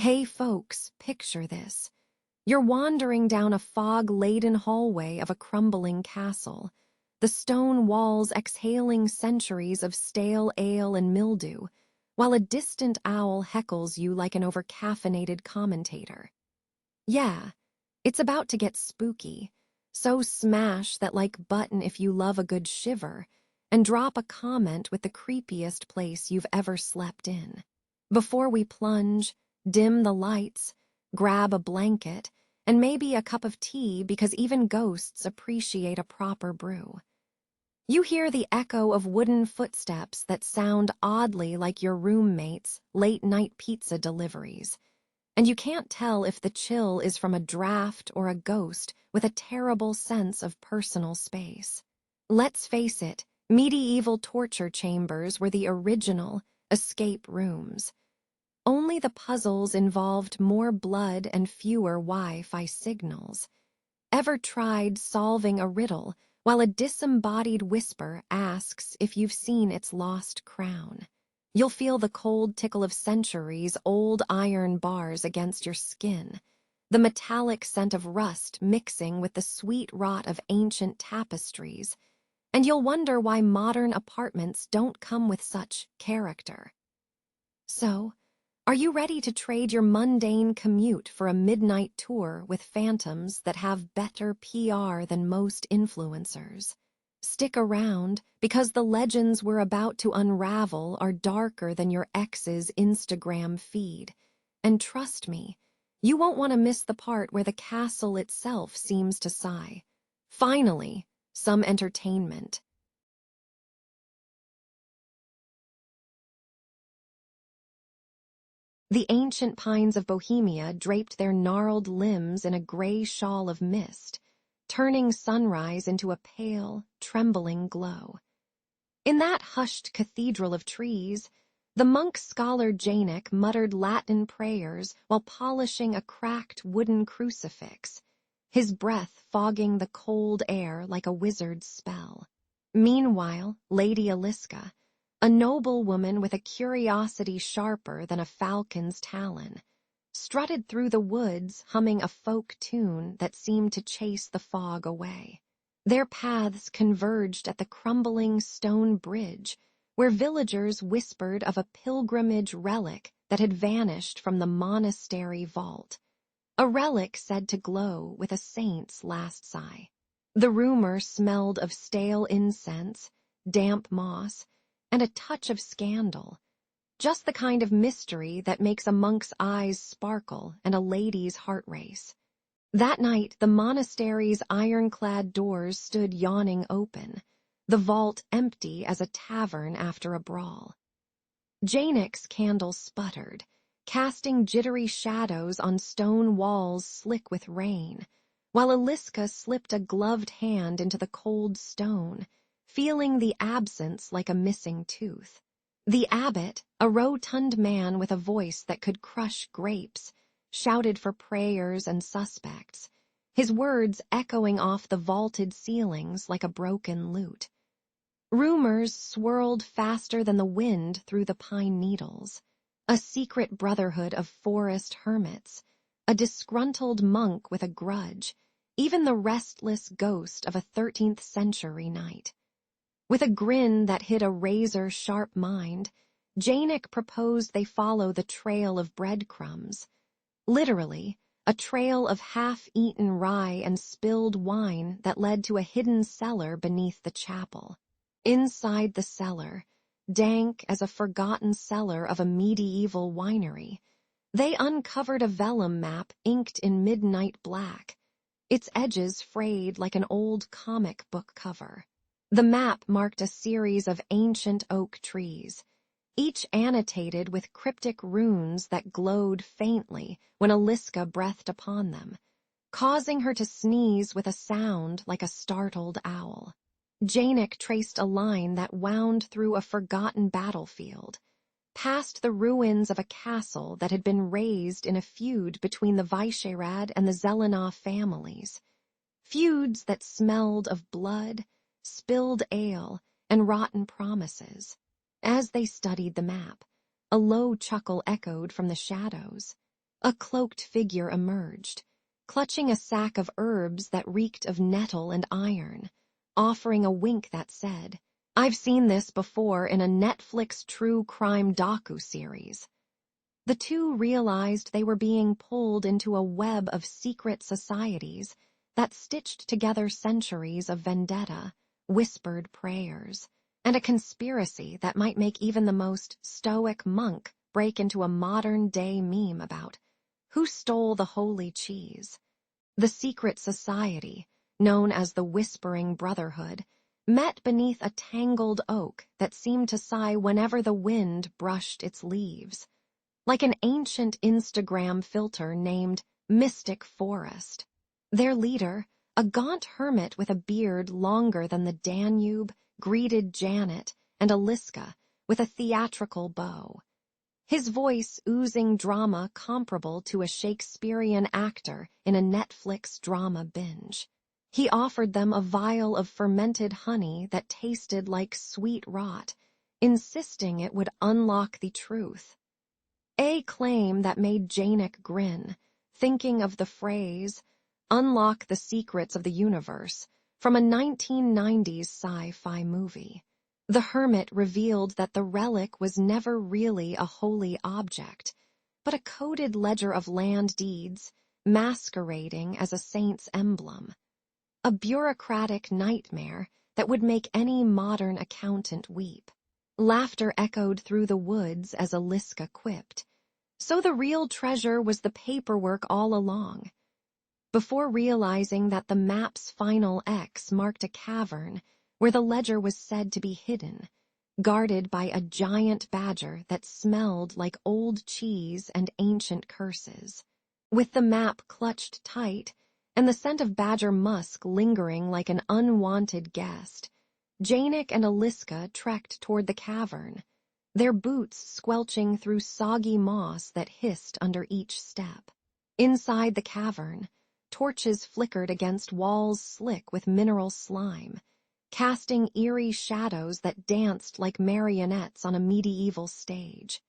Hey folks, picture this. You're wandering down a fog-laden hallway of a crumbling castle, the stone walls exhaling centuries of stale ale and mildew, while a distant owl heckles you like an over-caffeinated commentator. Yeah, it's about to get spooky, so smash that like button if you love a good shiver, and drop a comment with the creepiest place you've ever slept in. Before we plunge, dim the lights, grab a blanket, and maybe a cup of tea because even ghosts appreciate a proper brew. You hear the echo of wooden footsteps that sound oddly like your roommate's late-night pizza deliveries, and you can't tell if the chill is from a draft or a ghost with a terrible sense of personal space. Let's face it, medieval torture chambers were the original escape rooms. Only the puzzles involved more blood and fewer Wi-Fi signals. Ever tried solving a riddle while a disembodied whisper asks if you've seen its lost crown? You'll feel the cold tickle of centuries-old iron bars against your skin, the metallic scent of rust mixing with the sweet rot of ancient tapestries, and you'll wonder why modern apartments don't come with such character. So, are you ready to trade your mundane commute for a midnight tour with phantoms that have better PR than most influencers? Stick around, because the legends we're about to unravel are darker than your ex's Instagram feed. And trust me, you won't want to miss the part where the castle itself seems to sigh. Finally, some entertainment. The ancient pines of Bohemia draped their gnarled limbs in a gray shawl of mist, turning sunrise into a pale, trembling glow. In that hushed cathedral of trees, the monk-scholar Janek muttered Latin prayers while polishing a cracked wooden crucifix, his breath fogging the cold air like a wizard's spell. Meanwhile, Lady Aliska, a noble woman with a curiosity sharper than a falcon's talon, strutted through the woods humming a folk tune that seemed to chase the fog away. Their paths converged at the crumbling stone bridge, where villagers whispered of a pilgrimage relic that had vanished from the monastery vault, a relic said to glow with a saint's last sigh. The rumor smelled of stale incense, damp moss, and a touch of scandal, just the kind of mystery that makes a monk's eyes sparkle and a lady's heart race. That night, the monastery's ironclad doors stood yawning open, the vault empty as a tavern after a brawl. Janek's candle sputtered, casting jittery shadows on stone walls slick with rain, while Aliska slipped a gloved hand into the cold stone, feeling the absence like a missing tooth. The abbot, a rotund man with a voice that could crush grapes, shouted for prayers and suspects, his words echoing off the vaulted ceilings like a broken lute. Rumors swirled faster than the wind through the pine needles. A secret brotherhood of forest hermits, a disgruntled monk with a grudge, even the restless ghost of a 13th century knight. With a grin that hid a razor-sharp mind, Janek proposed they follow the trail of breadcrumbs. Literally, a trail of half-eaten rye and spilled wine that led to a hidden cellar beneath the chapel. Inside the cellar, dank as a forgotten cellar of a medieval winery, they uncovered a vellum map inked in midnight black, its edges frayed like an old comic book cover. The map marked a series of ancient oak trees, each annotated with cryptic runes that glowed faintly when Aliska breathed upon them, causing her to sneeze with a sound like a startled owl. Janek traced a line that wound through a forgotten battlefield, past the ruins of a castle that had been razed in a feud between the Vyshegrád and the Zelenov families, feuds that smelled of blood, spilled ale, and rotten promises. As they studied the map, a low chuckle echoed from the shadows. A cloaked figure emerged, clutching a sack of herbs that reeked of nettle and iron, offering a wink that said, "I've seen this before in a Netflix true crime docu-series." The two realized they were being pulled into a web of secret societies that stitched together centuries of vendetta, whispered prayers, and a conspiracy that might make even the most stoic monk break into a modern-day meme about who stole the holy cheese. The secret society, known as the Whispering Brotherhood, met beneath a tangled oak that seemed to sigh whenever the wind brushed its leaves, like an ancient Instagram filter named Mystic Forest. Their leader, a gaunt hermit with a beard longer than the Danube, greeted Janet and Aliska with a theatrical bow, his voice oozing drama comparable to a Shakespearean actor in a Netflix drama binge. He offered them a vial of fermented honey that tasted like sweet rot, insisting it would unlock the truth. A claim that made Janek grin, thinking of the phrase, "unlock the secrets of the universe," from a 1990s sci-fi movie. The hermit revealed that the relic was never really a holy object, but a coded ledger of land deeds, masquerading as a saint's emblem. A bureaucratic nightmare that would make any modern accountant weep. Laughter echoed through the woods as Aliska quipped, "So the real treasure was the paperwork all along." Before realizing that the map's final X marked a cavern where the ledger was said to be hidden, guarded by a giant badger that smelled like old cheese and ancient curses. With the map clutched tight and the scent of badger musk lingering like an unwanted guest, Janek and Aliska trekked toward the cavern, their boots squelching through soggy moss that hissed under each step. Inside the cavern, torches flickered against walls slick with mineral slime, casting eerie shadows that danced like marionettes on a medieval stage.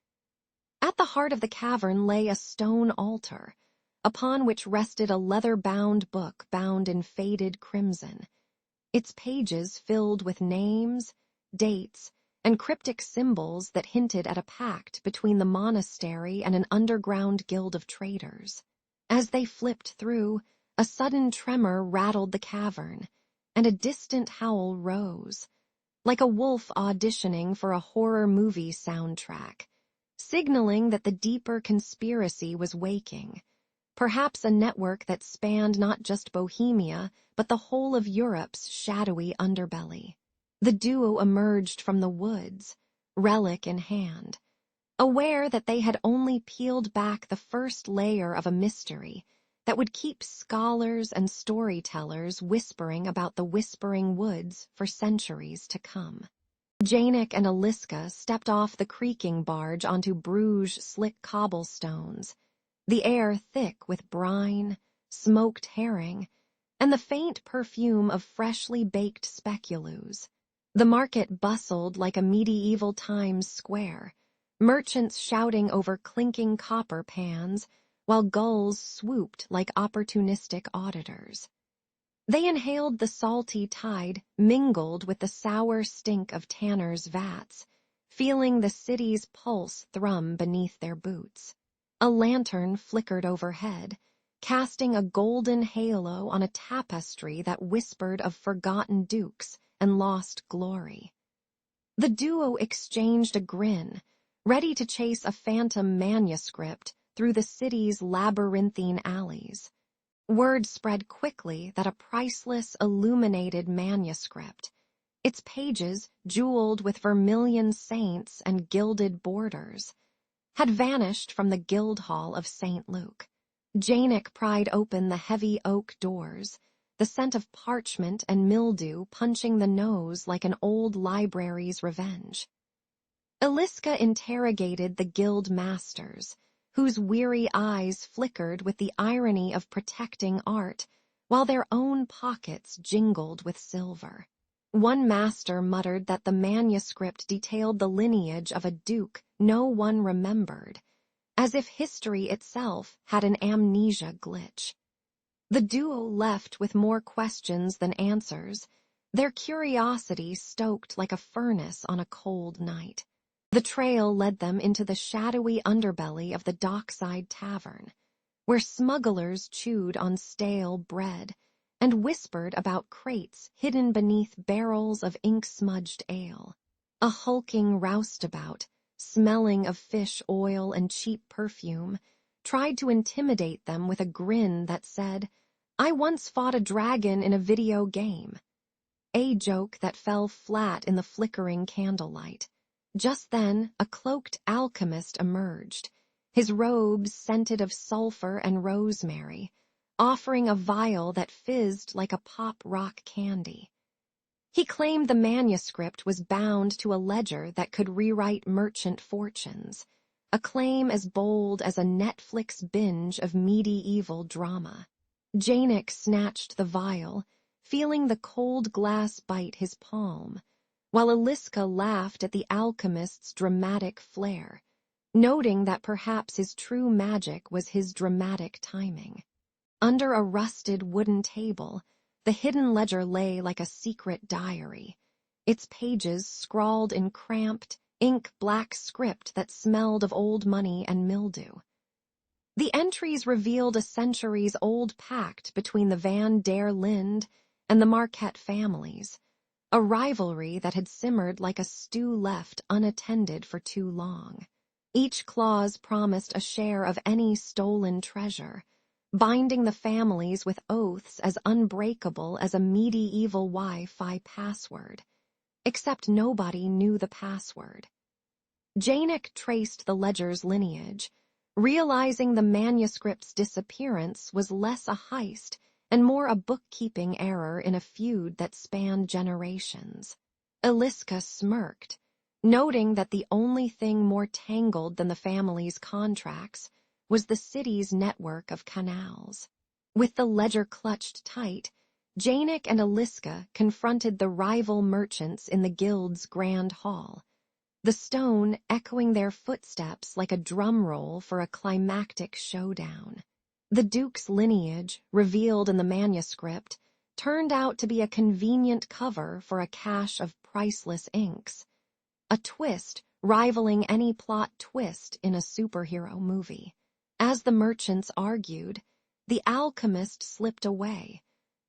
At the heart of the cavern lay a stone altar, upon which rested a leather-bound book bound in faded crimson, its pages filled with names, dates, and cryptic symbols that hinted at a pact between the monastery and an underground guild of traders. As they flipped through, a sudden tremor rattled the cavern, and a distant howl rose, like a wolf auditioning for a horror movie soundtrack, signaling that the deeper conspiracy was waking, perhaps a network that spanned not just Bohemia, but the whole of Europe's shadowy underbelly. The duo emerged from the woods, relic in hand, aware that they had only peeled back the first layer of a mystery that would keep scholars and storytellers whispering about the Whispering Woods for centuries to come. Janek and Aliska stepped off the creaking barge onto Bruges slick cobblestones, the air thick with brine, smoked herring, and the faint perfume of freshly baked speculoos. The market bustled like a medieval Times Square, merchants shouting over clinking copper pans, while gulls swooped like opportunistic auditors. They inhaled the salty tide mingled with the sour stink of tanners' vats, feeling the city's pulse thrum beneath their boots. A lantern flickered overhead, casting a golden halo on a tapestry that whispered of forgotten dukes and lost glory. The duo exchanged a grin, ready to chase a phantom manuscript through the city's labyrinthine alleys. Word spread quickly that a priceless illuminated manuscript, its pages jeweled with vermilion saints and gilded borders, had vanished from the Guildhall of St. Luke. Janek pried open the heavy oak doors, the scent of parchment and mildew punching the nose like an old library's revenge. Aliska interrogated the guild masters, whose weary eyes flickered with the irony of protecting art, while their own pockets jingled with silver. One master muttered that the manuscript detailed the lineage of a duke no one remembered, as if history itself had an amnesia glitch. The duo left with more questions than answers, their curiosity stoked like a furnace on a cold night. The trail led them into the shadowy underbelly of the dockside tavern, where smugglers chewed on stale bread and whispered about crates hidden beneath barrels of ink-smudged ale. A hulking roustabout, smelling of fish oil and cheap perfume, tried to intimidate them with a grin that said, "I once fought a dragon in a video game." A joke that fell flat in the flickering candlelight. Just then, a cloaked alchemist emerged, his robes scented of sulfur and rosemary, offering a vial that fizzed like a pop rock candy. He claimed the manuscript was bound to a ledger that could rewrite merchant fortunes, a claim as bold as a Netflix binge of medieval drama. Janek snatched the vial, feeling the cold glass bite his palm, while Eliska laughed at the alchemist's dramatic flair, noting that perhaps his true magic was his dramatic timing. Under a rusted wooden table, the hidden ledger lay like a secret diary, its pages scrawled in cramped, ink-black script that smelled of old money and mildew. The entries revealed a centuries-old pact between the Van der Linde and the Marquette families, a rivalry that had simmered like a stew left unattended for too long. Each clause promised a share of any stolen treasure, binding the families with oaths as unbreakable as a medieval Wi-Fi password. Except nobody knew the password. Janek traced the ledger's lineage, realizing the manuscript's disappearance was less a heist and more a bookkeeping error in a feud that spanned generations. Eliska smirked, noting that the only thing more tangled than the family's contracts was the city's network of canals. With the ledger clutched tight, Janek and Eliska confronted the rival merchants in the guild's grand hall, the stone echoing their footsteps like a drum roll for a climactic showdown. The Duke's lineage, revealed in the manuscript, turned out to be a convenient cover for a cache of priceless inks, a twist rivaling any plot twist in a superhero movie. As the merchants argued, the alchemist slipped away,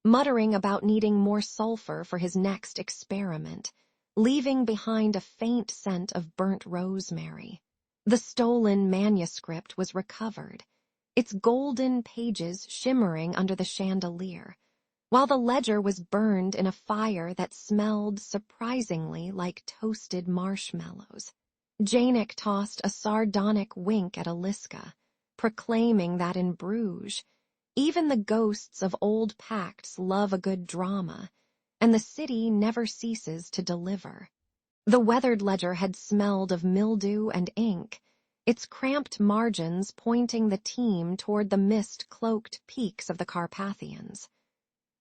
muttering about needing more sulfur for his next experiment, leaving behind a faint scent of burnt rosemary. The stolen manuscript was recovered, its golden pages shimmering under the chandelier, while the ledger was burned in a fire that smelled surprisingly like toasted marshmallows. Janek tossed a sardonic wink at Eliska, proclaiming that in Bruges, even the ghosts of old pacts love a good drama, and the city never ceases to deliver. The weathered ledger had smelled of mildew and ink, its cramped margins pointing the team toward the mist-cloaked peaks of the Carpathians.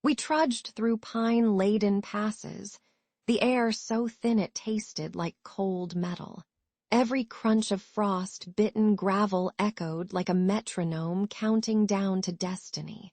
We trudged through pine-laden passes, the air so thin it tasted like cold metal. Every crunch of frost-bitten gravel echoed like a metronome counting down to destiny.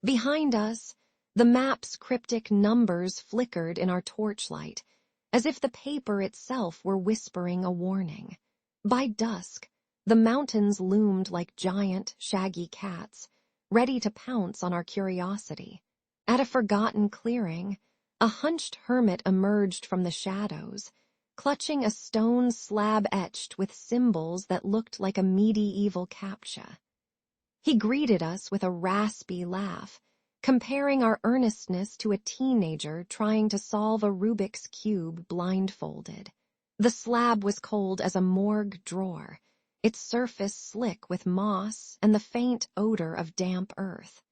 Behind us, the map's cryptic numbers flickered in our torchlight, as if the paper itself were whispering a warning. By dusk, the mountains loomed like giant, shaggy cats, ready to pounce on our curiosity. At a forgotten clearing, a hunched hermit emerged from the shadows, clutching a stone slab etched with symbols that looked like a medieval captcha. He greeted us with a raspy laugh, comparing our earnestness to a teenager trying to solve a Rubik's Cube blindfolded. The slab was cold as a morgue drawer, its surface slick with moss and the faint odor of damp earth.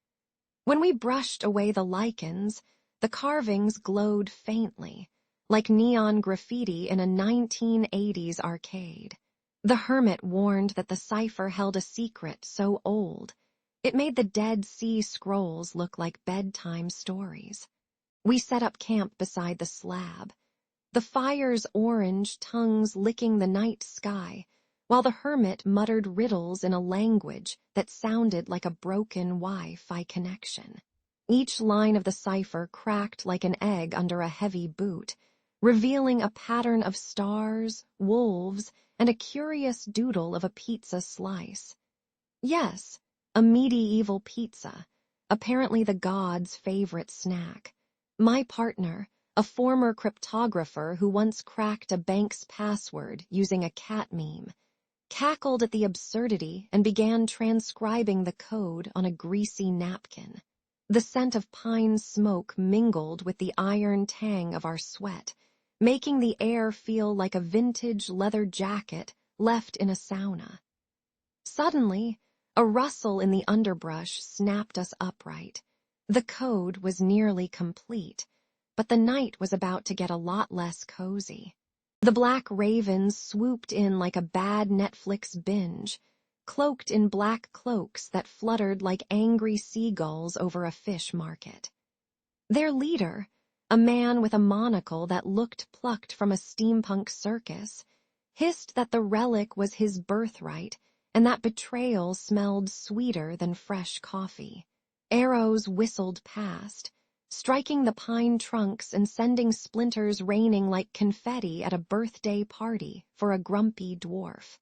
When we brushed away the lichens, the carvings glowed faintly, like neon graffiti in a 1980s arcade. The hermit warned that the cipher held a secret so old, it made the Dead Sea Scrolls look like bedtime stories. We set up camp beside the slab, the fire's orange tongues licking the night sky, while the hermit muttered riddles in a language that sounded like a broken Wi-Fi connection. Each line of the cipher cracked like an egg under a heavy boot, revealing a pattern of stars, wolves, and a curious doodle of a pizza slice. Yes, a medieval pizza, apparently the gods' favorite snack. My partner, a former cryptographer who once cracked a bank's password using a cat meme, cackled at the absurdity and began transcribing the code on a greasy napkin. The scent of pine smoke mingled with the iron tang of our sweat, making the air feel like a vintage leather jacket left in a sauna. Suddenly, a rustle in the underbrush snapped us upright. The code was nearly complete, but the night was about to get a lot less cozy. The black ravens swooped in like a bad Netflix binge, cloaked in black cloaks that fluttered like angry seagulls over a fish market. Their leader, a man with a monocle that looked plucked from a steampunk circus, hissed that the relic was his birthright and that betrayal smelled sweeter than fresh coffee. Arrows whistled past, striking the pine trunks and sending splinters raining like confetti at a birthday party for a grumpy dwarf.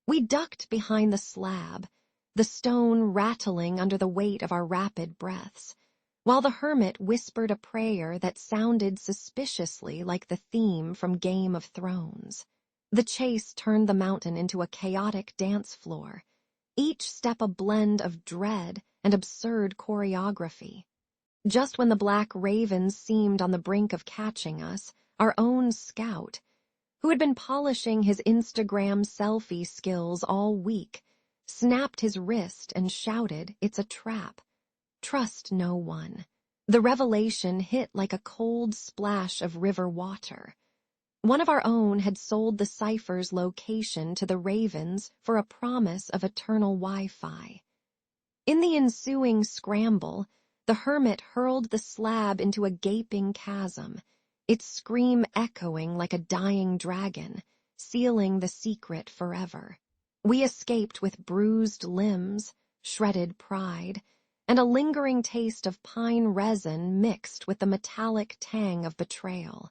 We ducked behind the slab, the stone rattling under the weight of our rapid breaths, while the hermit whispered a prayer that sounded suspiciously like the theme from Game of Thrones. The chase turned the mountain into a chaotic dance floor, each step a blend of dread and absurd choreography. Just when the black ravens seemed on the brink of catching us, our own scout, who had been polishing his Instagram selfie skills all week, snapped his wrist and shouted, "It's a trap. Trust no one." The revelation hit like a cold splash of river water. One of our own had sold the cipher's location to the ravens for a promise of eternal Wi-Fi. In the ensuing scramble, the hermit hurled the slab into a gaping chasm, its scream echoing like a dying dragon, sealing the secret forever. We escaped with bruised limbs, shredded pride, and a lingering taste of pine resin mixed with the metallic tang of betrayal.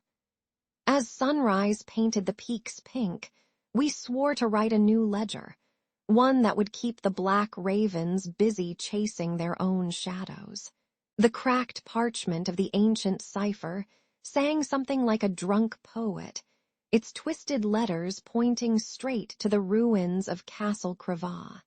As sunrise painted the peaks pink, we swore to write a new ledger, one that would keep the black ravens busy chasing their own shadows. The cracked parchment of the ancient cipher sang something like a drunk poet, its twisted letters pointing straight to the ruins of Castle Cravat.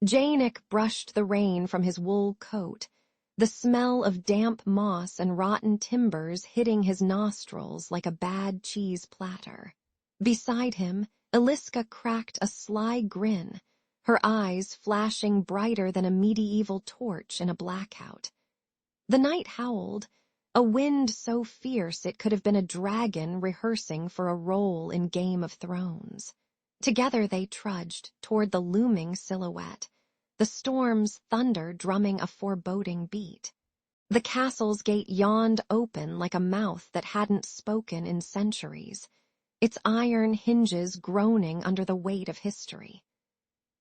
Janik brushed the rain from his wool coat, the smell of damp moss and rotten timbers hitting his nostrils like a bad cheese platter. Beside him, Eliska cracked a sly grin, her eyes flashing brighter than a medieval torch in a blackout. The night howled, a wind so fierce it could have been a dragon rehearsing for a role in Game of Thrones. Together they trudged toward the looming silhouette, the storm's thunder drumming a foreboding beat. The castle's gate yawned open like a mouth that hadn't spoken in centuries, its iron hinges groaning under the weight of history.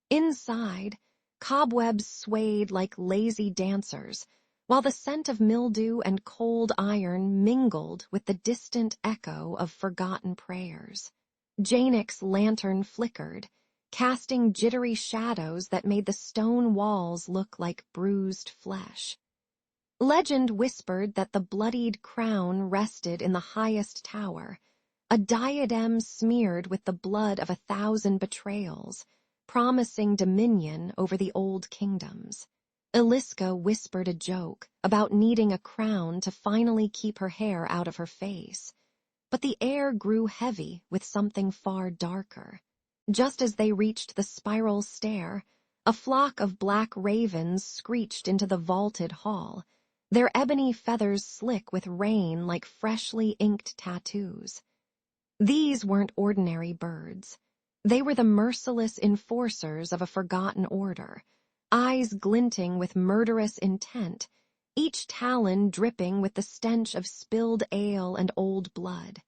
Inside, cobwebs swayed like lazy dancers, while the scent of mildew and cold iron mingled with the distant echo of forgotten prayers. Janik's lantern flickered, casting jittery shadows that made the stone walls look like bruised flesh. Legend whispered that the bloodied crown rested in the highest tower, a diadem smeared with the blood of 1,000 betrayals, promising dominion over the old kingdoms. Eliska whispered a joke about needing a crown to finally keep her hair out of her face, but the air grew heavy with something far darker. Just as they reached the spiral stair, a flock of black ravens screeched into the vaulted hall, their ebony feathers slick with rain like freshly inked tattoos. These weren't ordinary birds. They were the merciless enforcers of a forgotten order, eyes glinting with murderous intent, each talon dripping with the stench of spilled ale and old blood.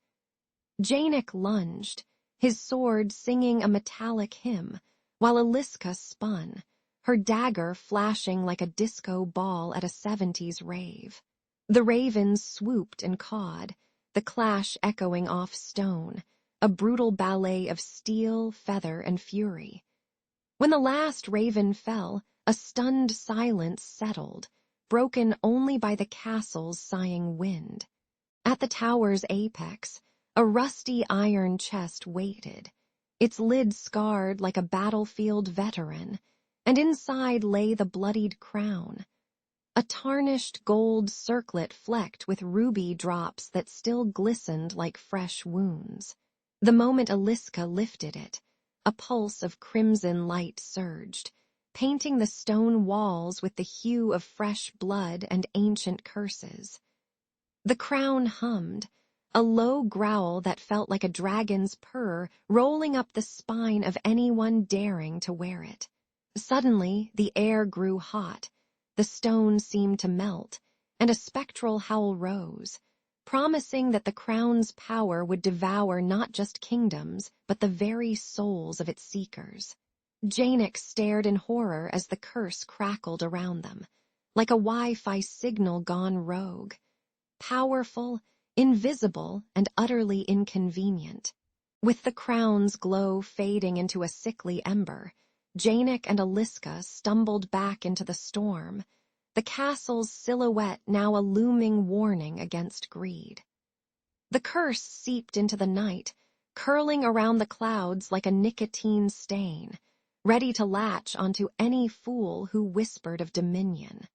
Janik lunged, his sword singing a metallic hymn, while Aliska spun, her dagger flashing like a disco ball at a 70s rave. The ravens swooped and cawed, the clash echoing off stone, a brutal ballet of steel, feather, and fury. When the last raven fell, a stunned silence settled, broken only by the castle's sighing wind. At the tower's apex, a rusty iron chest waited, its lid scarred like a battlefield veteran, and inside lay the bloodied crown, a tarnished gold circlet flecked with ruby drops that still glistened like fresh wounds. The moment Aliska lifted it, a pulse of crimson light surged, painting the stone walls with the hue of fresh blood and ancient curses. The crown hummed, a low growl that felt like a dragon's purr rolling up the spine of anyone daring to wear it. Suddenly, the air grew hot, the stone seemed to melt, and a spectral howl rose, promising that the crown's power would devour not just kingdoms, but the very souls of its seekers. Janek stared in horror as the curse crackled around them, like a Wi-Fi signal gone rogue. Powerful, invisible, and utterly inconvenient. With the crown's glow fading into a sickly ember, Janek and Aliska stumbled back into the storm, the castle's silhouette now a looming warning against greed. The curse seeped into the night, curling around the clouds like a nicotine stain, ready to latch onto any fool who whispered of dominion.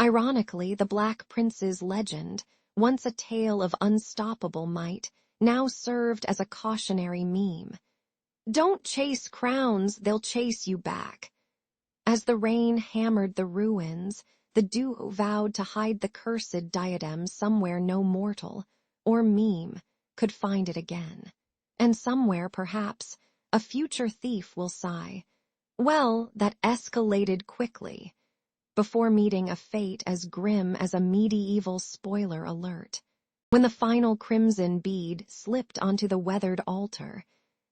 Ironically, the Black Prince's legend, once a tale of unstoppable might, now served as a cautionary meme. Don't chase crowns, they'll chase you back. As the rain hammered the ruins, the duo vowed to hide the cursed diadem somewhere no mortal, or meme, could find it again. And somewhere, perhaps, a future thief will sigh, "Well, that escalated quickly," before meeting a fate as grim as a medieval spoiler alert. When the final crimson bead slipped onto the weathered altar,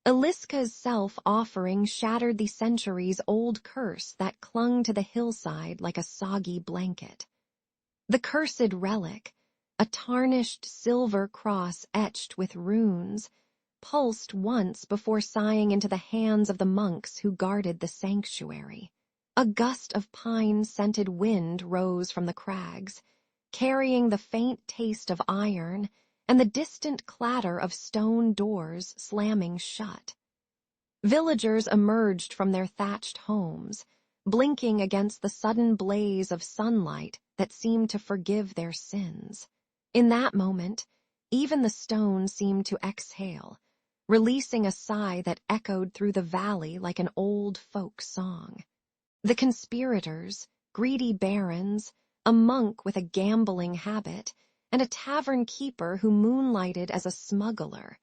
Aliska's self-offering shattered the centuries-old curse that clung to the hillside like a soggy blanket. The cursed relic, a tarnished silver cross etched with runes, pulsed once before sighing into the hands of the monks who guarded the sanctuary. A gust of pine-scented wind rose from the crags, carrying the faint taste of iron and the distant clatter of stone doors slamming shut. Villagers emerged from their thatched homes, blinking against the sudden blaze of sunlight that seemed to forgive their sins. In that moment, even the stone seemed to exhale, releasing a sigh that echoed through the valley like an old folk song. The conspirators, greedy barons, a monk with a gambling habit, and a tavern keeper who moonlighted as a smuggler,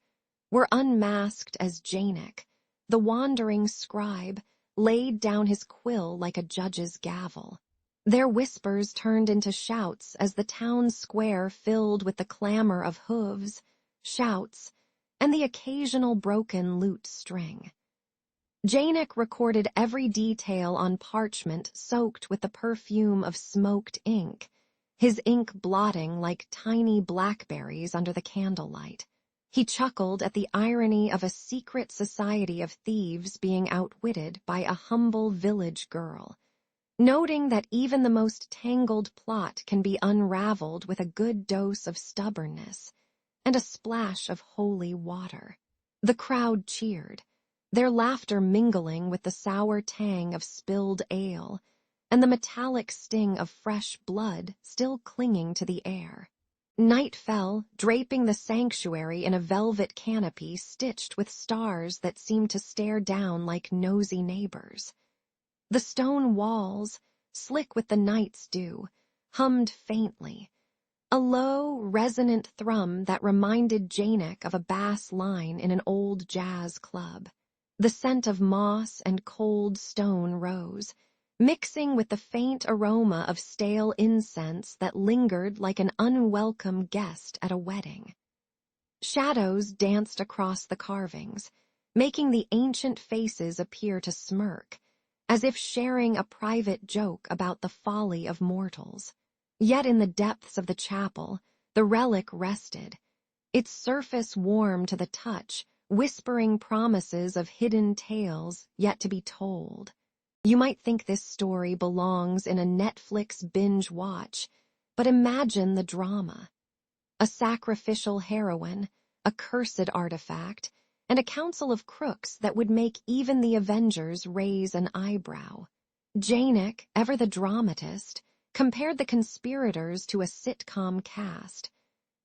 were unmasked as Janek, the wandering scribe, laid down his quill like a judge's gavel. Their whispers turned into shouts as the town square filled with the clamor of hooves, shouts, and the occasional broken lute string. Janek recorded every detail on parchment soaked with the perfume of smoked ink, his ink blotting like tiny blackberries under the candlelight. He chuckled at the irony of a secret society of thieves being outwitted by a humble village girl, noting that even the most tangled plot can be unraveled with a good dose of stubbornness and a splash of holy water. The crowd cheered, their laughter mingling with the sour tang of spilled ale and the metallic sting of fresh blood still clinging to the air. Night fell, draping the sanctuary in a velvet canopy stitched with stars that seemed to stare down like nosy neighbors. The stone walls, slick with the night's dew, hummed faintly, a low, resonant thrum that reminded Janek of a bass line in an old jazz club. The scent of moss and cold stone rose, mixing with the faint aroma of stale incense that lingered like an unwelcome guest at a wedding. Shadows danced across the carvings, making the ancient faces appear to smirk, as if sharing a private joke about the folly of mortals. Yet in the depths of the chapel, the relic rested, its surface warm to the touch, whispering promises of hidden tales yet to be told. You might think this story belongs in a Netflix binge watch, but imagine the drama. A sacrificial heroine, a cursed artifact, and a council of crooks that would make even the Avengers raise an eyebrow. Janek, ever the dramatist, compared the conspirators to a sitcom cast.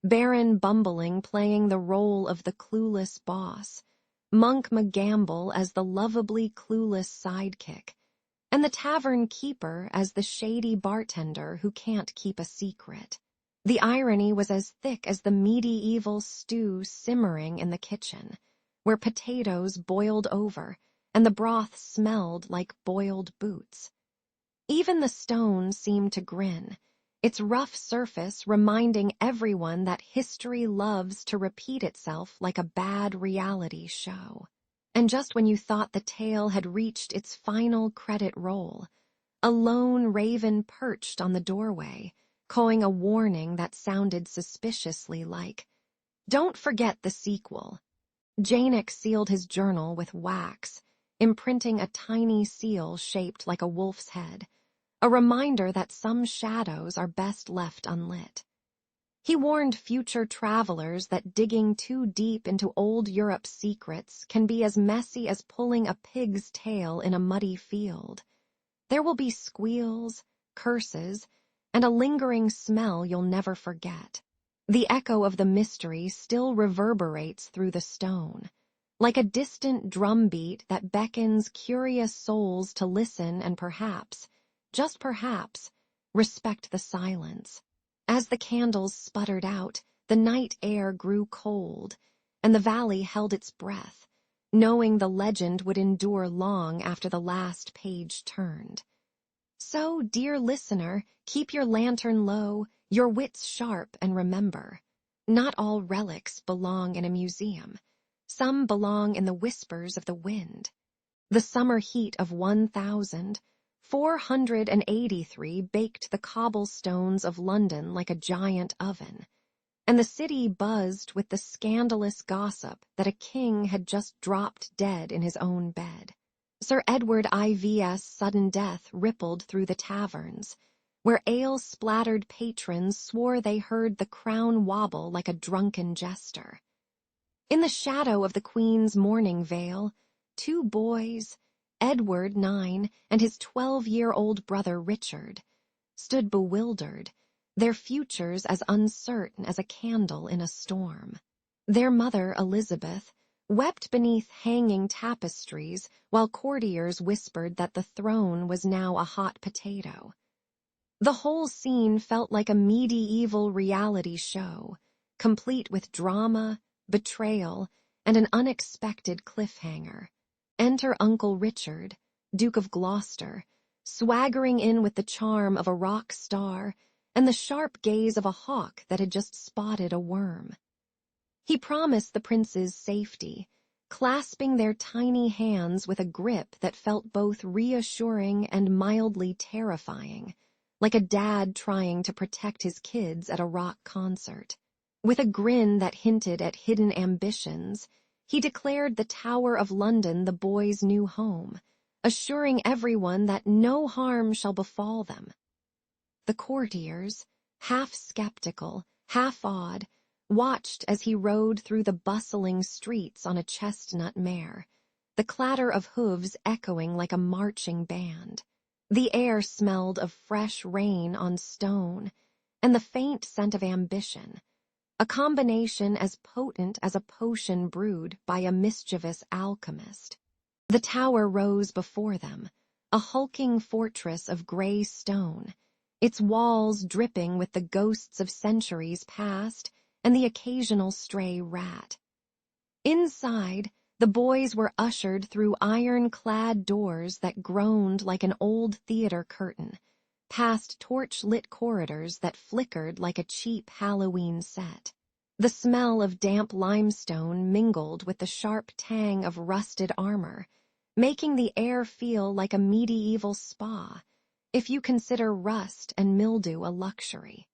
Baron Bumbling playing the role of the clueless boss, Monk McGamble as the lovably clueless sidekick, and the tavern keeper as the shady bartender who can't keep a secret. The irony was as thick as the medieval stew simmering in the kitchen, where potatoes boiled over and the broth smelled like boiled boots. Even the stone seemed to grin, its rough surface reminding everyone that history loves to repeat itself like a bad reality show. And just when you thought the tale had reached its final credit roll, a lone raven perched on the doorway, cawing a warning that sounded suspiciously like, "Don't forget the sequel." Janek sealed his journal with wax, imprinting a tiny seal shaped like a wolf's head, a reminder that some shadows are best left unlit. He warned future travelers that digging too deep into old Europe's secrets can be as messy as pulling a pig's tail in a muddy field. There will be squeals, curses, and a lingering smell you'll never forget. The echo of the mystery still reverberates through the stone, like a distant drumbeat that beckons curious souls to listen and perhaps, just perhaps, respect the silence. As the candles sputtered out, the night air grew cold, and the valley held its breath, knowing the legend would endure long after the last page turned. So, dear listener, keep your lantern low, your wits sharp, and remember, not all relics belong in a museum. Some belong in the whispers of the wind. The summer heat of 1483 baked the cobblestones of London like a giant oven, and the city buzzed with the scandalous gossip that a king had just dropped dead in his own bed. Sir Edward IV's sudden death rippled through the taverns, where ale-splattered patrons swore they heard the crown wobble like a drunken jester. In the shadow of the Queen's mourning veil, two boys, Edward, 9, and his 12-year-old brother Richard, stood bewildered, their futures as uncertain as a candle in a storm. Their mother, Elizabeth, wept beneath hanging tapestries while courtiers whispered that the throne was now a hot potato. The whole scene felt like a medieval reality show, complete with drama, betrayal, and an unexpected cliffhanger. Enter Uncle Richard, Duke of Gloucester, swaggering in with the charm of a rock star and the sharp gaze of a hawk that had just spotted a worm. He promised the princes safety, clasping their tiny hands with a grip that felt both reassuring and mildly terrifying, like a dad trying to protect his kids at a rock concert. With a grin that hinted at hidden ambitions, he declared the Tower of London the boys' new home, assuring everyone that no harm shall befall them. The courtiers, half skeptical, half awed, watched as he rode through the bustling streets on a chestnut mare, the clatter of hooves echoing like a marching band. The air smelled of fresh rain on stone and the faint scent of ambition, a combination as potent as a potion brewed by a mischievous alchemist. The tower rose before them, a hulking fortress of gray stone, its walls dripping with the ghosts of centuries past and the occasional stray rat. Inside, the boys were ushered through iron-clad doors that groaned like an old theater curtain, past torch-lit corridors that flickered like a cheap Halloween set. The smell of damp limestone mingled with the sharp tang of rusted armor, making the air feel like a medieval spa, if you consider rust and mildew a luxury.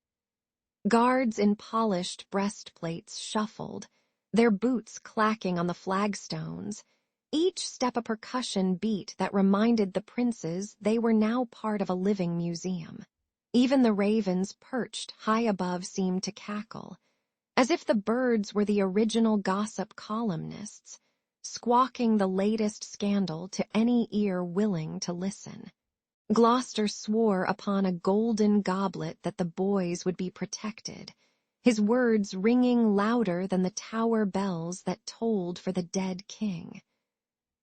Guards in polished breastplates shuffled, their boots clacking on the flagstones, each step a percussion beat that reminded the princes they were now part of a living museum. Even the ravens perched high above seemed to cackle, as if the birds were the original gossip columnists, squawking the latest scandal to any ear willing to listen. Gloucester swore upon a golden goblet that the boys would be protected, his words ringing louder than the tower bells that tolled for the dead king.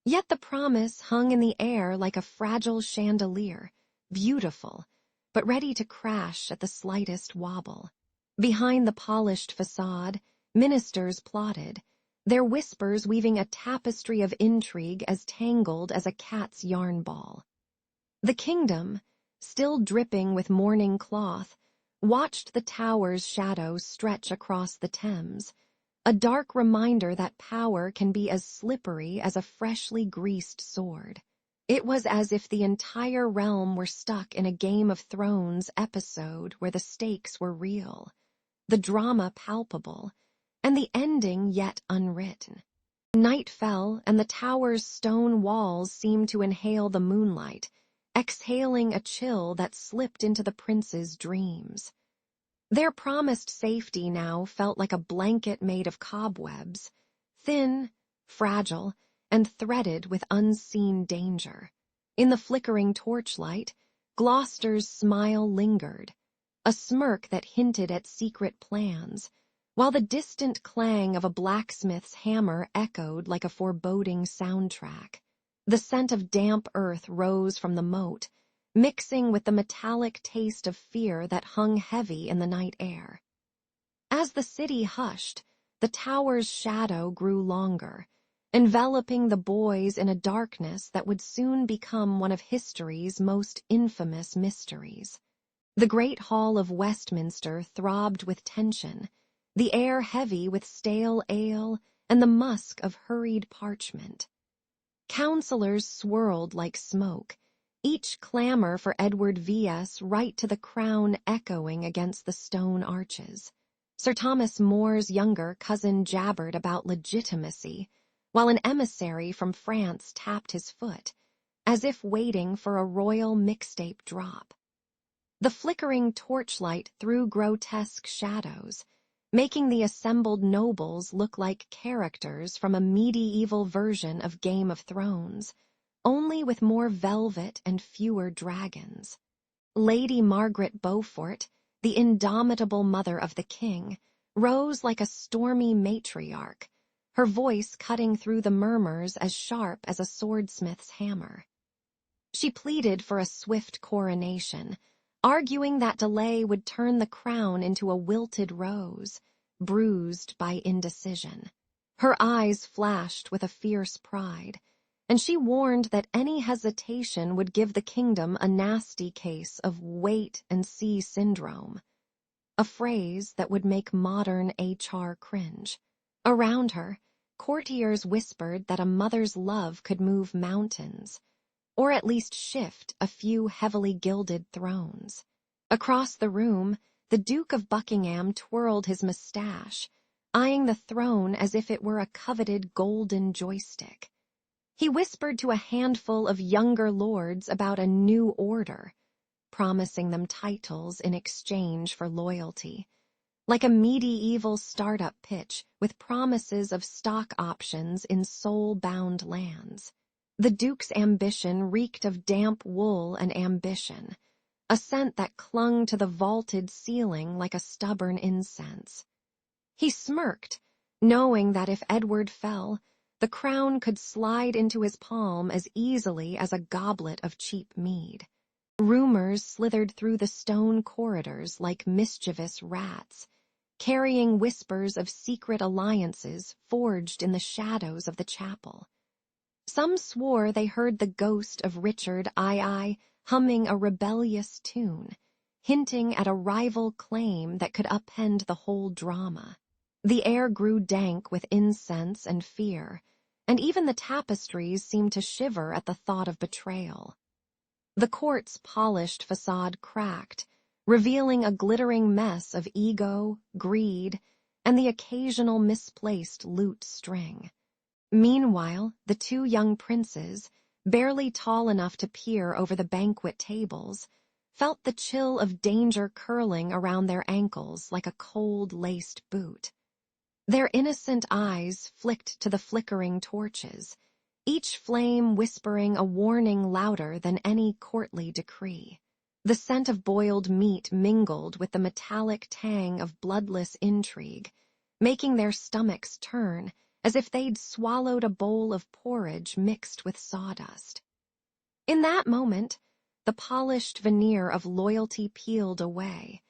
Yet the promise hung in the air like a fragile chandelier, beautiful, but ready to crash at the slightest wobble. Behind the polished facade, ministers plotted, their whispers weaving a tapestry of intrigue as tangled as a cat's yarn ball. The kingdom, still dripping with mourning cloth, watched the tower's shadow stretch across the Thames, a dark reminder that power can be as slippery as a freshly greased sword. It was as if the entire realm were stuck in a Game of Thrones episode where the stakes were real, the drama palpable, and the ending yet unwritten. Night fell, and the tower's stone walls seemed to inhale the moonlight, exhaling a chill that slipped into the prince's dreams. Their promised safety now felt like a blanket made of cobwebs, thin, fragile, and threaded with unseen danger. In the flickering torchlight, Gloucester's smile lingered, a smirk that hinted at secret plans, while the distant clang of a blacksmith's hammer echoed like a foreboding soundtrack. The scent of damp earth rose from the moat, mixing with the metallic taste of fear that hung heavy in the night air. As the city hushed, the tower's shadow grew longer, enveloping the boys in a darkness that would soon become one of history's most infamous mysteries. The great hall of Westminster throbbed with tension, the air heavy with stale ale and the musk of hurried parchment. Councillors swirled like smoke, each clamor for Edward V.S. right to the crown echoing against the stone arches. Sir Thomas More's younger cousin jabbered about legitimacy, while an emissary from France tapped his foot, as if waiting for a royal mixtape drop. The flickering torchlight threw grotesque shadows, making the assembled nobles look like characters from a medieval version of Game of Thrones, only with more velvet and fewer dragons. Lady Margaret Beaufort, the indomitable mother of the king, rose like a stormy matriarch, her voice cutting through the murmurs as sharp as a swordsmith's hammer. She pleaded for a swift coronation, arguing that delay would turn the crown into a wilted rose, bruised by indecision. Her eyes flashed with a fierce pride, and she warned that any hesitation would give the kingdom a nasty case of wait-and-see syndrome, a phrase that would make modern HR cringe. Around her, courtiers whispered that a mother's love could move mountains, or at least shift a few heavily gilded thrones. Across the room, the Duke of Buckingham twirled his mustache, eyeing the throne as if it were a coveted golden joystick. He whispered to a handful of younger lords about a new order, promising them titles in exchange for loyalty, like a medieval startup pitch with promises of stock options in soul-bound lands. The Duke's ambition reeked of damp wool and ambition, a scent that clung to the vaulted ceiling like a stubborn incense. He smirked, knowing that if Edward fell, the crown could slide into his palm as easily as a goblet of cheap mead. Rumors slithered through the stone corridors like mischievous rats, carrying whispers of secret alliances forged in the shadows of the chapel. Some swore they heard the ghost of Richard II humming a rebellious tune, hinting at a rival claim that could upend the whole drama. The air grew dank with incense and fear, and even the tapestries seemed to shiver at the thought of betrayal. The court's polished facade cracked, revealing a glittering mess of ego, greed, and the occasional misplaced lute string. Meanwhile, the two young princes, barely tall enough to peer over the banquet tables, felt the chill of danger curling around their ankles like a cold laced boot. Their innocent eyes flicked to the flickering torches, each flame whispering a warning louder than any courtly decree. The scent of boiled meat mingled with the metallic tang of bloodless intrigue, making their stomachs turn as if they'd swallowed a bowl of porridge mixed with sawdust. In that moment, the polished veneer of loyalty peeled away,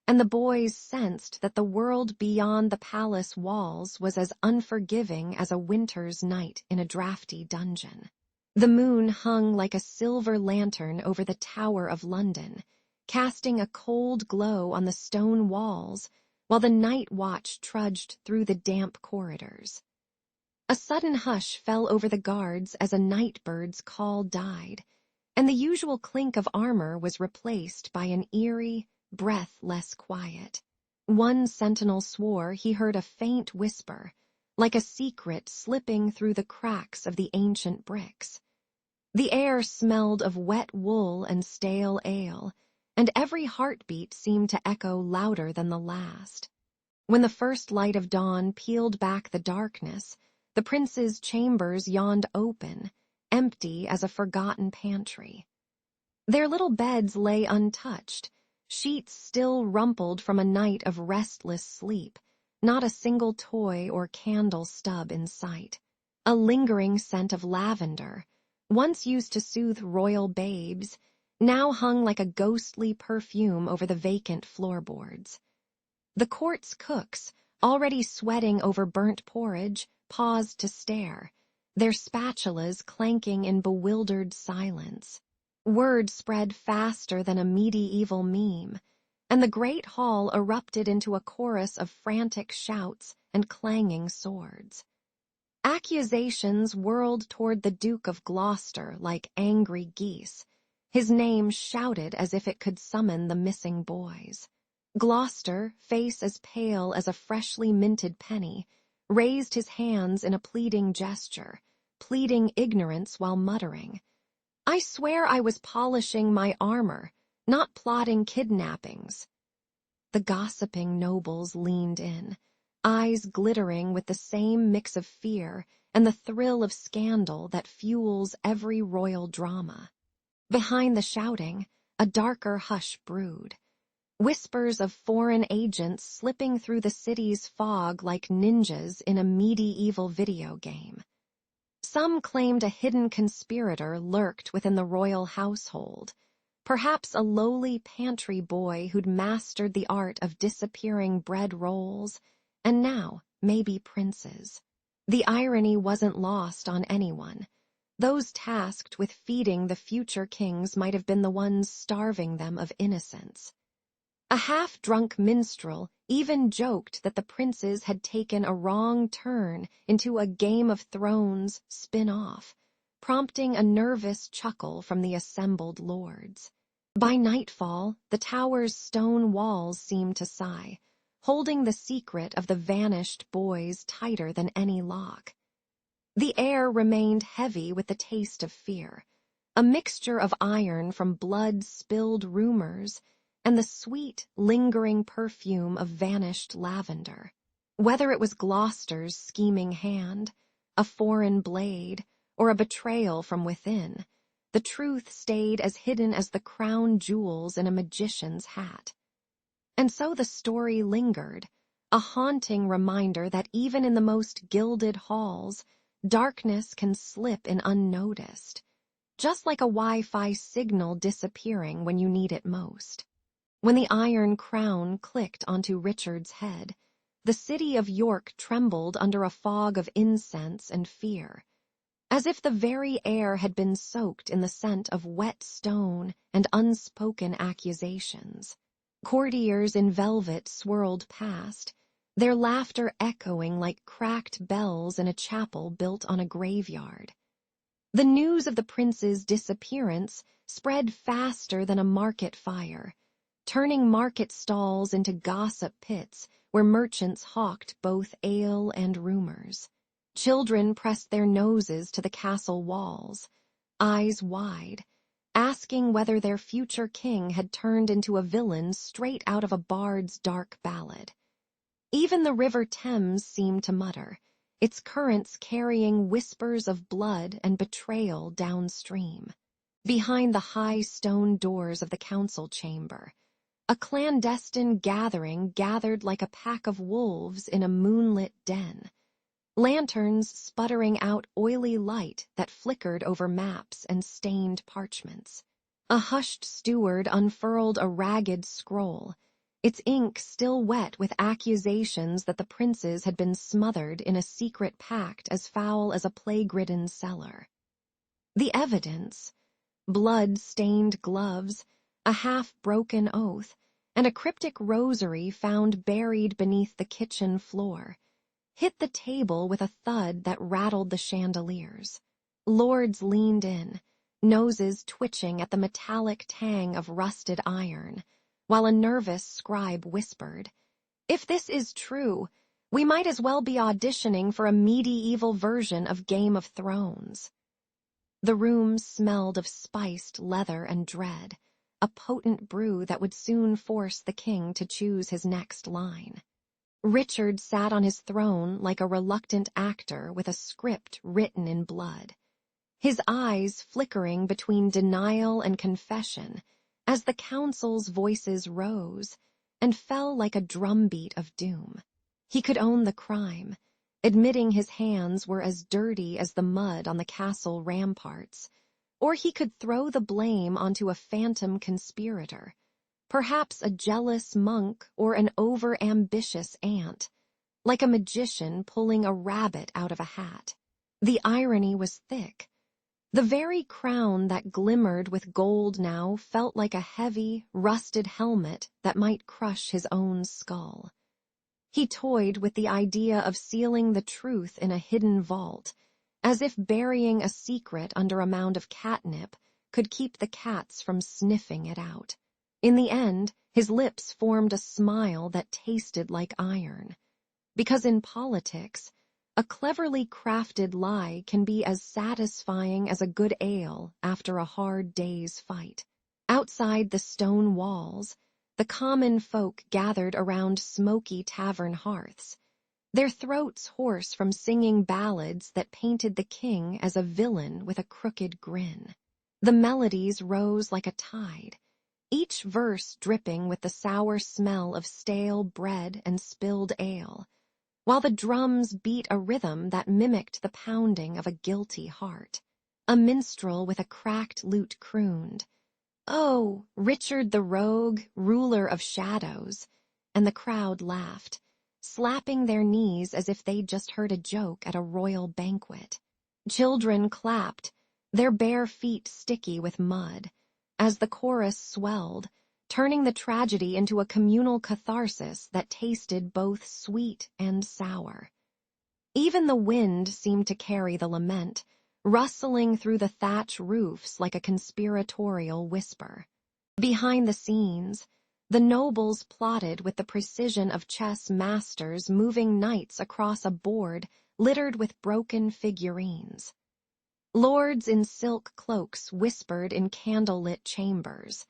and the boys sensed that the world beyond the palace walls was as unforgiving as a winter's night in a drafty dungeon. The moon hung like a silver lantern over the Tower of London, casting a cold glow on the stone walls while the night watch trudged through the damp corridors. A sudden hush fell over the guards as a night bird's call died, and the usual clink of armor was replaced by an eerie, breathless quiet. One sentinel swore he heard a faint whisper, like a secret slipping through the cracks of the ancient bricks. The air smelled of wet wool and stale ale, and every heartbeat seemed to echo louder than the last. When the first light of dawn peeled back the darkness, the prince's chambers yawned open, empty as a forgotten pantry. Their little beds lay untouched, sheets still rumpled from a night of restless sleep, not a single toy or candle stub in sight. A lingering scent of lavender, once used to soothe royal babes, now hung like a ghostly perfume over the vacant floorboards. The court's cooks, already sweating over burnt porridge, paused to stare, their spatulas clanking in bewildered silence. Word spread faster than a medieval meme, and the great hall erupted into a chorus of frantic shouts and clanging swords. Accusations whirled toward the Duke of Gloucester like angry geese, his name shouted as if it could summon the missing boys. Gloucester, face as pale as a freshly minted penny, raised his hands in a pleading gesture, pleading ignorance while muttering, "I swear I was polishing my armor, not plotting kidnappings." The gossiping nobles leaned in, eyes glittering with the same mix of fear and the thrill of scandal that fuels every royal drama. Behind the shouting, a darker hush brewed. Whispers of foreign agents slipping through the city's fog like ninjas in a medieval video game. Some claimed a hidden conspirator lurked within the royal household, perhaps a lowly pantry boy who'd mastered the art of disappearing bread rolls, and now maybe princes. The irony wasn't lost on anyone. Those tasked with feeding the future kings might have been the ones starving them of innocence. A half-drunk minstrel even joked that the princes had taken a wrong turn into a Game of Thrones spin-off, prompting a nervous chuckle from the assembled lords. By nightfall, the tower's stone walls seemed to sigh, holding the secret of the vanished boys tighter than any lock. The air remained heavy with the taste of fear, a mixture of iron from blood-spilled rumors and the sweet, lingering perfume of vanished lavender. Whether it was Gloucester's scheming hand, a foreign blade, or a betrayal from within, the truth stayed as hidden as the crown jewels in a magician's hat. And so the story lingered, a haunting reminder that even in the most gilded halls, darkness can slip in unnoticed, just like a Wi-Fi signal disappearing when you need it most. When the iron crown clicked onto Richard's head, the city of York trembled under a fog of incense and fear, as if the very air had been soaked in the scent of wet stone and unspoken accusations. Courtiers in velvet swirled past, their laughter echoing like cracked bells in a chapel built on a graveyard. The news of the prince's disappearance spread faster than a market fire, turning market stalls into gossip pits where merchants hawked both ale and rumors. Children pressed their noses to the castle walls, eyes wide, asking whether their future king had turned into a villain straight out of a bard's dark ballad. Even the river Thames seemed to mutter, its currents carrying whispers of blood and betrayal downstream. Behind the high stone doors of the council chamber, a clandestine gathering gathered like a pack of wolves in a moonlit den, lanterns sputtering out oily light that flickered over maps and stained parchments. A hushed steward unfurled a ragged scroll, its ink still wet with accusations that the princes had been smothered in a secret pact as foul as a plague-ridden cellar. The evidence, blood-stained gloves, a half-broken oath, and a cryptic rosary found buried beneath the kitchen floor, hit the table with a thud that rattled the chandeliers. Lords leaned in, noses twitching at the metallic tang of rusted iron, while a nervous scribe whispered, "If this is true, we might as well be auditioning for a medieval version of Game of Thrones." The room smelled of spiced leather and dread, a potent brew that would soon force the king to choose his next line. Richard sat on his throne like a reluctant actor with a script written in blood, his eyes flickering between denial and confession as the council's voices rose and fell like a drumbeat of doom. He could own the crime, admitting his hands were as dirty as the mud on the castle ramparts, or he could throw the blame onto a phantom conspirator, perhaps a jealous monk or an over-ambitious aunt, like a magician pulling a rabbit out of a hat. The irony was thick. The very crown that glimmered with gold now felt like a heavy, rusted helmet that might crush his own skull. He toyed with the idea of sealing the truth in a hidden vault, as if burying a secret under a mound of catnip could keep the cats from sniffing it out. In the end, his lips formed a smile that tasted like iron. Because in politics, a cleverly crafted lie can be as satisfying as a good ale after a hard day's fight. Outside the stone walls, the common folk gathered around smoky tavern hearths, their throats hoarse from singing ballads that painted the king as a villain with a crooked grin. The melodies rose like a tide, each verse dripping with the sour smell of stale bread and spilled ale, while the drums beat a rhythm that mimicked the pounding of a guilty heart. A minstrel with a cracked lute crooned, "Oh, Richard the Rogue, ruler of shadows," and the crowd laughed, slapping their knees as if they'd just heard a joke at a royal banquet. Children clapped, their bare feet sticky with mud, as the chorus swelled, turning the tragedy into a communal catharsis that tasted both sweet and sour. Even the wind seemed to carry the lament, rustling through the thatch roofs like a conspiratorial whisper. Behind the scenes, the nobles plotted with the precision of chess masters moving knights across a board littered with broken figurines. Lords in silk cloaks whispered in candlelit chambers,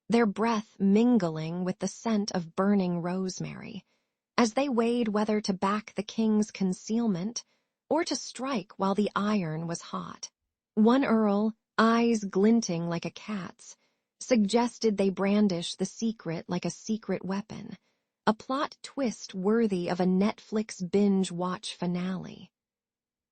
their breath mingling with the scent of burning rosemary, as they weighed whether to back the king's concealment or to strike while the iron was hot. One earl, eyes glinting like a cat's, suggested they brandish the secret like a secret weapon, a plot twist worthy of a Netflix binge-watch finale.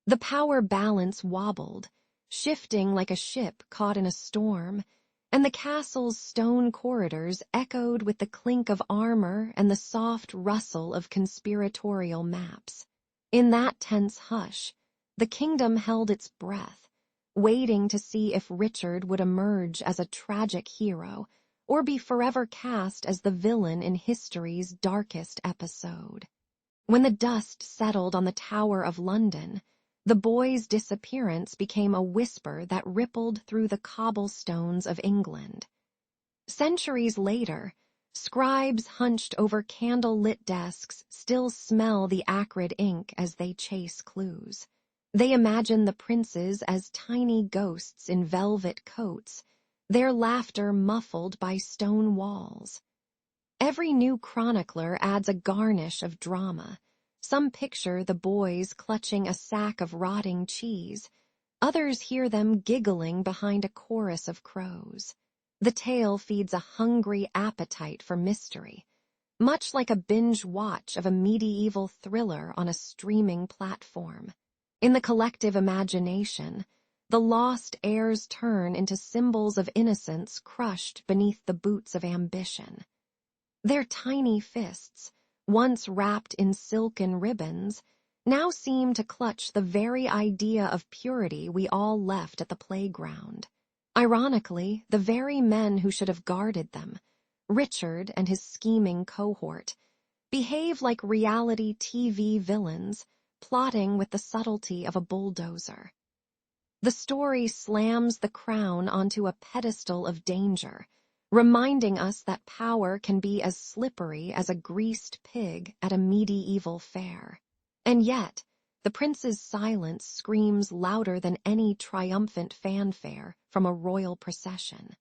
The power balance wobbled, shifting like a ship caught in a storm, and the castle's stone corridors echoed with the clink of armor and the soft rustle of conspiratorial maps. In that tense hush, the kingdom held its breath, waiting to see if Richard would emerge as a tragic hero or be forever cast as the villain in history's darkest episode. When the dust settled on the Tower of London, the boy's disappearance became a whisper that rippled through the cobblestones of England. Centuries later, scribes hunched over candle-lit desks still smell the acrid ink as they chase clues. They imagine the princes as tiny ghosts in velvet coats, their laughter muffled by stone walls. Every new chronicler adds a garnish of drama. Some picture the boys clutching a sack of rotting cheese. Others hear them giggling behind a chorus of crows. The tale feeds a hungry appetite for mystery, much like a binge watch of a medieval thriller on a streaming platform. In the collective imagination, the lost heirs turn into symbols of innocence crushed beneath the boots of ambition. Their tiny fists, once wrapped in silken ribbons, now seem to clutch the very idea of purity we all left at the playground. Ironically, the very men who should have guarded them, Richard and his scheming cohort, behave like reality TV villains, plotting with the subtlety of a bulldozer. The story slams the crown onto a pedestal of danger, reminding us that power can be as slippery as a greased pig at a medieval fair. And yet, the prince's silence screams louder than any triumphant fanfare from a royal procession.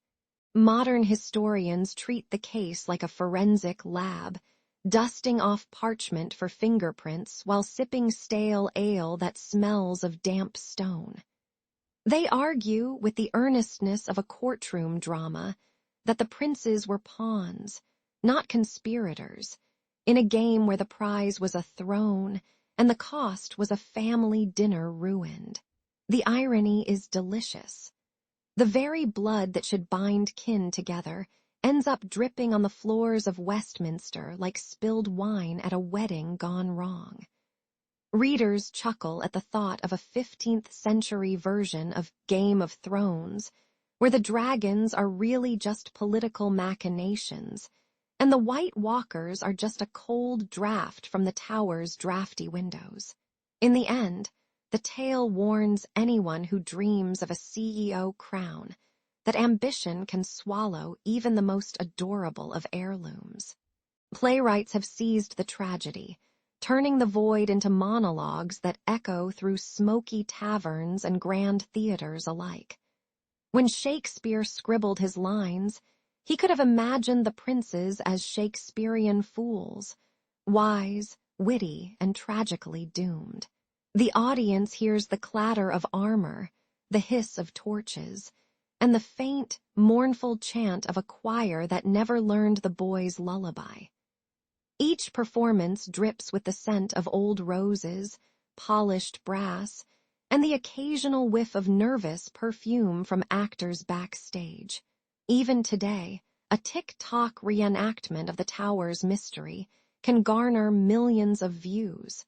Modern historians treat the case like a forensic lab, dusting off parchment for fingerprints while sipping stale ale that smells of damp stone. They argue, with the earnestness of a courtroom drama, that the princes were pawns, not conspirators, in a game where the prize was a throne and the cost was a family dinner ruined. The irony is delicious. The very blood that should bind kin together ends up dripping on the floors of Westminster like spilled wine at a wedding gone wrong. Readers chuckle at the thought of a 15th century version of Game of Thrones, where the dragons are really just political machinations, and the White Walkers are just a cold draft from the tower's drafty windows. In the end, the tale warns anyone who dreams of a CEO crown that ambition can swallow even the most adorable of heirlooms. Playwrights have seized the tragedy, turning the void into monologues that echo through smoky taverns and grand theaters alike. When Shakespeare scribbled his lines, he could have imagined the princes as Shakespearean fools, wise, witty, and tragically doomed. The audience hears the clatter of armor, the hiss of torches, and the faint, mournful chant of a choir that never learned the boy's lullaby. Each performance drips with the scent of old roses, polished brass, and the occasional whiff of nervous perfume from actors backstage. Even today, a TikTok reenactment of the tower's mystery can garner millions of views,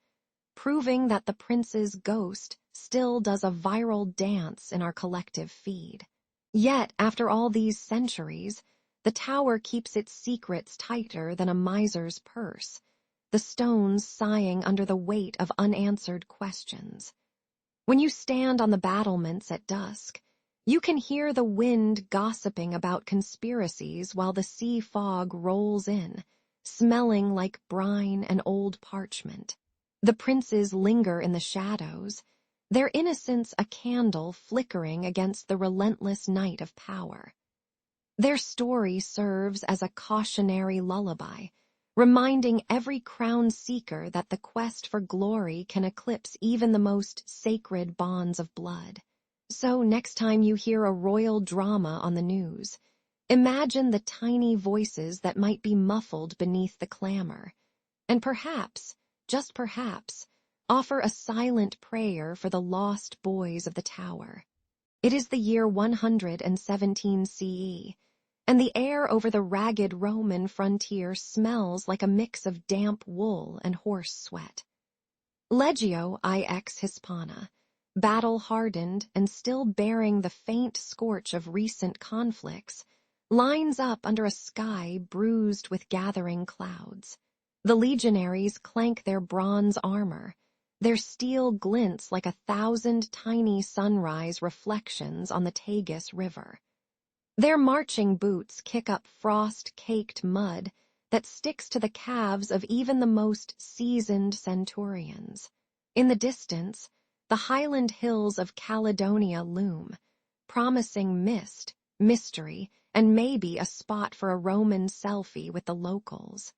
proving that the prince's ghost still does a viral dance in our collective feed. Yet, after all these centuries, the tower keeps its secrets tighter than a miser's purse, the stones sighing under the weight of unanswered questions. When you stand on the battlements at dusk, you can hear the wind gossiping about conspiracies while the sea fog rolls in, smelling like brine and old parchment. The princes linger in the shadows, their innocence a candle flickering against the relentless night of power. Their story serves as a cautionary lullaby, reminding every crown seeker that the quest for glory can eclipse even the most sacred bonds of blood. So next time you hear a royal drama on the news, imagine the tiny voices that might be muffled beneath the clamor, and perhaps, just perhaps, offer a silent prayer for the lost boys of the tower. It is the year 117 CE, and the air over the ragged Roman frontier smells like a mix of damp wool and horse sweat. Legio IX Hispana, battle-hardened and still bearing the faint scorch of recent conflicts, lines up under a sky bruised with gathering clouds. The legionaries clank their bronze armor. Their steel glints like 1,000 tiny sunrise reflections on the Tagus River. Their marching boots kick up frost-caked mud that sticks to the calves of even the most seasoned centurions. In the distance, the highland hills of Caledonia loom, promising mist, mystery, and maybe a spot for a Roman selfie with the locals.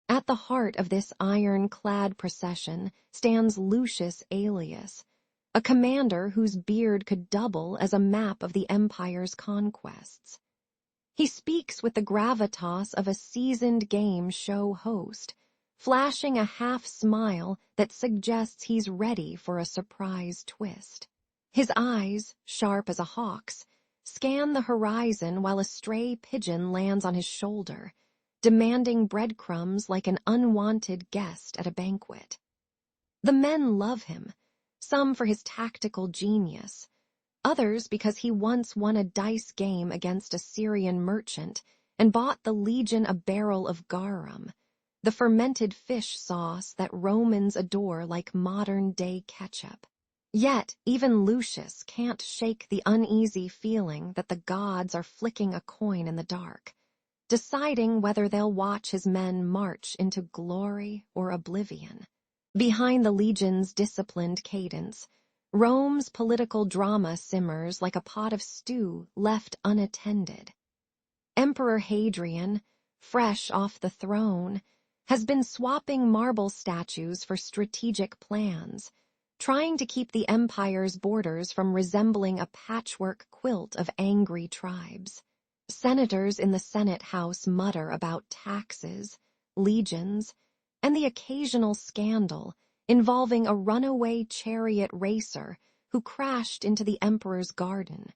At the heart of this iron-clad procession stands Lucius Aelius, a commander whose beard could double as a map of the empire's conquests. He speaks with the gravitas of a seasoned game show host, flashing a half-smile that suggests he's ready for a surprise twist. His eyes, sharp as a hawk's, scan the horizon while a stray pigeon lands on his shoulder, demanding breadcrumbs like an unwanted guest at a banquet. The men love him, some for his tactical genius, others because he once won a dice game against a Syrian merchant and bought the legion a barrel of garum, the fermented fish sauce that Romans adore like modern-day ketchup. Yet, even Lucius can't shake the uneasy feeling that the gods are flicking a coin in the dark, deciding whether they'll watch his men march into glory or oblivion. Behind the legion's disciplined cadence, Rome's political drama simmers like a pot of stew left unattended. Emperor Hadrian, fresh off the throne, has been swapping marble statues for strategic plans, trying to keep the empire's borders from resembling a patchwork quilt of angry tribes. Senators in the Senate House mutter about taxes, legions, and the occasional scandal involving a runaway chariot racer who crashed into the emperor's garden,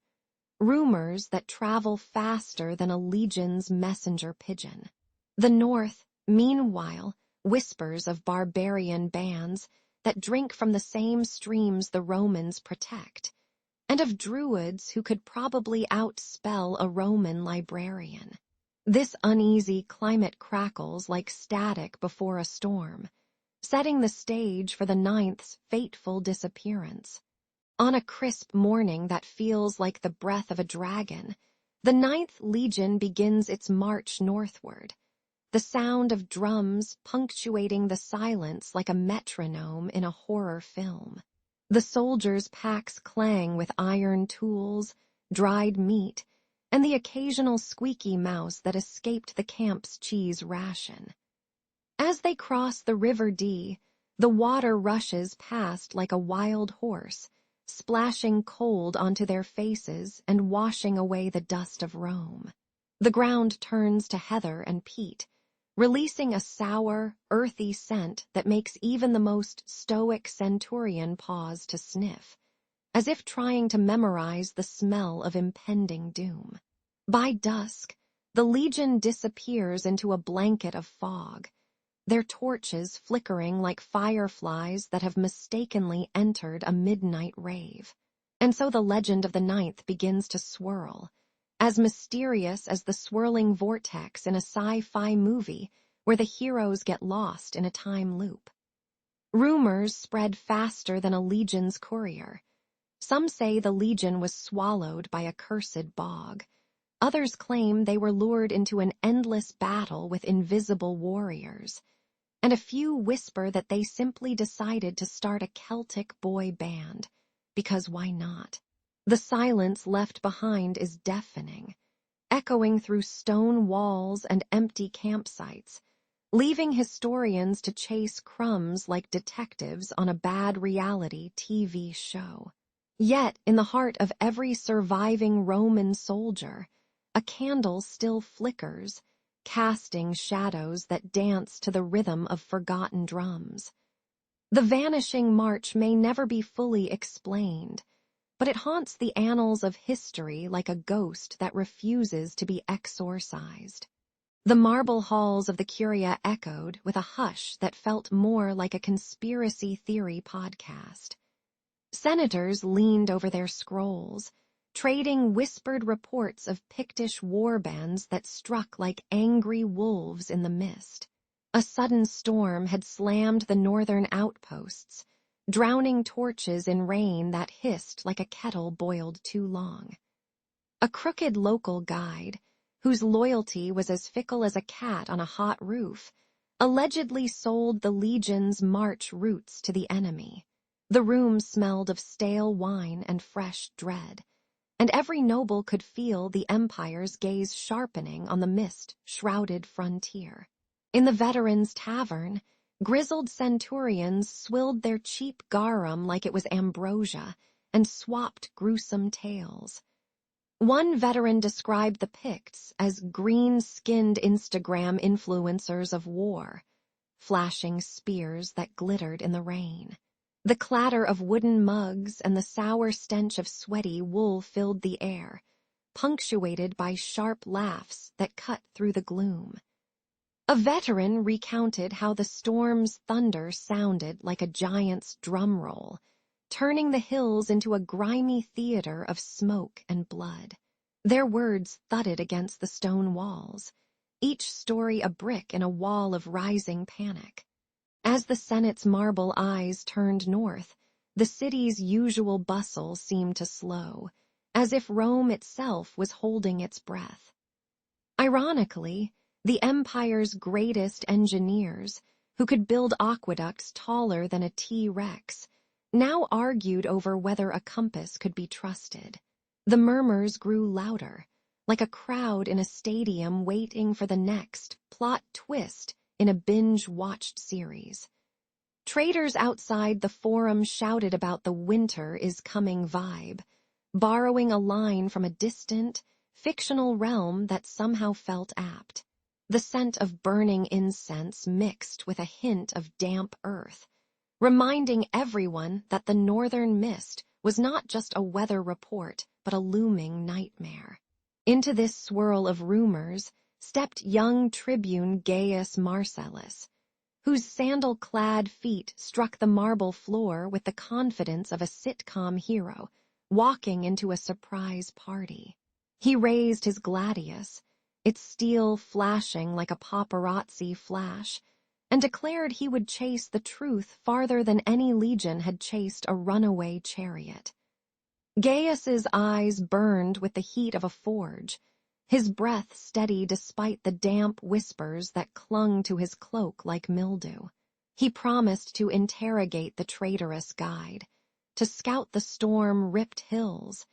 rumors that travel faster than a legion's messenger pigeon. The North, meanwhile, whispers of barbarian bands that drink from the same streams the Romans protect, and of druids who could probably outspell a Roman librarian. This uneasy climate crackles like static before a storm, setting the stage for the Ninth's fateful disappearance. On a crisp morning that feels like the breath of a dragon, the Ninth Legion begins its march northward, the sound of drums punctuating the silence like a metronome in a horror film. The soldiers' packs clang with iron tools, dried meat, and the occasional squeaky mouse that escaped the camp's cheese ration. As they cross the River Dee, the water rushes past like a wild horse, splashing cold onto their faces and washing away the dust of Rome. The ground turns to heather and peat, releasing a sour, earthy scent that makes even the most stoic centurion pause to sniff, as if trying to memorize the smell of impending doom. By dusk, the legion disappears into a blanket of fog, their torches flickering like fireflies that have mistakenly entered a midnight rave. And so the legend of the Ninth begins to swirl, as mysterious as the swirling vortex in a sci-fi movie where the heroes get lost in a time loop. Rumors spread faster than a legion's courier. Some say the legion was swallowed by a cursed bog. Others claim they were lured into an endless battle with invisible warriors. And a few whisper that they simply decided to start a Celtic boy band, because why not? The silence left behind is deafening, echoing through stone walls and empty campsites, leaving historians to chase crumbs like detectives on a bad reality TV show. Yet, in the heart of every surviving Roman soldier, a candle still flickers, casting shadows that dance to the rhythm of forgotten drums. The vanishing march may never be fully explained, but it haunts the annals of history like a ghost that refuses to be exorcised. The marble halls of the Curia echoed with a hush that felt more like a conspiracy theory podcast. Senators leaned over their scrolls, trading whispered reports of Pictish war bands that struck like angry wolves in the mist. A sudden storm had slammed the northern outposts, drowning torches in rain that hissed like a kettle boiled too long. A crooked local guide, whose loyalty was as fickle as a cat on a hot roof, allegedly sold the Legion's march routes to the enemy. The room smelled of stale wine and fresh dread, and every noble could feel the Empire's gaze sharpening on the mist-shrouded frontier. In the veterans' tavern, grizzled centurions swilled their cheap garum like it was ambrosia and swapped gruesome tales. One veteran described the Picts as green-skinned Instagram influencers of war, flashing spears that glittered in the rain. The clatter of wooden mugs and the sour stench of sweaty wool filled the air, punctuated by sharp laughs that cut through the gloom. A veteran recounted how the storm's thunder sounded like a giant's drum roll, turning the hills into a grimy theater of smoke and blood. Their words thudded against the stone walls, each story a brick in a wall of rising panic. As the Senate's marble eyes turned north, the city's usual bustle seemed to slow, as if Rome itself was holding its breath. Ironically, the Empire's greatest engineers, who could build aqueducts taller than a T-Rex, now argued over whether a compass could be trusted. The murmurs grew louder, like a crowd in a stadium waiting for the next plot twist in a binge-watched series. Traders outside the forum shouted about the winter is coming vibe, borrowing a line from a distant, fictional realm that somehow felt apt. The scent of burning incense mixed with a hint of damp earth, reminding everyone that the northern mist was not just a weather report but a looming nightmare. Into this swirl of rumors stepped young tribune Gaius Marcellus, whose sandal-clad feet struck the marble floor with the confidence of a sitcom hero walking into a surprise party. He raised his gladius, its steel flashing like a paparazzi flash, and declared he would chase the truth farther than any legion had chased a runaway chariot. Gaius's eyes burned with the heat of a forge, his breath steady despite the damp whispers that clung to his cloak like mildew. He promised to interrogate the traitorous guide, to scout the storm-ripped hills,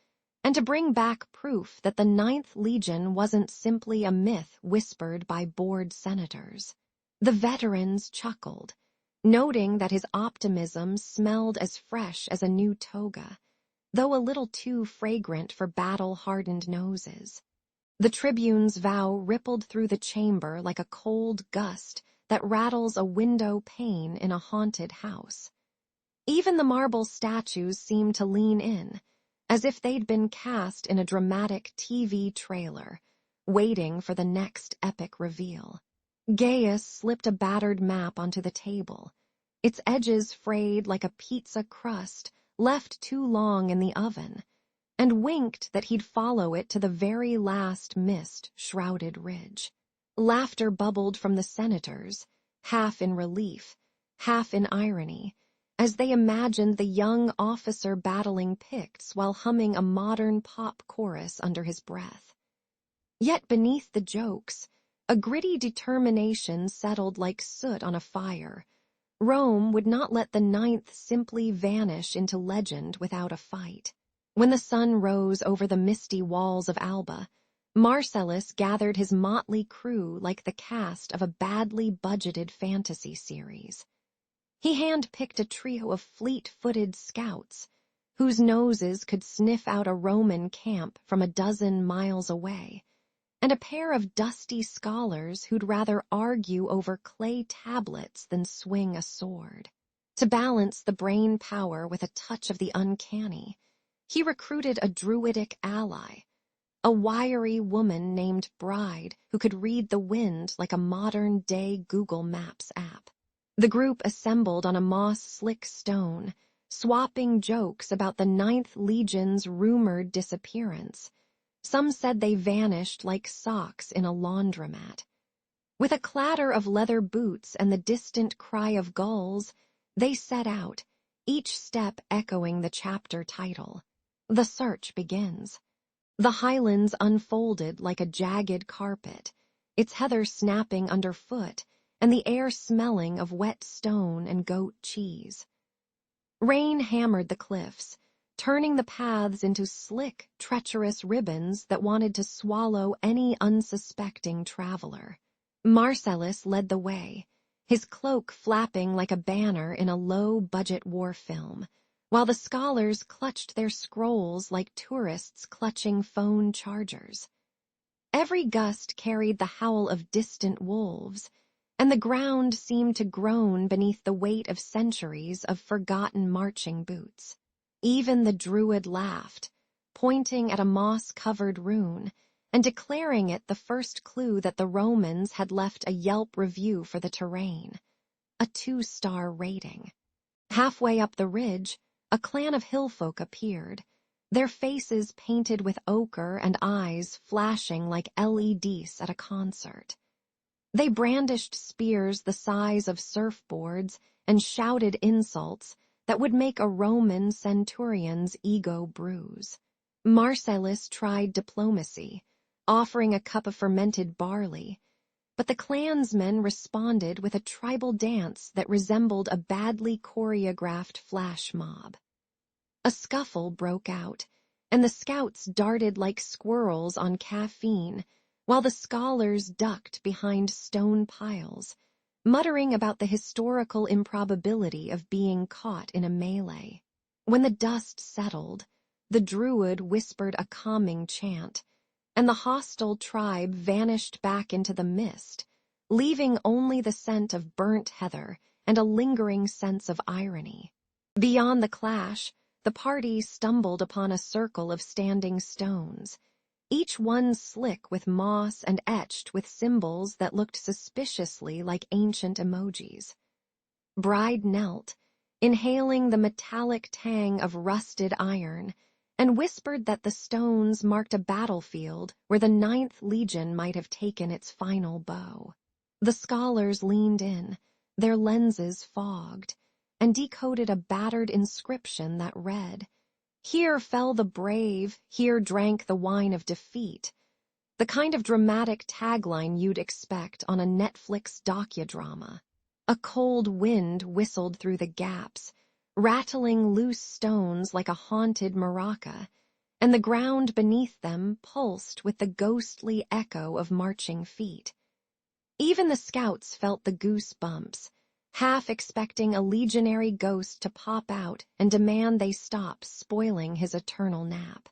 and to bring back proof that the Ninth Legion wasn't simply a myth whispered by bored senators. The veterans chuckled, noting that his optimism smelled as fresh as a new toga, though a little too fragrant for battle-hardened noses. The tribune's vow rippled through the chamber like a cold gust that rattles a window pane in a haunted house. Even the marble statues seemed to lean in, as if they'd been cast in a dramatic TV trailer, waiting for the next epic reveal. Gaius slipped a battered map onto the table, its edges frayed like a pizza crust left too long in the oven, and winked that he'd follow it to the very last mist-shrouded ridge. Laughter bubbled from the senators, half in relief, half in irony, as they imagined the young officer battling Picts while humming a modern pop chorus under his breath. Yet beneath the jokes, a gritty determination settled like soot on a fire. Rome would not let the Ninth simply vanish into legend without a fight. When the sun rose over the misty walls of Alba, Marcellus gathered his motley crew like the cast of a badly budgeted fantasy series. He hand-picked a trio of fleet-footed scouts, whose noses could sniff out a Roman camp from a dozen miles away, and a pair of dusty scholars who'd rather argue over clay tablets than swing a sword. To balance the brain power with a touch of the uncanny, he recruited a druidic ally, a wiry woman named Bride who could read the wind like a modern-day Google Maps app. The group assembled on a moss-slick stone, swapping jokes about the Ninth Legion's rumored disappearance. Some said they vanished like socks in a laundromat. With a clatter of leather boots and the distant cry of gulls, they set out, each step echoing the chapter title. The search begins. The highlands unfolded like a jagged carpet, its heather snapping underfoot and the air smelling of wet stone and goat cheese. Rain hammered the cliffs, turning the paths into slick, treacherous ribbons that wanted to swallow any unsuspecting traveler. Marcellus led the way, his cloak flapping like a banner in a low-budget war film, while the scholars clutched their scrolls like tourists clutching phone chargers. Every gust carried the howl of distant wolves, and the ground seemed to groan beneath the weight of centuries of forgotten marching boots. Even the druid laughed, pointing at a moss-covered rune, and declaring it the first clue that the Romans had left a Yelp review for the terrain. A 2-star rating. Halfway up the ridge, a clan of hillfolk appeared, their faces painted with ochre and eyes flashing like LEDs at a concert. They brandished spears the size of surfboards and shouted insults that would make a Roman centurion's ego bruise. Marcellus tried diplomacy, offering a cup of fermented barley, but the clansmen responded with a tribal dance that resembled a badly choreographed flash mob. A scuffle broke out, and the scouts darted like squirrels on caffeine, while the scholars ducked behind stone piles, muttering about the historical improbability of being caught in a melee. When the dust settled, the druid whispered a calming chant, and the hostile tribe vanished back into the mist, leaving only the scent of burnt heather and a lingering sense of irony. Beyond the clash, the party stumbled upon a circle of standing stones, each one slick with moss and etched with symbols that looked suspiciously like ancient emojis. Bride knelt, inhaling the metallic tang of rusted iron, and whispered that the stones marked a battlefield where the 9th Legion might have taken its final bow. The scholars leaned in, their lenses fogged, and decoded a battered inscription that read, "Here fell the brave, here drank the wine of defeat," the kind of dramatic tagline you'd expect on a Netflix docudrama. A cold wind whistled through the gaps, rattling loose stones like a haunted maraca, and the ground beneath them pulsed with the ghostly echo of marching feet. Even the scouts felt the goose-bumps, half expecting a legionary ghost to pop out and demand they stop spoiling his eternal nap.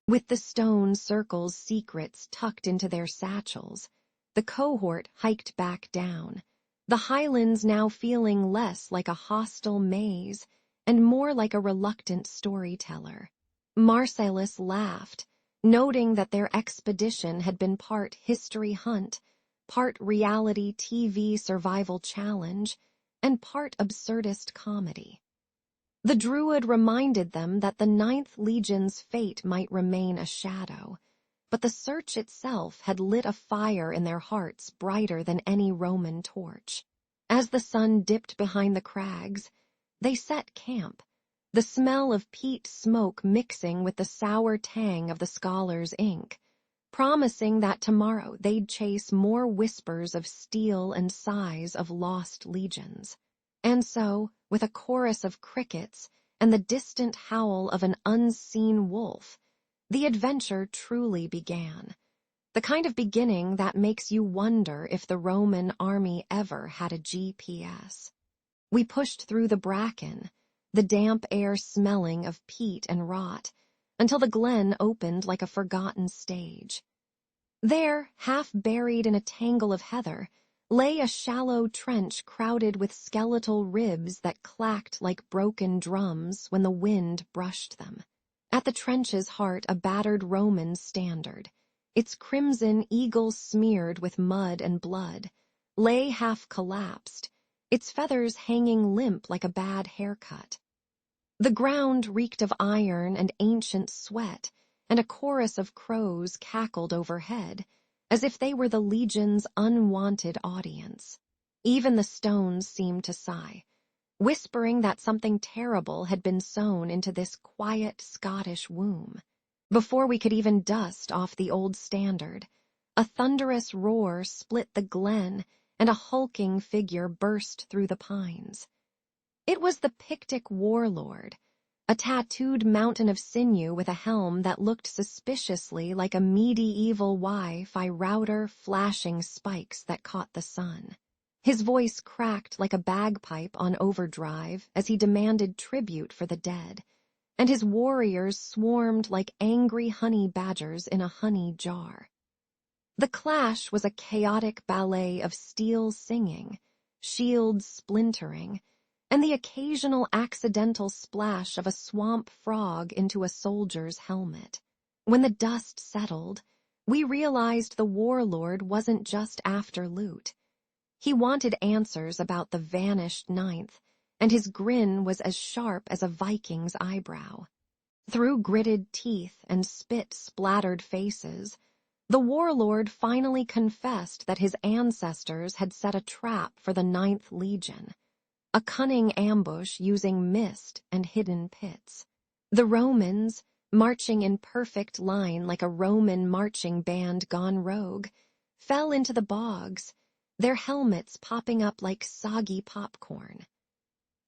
With the stone circle's secrets tucked into their satchels, the cohort hiked back down, the highlands now feeling less like a hostile maze and more like a reluctant storyteller. Marcellus laughed, noting that their expedition had been part history hunt, part reality TV survival challenge, and part absurdist comedy. The druid reminded them that the 9th Legion's fate might remain a shadow, but the search itself had lit a fire in their hearts brighter than any Roman torch. As the sun dipped behind the crags, they set camp, the smell of peat smoke mixing with the sour tang of the scholars' ink, promising that tomorrow they'd chase more whispers of steel and sighs of lost legions. And so, with a chorus of crickets and the distant howl of an unseen wolf, the adventure truly began. The kind of beginning that makes you wonder if the Roman army ever had a GPS. We pushed through the bracken, the damp air smelling of peat and rot, until the glen opened like a forgotten stage. There, half buried in a tangle of heather, lay a shallow trench crowded with skeletal ribs that clacked like broken drums when the wind brushed them. At the trench's heart, a battered Roman standard, its crimson eagle smeared with mud and blood, lay half collapsed, its feathers hanging limp like a bad haircut. The ground reeked of iron and ancient sweat, and a chorus of crows cackled overhead, as if they were the legion's unwanted audience. Even the stones seemed to sigh, whispering that something terrible had been sown into this quiet Scottish womb. Before we could even dust off the old standard, a thunderous roar split the glen and a hulking figure burst through the pines. It was the Pictic warlord, a tattooed mountain of sinew with a helm that looked suspiciously like a medieval Wi-Fi router flashing spikes that caught the sun. His voice cracked like a bagpipe on overdrive as he demanded tribute for the dead, and his warriors swarmed like angry honey badgers in a honey jar. The clash was a chaotic ballet of steel singing, shields splintering, and the occasional accidental splash of a swamp frog into a soldier's helmet. When the dust settled, we realized the warlord wasn't just after loot. He wanted answers about the vanished ninth, and his grin was as sharp as a Viking's eyebrow. Through gritted teeth and spit-splattered faces, the warlord finally confessed that his ancestors had set a trap for the Ninth Legion, a cunning ambush using mist and hidden pits. The Romans, marching in perfect line like a Roman marching band gone rogue, fell into the bogs, their helmets popping up like soggy popcorn.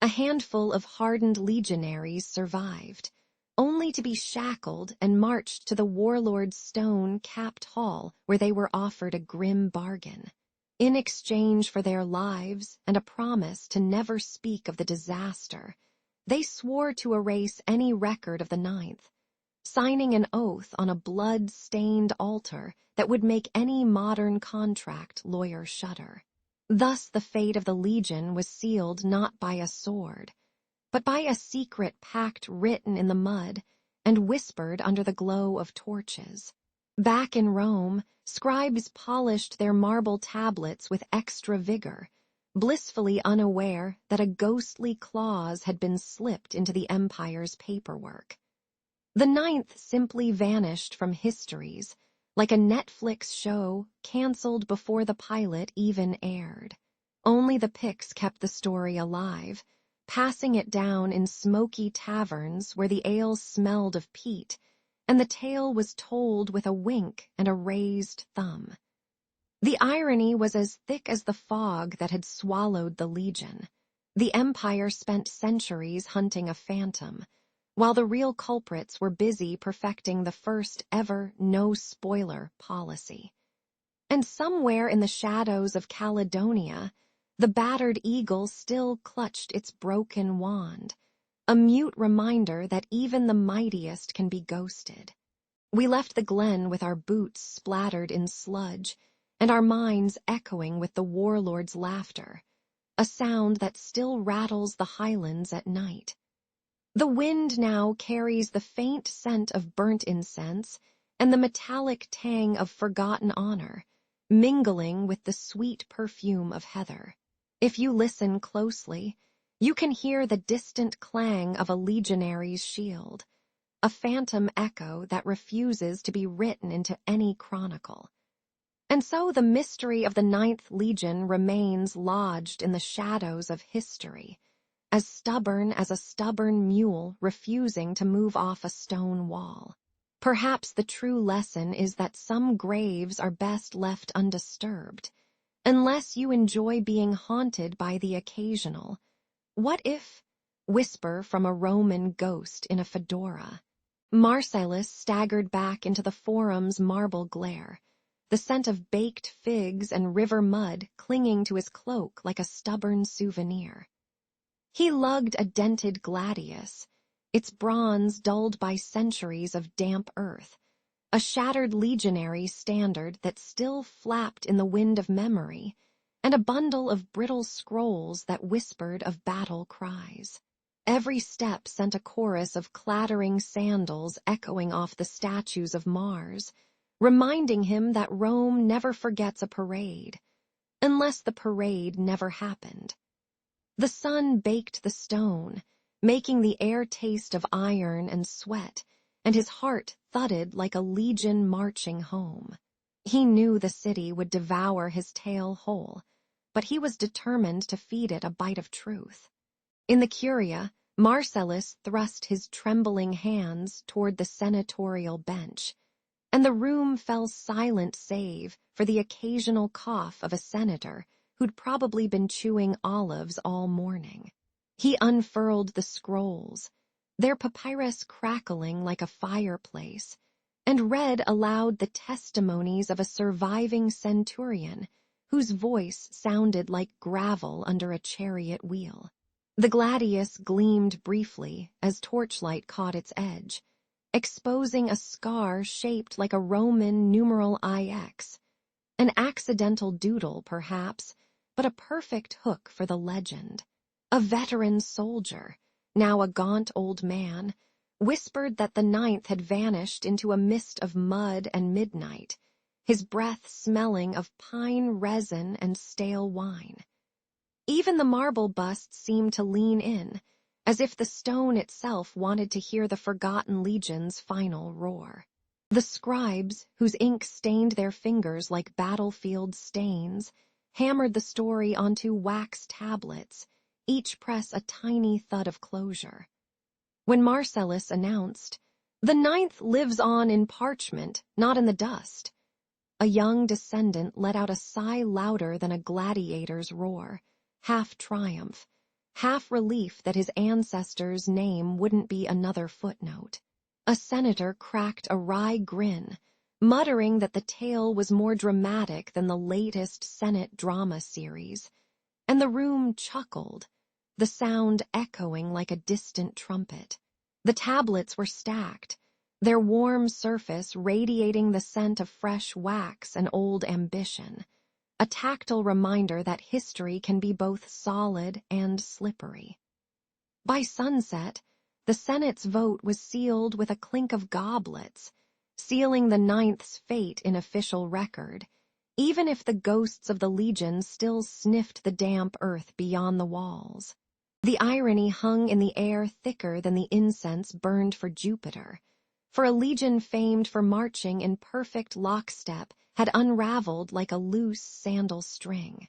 A handful of hardened legionaries survived, only to be shackled and marched to the warlord's stone-capped hall where they were offered a grim bargain. In exchange for their lives and a promise to never speak of the disaster, they swore to erase any record of the Ninth, signing an oath on a blood-stained altar that would make any modern contract lawyer shudder. Thus the fate of the Legion was sealed not by a sword, but by a secret pact written in the mud and whispered under the glow of torches. Back in Rome, scribes polished their marble tablets with extra vigor, blissfully unaware that a ghostly clause had been slipped into the empire's paperwork. The Ninth simply vanished from histories, like a Netflix show canceled before the pilot even aired. Only the Picts kept the story alive, passing it down in smoky taverns where the ale smelled of peat, and the tale was told with a wink and a raised thumb. The irony was as thick as the fog that had swallowed the Legion. The Empire spent centuries hunting a phantom, while the real culprits were busy perfecting the first ever no-spoiler policy. And somewhere in the shadows of Caledonia, the battered eagle still clutched its broken wand, a mute reminder that even the mightiest can be ghosted. We left the glen with our boots splattered in sludge and our minds echoing with the warlord's laughter, a sound that still rattles the highlands at night. The wind now carries the faint scent of burnt incense and the metallic tang of forgotten honor, mingling with the sweet perfume of heather. If you listen closely, you can hear the distant clang of a legionary's shield, a phantom echo that refuses to be written into any chronicle. And so the mystery of the Ninth Legion remains lodged in the shadows of history, as stubborn as a stubborn mule refusing to move off a stone wall. Perhaps the true lesson is that some graves are best left undisturbed, unless you enjoy being haunted by the occasional "What if?" whisper from a Roman ghost in a fedora. Marcellus staggered back into the forum's marble glare, the scent of baked figs and river mud clinging to his cloak like a stubborn souvenir. He lugged a dented gladius, its bronze dulled by centuries of damp earth, a shattered legionary standard that still flapped in the wind of memory, and a bundle of brittle scrolls that whispered of battle cries. Every step sent a chorus of clattering sandals echoing off the statues of Mars, reminding him that Rome never forgets a parade, unless the parade never happened. The sun baked the stone, making the air taste of iron and sweat, and his heart thudded like a legion marching home. He knew the city would devour his tail whole, but he was determined to feed it a bite of truth. In the Curia, Marcellus thrust his trembling hands toward the senatorial bench, and the room fell silent save for the occasional cough of a senator who'd probably been chewing olives all morning. He unfurled the scrolls, their papyrus crackling like a fireplace, and read aloud the testimonies of a surviving centurion whose voice sounded like gravel under a chariot wheel. The gladius gleamed briefly as torchlight caught its edge, exposing a scar shaped like a Roman numeral IX, an accidental doodle, perhaps, but a perfect hook for the legend. A veteran soldier, now a gaunt old man, whispered that the 9th had vanished into a mist of mud and midnight, his breath smelling of pine resin and stale wine. Even the marble busts seemed to lean in, as if the stone itself wanted to hear the forgotten legion's final roar. The scribes, whose ink stained their fingers like battlefield stains, hammered the story onto wax tablets, each press a tiny thud of closure. When Marcellus announced, "The 9th lives on in parchment, not in the dust," a young descendant let out a sigh louder than a gladiator's roar, half triumph, half relief that his ancestor's name wouldn't be another footnote. A senator cracked a wry grin, muttering that the tale was more dramatic than the latest Senate drama series, and the room chuckled, the sound echoing like a distant trumpet. The tablets were stacked, their warm surface radiating the scent of fresh wax and old ambition, a tactile reminder that history can be both solid and slippery. By sunset, the Senate's vote was sealed with a clink of goblets, sealing the 9th's fate in official record, even if the ghosts of the legion still sniffed the damp earth beyond the walls. The irony hung in the air thicker than the incense burned for Jupiter, for a legion famed for marching in perfect lockstep had unraveled like a loose sandal string.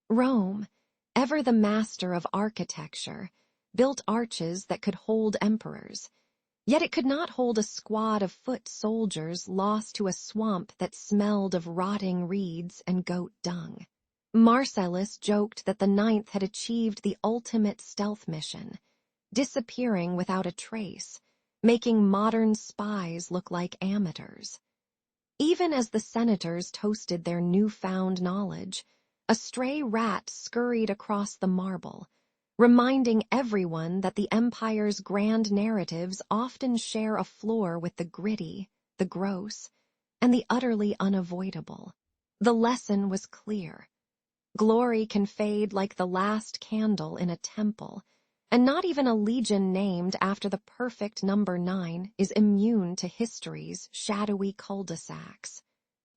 Rome, ever the master of architecture, built arches that could hold emperors, yet it could not hold a squad of foot soldiers lost to a swamp that smelled of rotting reeds and goat dung. Marcellus joked that the 9th had achieved the ultimate stealth mission, disappearing without a trace, making modern spies look like amateurs. Even as the senators toasted their newfound knowledge, a stray rat scurried across the marble, reminding everyone that the empire's grand narratives often share a floor with the gritty, the gross, and the utterly unavoidable. The lesson was clear. Glory can fade like the last candle in a temple, and not even a legion named after the perfect number 9 is immune to history's shadowy cul-de-sacs.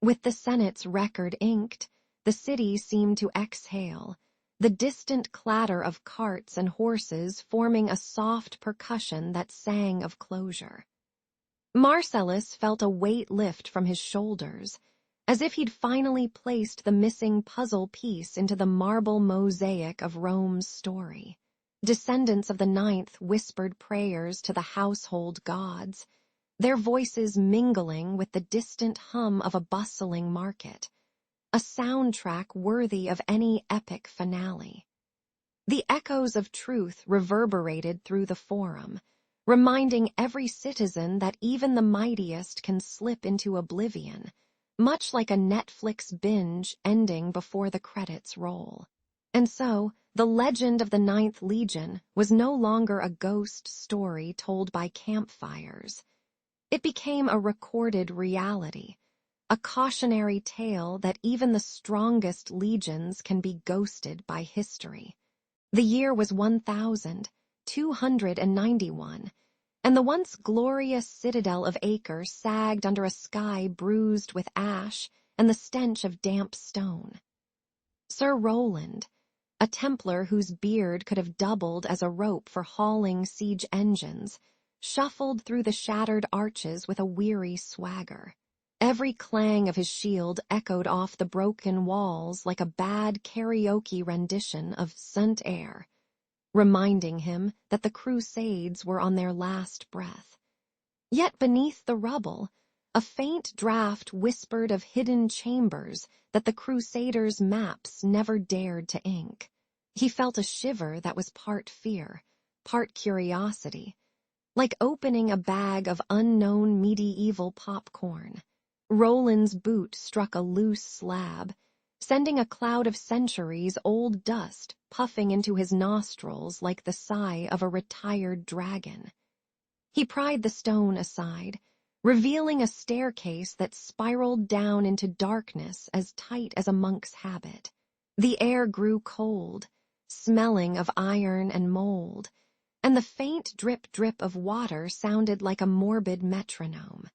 With the Senate's record inked, the city seemed to exhale, the distant clatter of carts and horses forming a soft percussion that sang of closure. Marcellus felt a weight lift from his shoulders, as if he'd finally placed the missing puzzle piece into the marble mosaic of Rome's story. Descendants of the 9th whispered prayers to the household gods, their voices mingling with the distant hum of a bustling market, a soundtrack worthy of any epic finale. The echoes of truth reverberated through the forum, reminding every citizen that even the mightiest can slip into oblivion, much like a Netflix binge ending before the credits roll. And so, the legend of the 9th Legion was no longer a ghost story told by campfires. It became a recorded reality, a cautionary tale that even the strongest legions can be ghosted by history. The year was 1291, and the once glorious citadel of Acre sagged under a sky bruised with ash and the stench of damp stone. Sir Roland, a Templar whose beard could have doubled as a rope for hauling siege engines, shuffled through the shattered arches with a weary swagger. Every clang of his shield echoed off the broken walls like a bad karaoke rendition of Saint Air, reminding him that the Crusades were on their last breath. Yet beneath the rubble, a faint draft whispered of hidden chambers that the Crusaders' maps never dared to ink. He felt a shiver that was part fear, part curiosity, like opening a bag of unknown medieval popcorn. Roland's boot struck a loose slab, sending a cloud of centuries-old dust puffing into his nostrils like the sigh of a retired dragon. He pried the stone aside, revealing a staircase that spiraled down into darkness as tight as a monk's habit. The air grew cold, smelling of iron and mold, and the faint drip-drip of water sounded like a morbid metronome.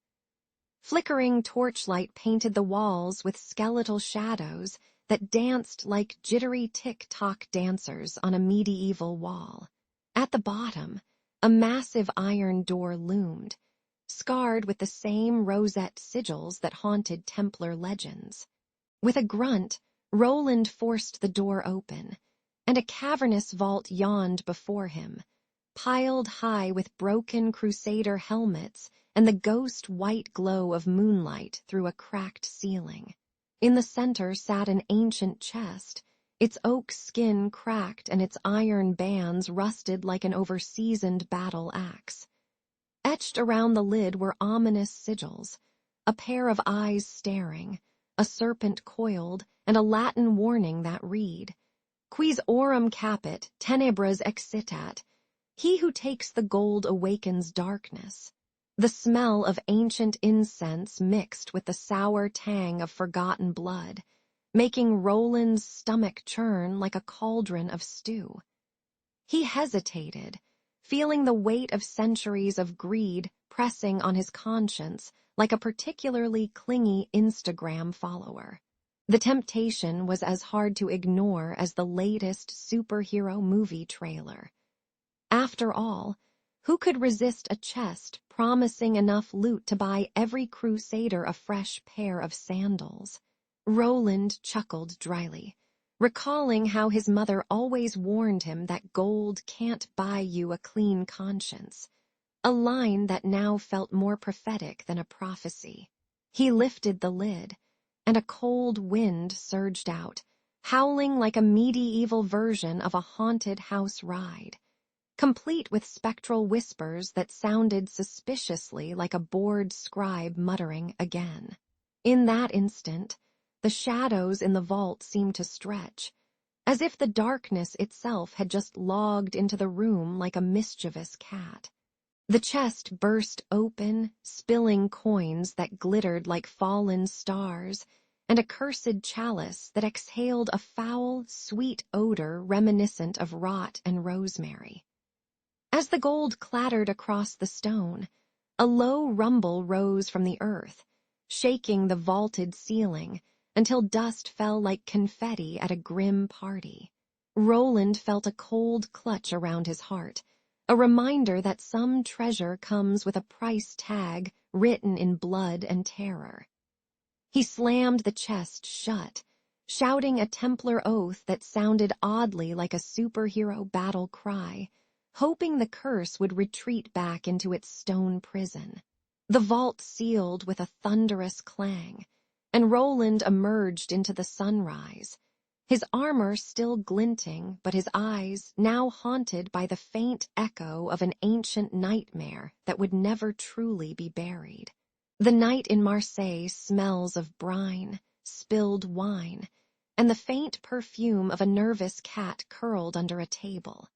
Flickering torchlight painted the walls with skeletal shadows that danced like jittery tick-tock dancers on a medieval wall. At the bottom, a massive iron door loomed, scarred with the same rosette sigils that haunted Templar legends. With a grunt, Roland forced the door open, and a cavernous vault yawned before him, piled high with broken Crusader helmets and the ghost-white glow of moonlight through a cracked ceiling. In the center sat an ancient chest, its oak skin cracked and its iron bands rusted like an overseasoned battle axe. Etched around the lid were ominous sigils, a pair of eyes staring, a serpent coiled, and a Latin warning that read, Quis aurum capit, tenebras excitat, he who takes the gold awakens darkness. The smell of ancient incense mixed with the sour tang of forgotten blood, making Roland's stomach churn like a cauldron of stew. He hesitated, feeling the weight of centuries of greed pressing on his conscience like a particularly clingy Instagram follower. The temptation was as hard to ignore as the latest superhero movie trailer. After all, who could resist a chest promising enough loot to buy every Crusader a fresh pair of sandals? Roland chuckled dryly, recalling how his mother always warned him that gold can't buy you a clean conscience, a line that now felt more prophetic than a prophecy. He lifted the lid, and a cold wind surged out, howling like a medieval version of a haunted house ride, complete with spectral whispers that sounded suspiciously like a bored scribe muttering again. In that instant, the shadows in the vault seemed to stretch, as if the darkness itself had just logged into the room like a mischievous cat. The chest burst open, spilling coins that glittered like fallen stars, and a cursed chalice that exhaled a foul, sweet odor reminiscent of rot and rosemary. As the gold clattered across the stone, a low rumble rose from the earth, shaking the vaulted ceiling until dust fell like confetti at a grim party. Roland felt a cold clutch around his heart, a reminder that some treasure comes with a price tag written in blood and terror. He slammed the chest shut, shouting a Templar oath that sounded oddly like a superhero battle cry, hoping the curse would retreat back into its stone prison. The vault sealed with a thunderous clang, and Roland emerged into the sunrise, his armor still glinting but his eyes now haunted by the faint echo of an ancient nightmare that would never truly be buried. The night in Marseille smells of brine, spilled wine, and the faint perfume of a nervous cat curled under a table.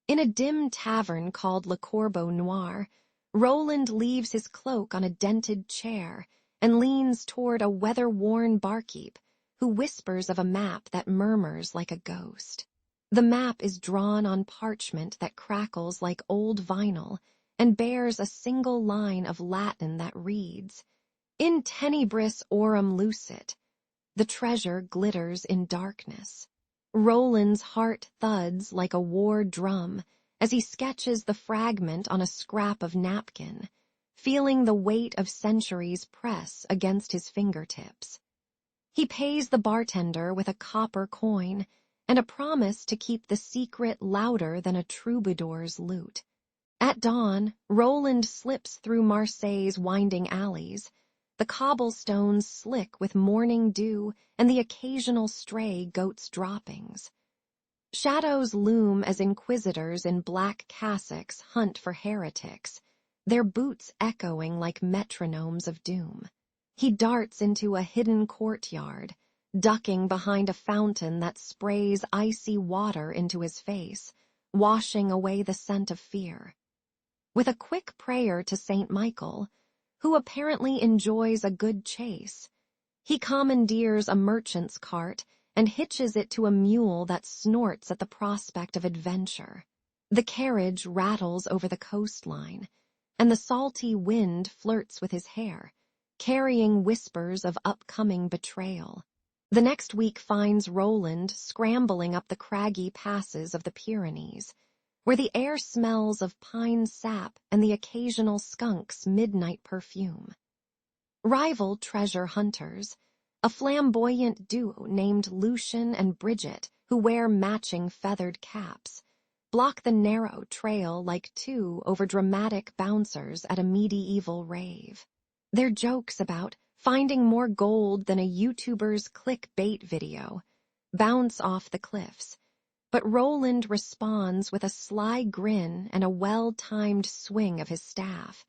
In a dim tavern called Le Corbeau Noir, Roland leaves his cloak on a dented chair and leans toward a weather-worn barkeep who whispers of a map that murmurs like a ghost. The map is drawn on parchment that crackles like old vinyl and bears a single line of Latin that reads, In tenebris aurum lucet. The treasure glitters in darkness. Roland's heart thuds like a war drum as he sketches the fragment on a scrap of napkin, feeling the weight of centuries press against his fingertips. He pays the bartender with a copper coin and a promise to keep the secret louder than a troubadour's lute. At dawn, Roland slips through Marseille's winding alleys, the cobblestones slick with morning dew and the occasional stray goat's droppings. Shadows loom as inquisitors in black cassocks hunt for heretics, their boots echoing like metronomes of doom. He darts into a hidden courtyard, ducking behind a fountain that sprays icy water into his face, washing away the scent of fear. With a quick prayer to St. Michael, who apparently enjoys a good chase, he commandeers a merchant's cart and hitches it to a mule that snorts at the prospect of adventure. The carriage rattles over the coastline, and the salty wind flirts with his hair, carrying whispers of upcoming betrayal. The next week finds Roland scrambling up the craggy passes of the Pyrenees, where the air smells of pine sap and the occasional skunk's midnight perfume. Rival treasure hunters, a flamboyant duo named Lucien and Bridget, who wear matching feathered caps, block the narrow trail like two overdramatic bouncers at a medieval rave. Their jokes about finding more gold than a YouTuber's clickbait video bounce off the cliffs, but Roland responds with a sly grin and a well-timed swing of his staff,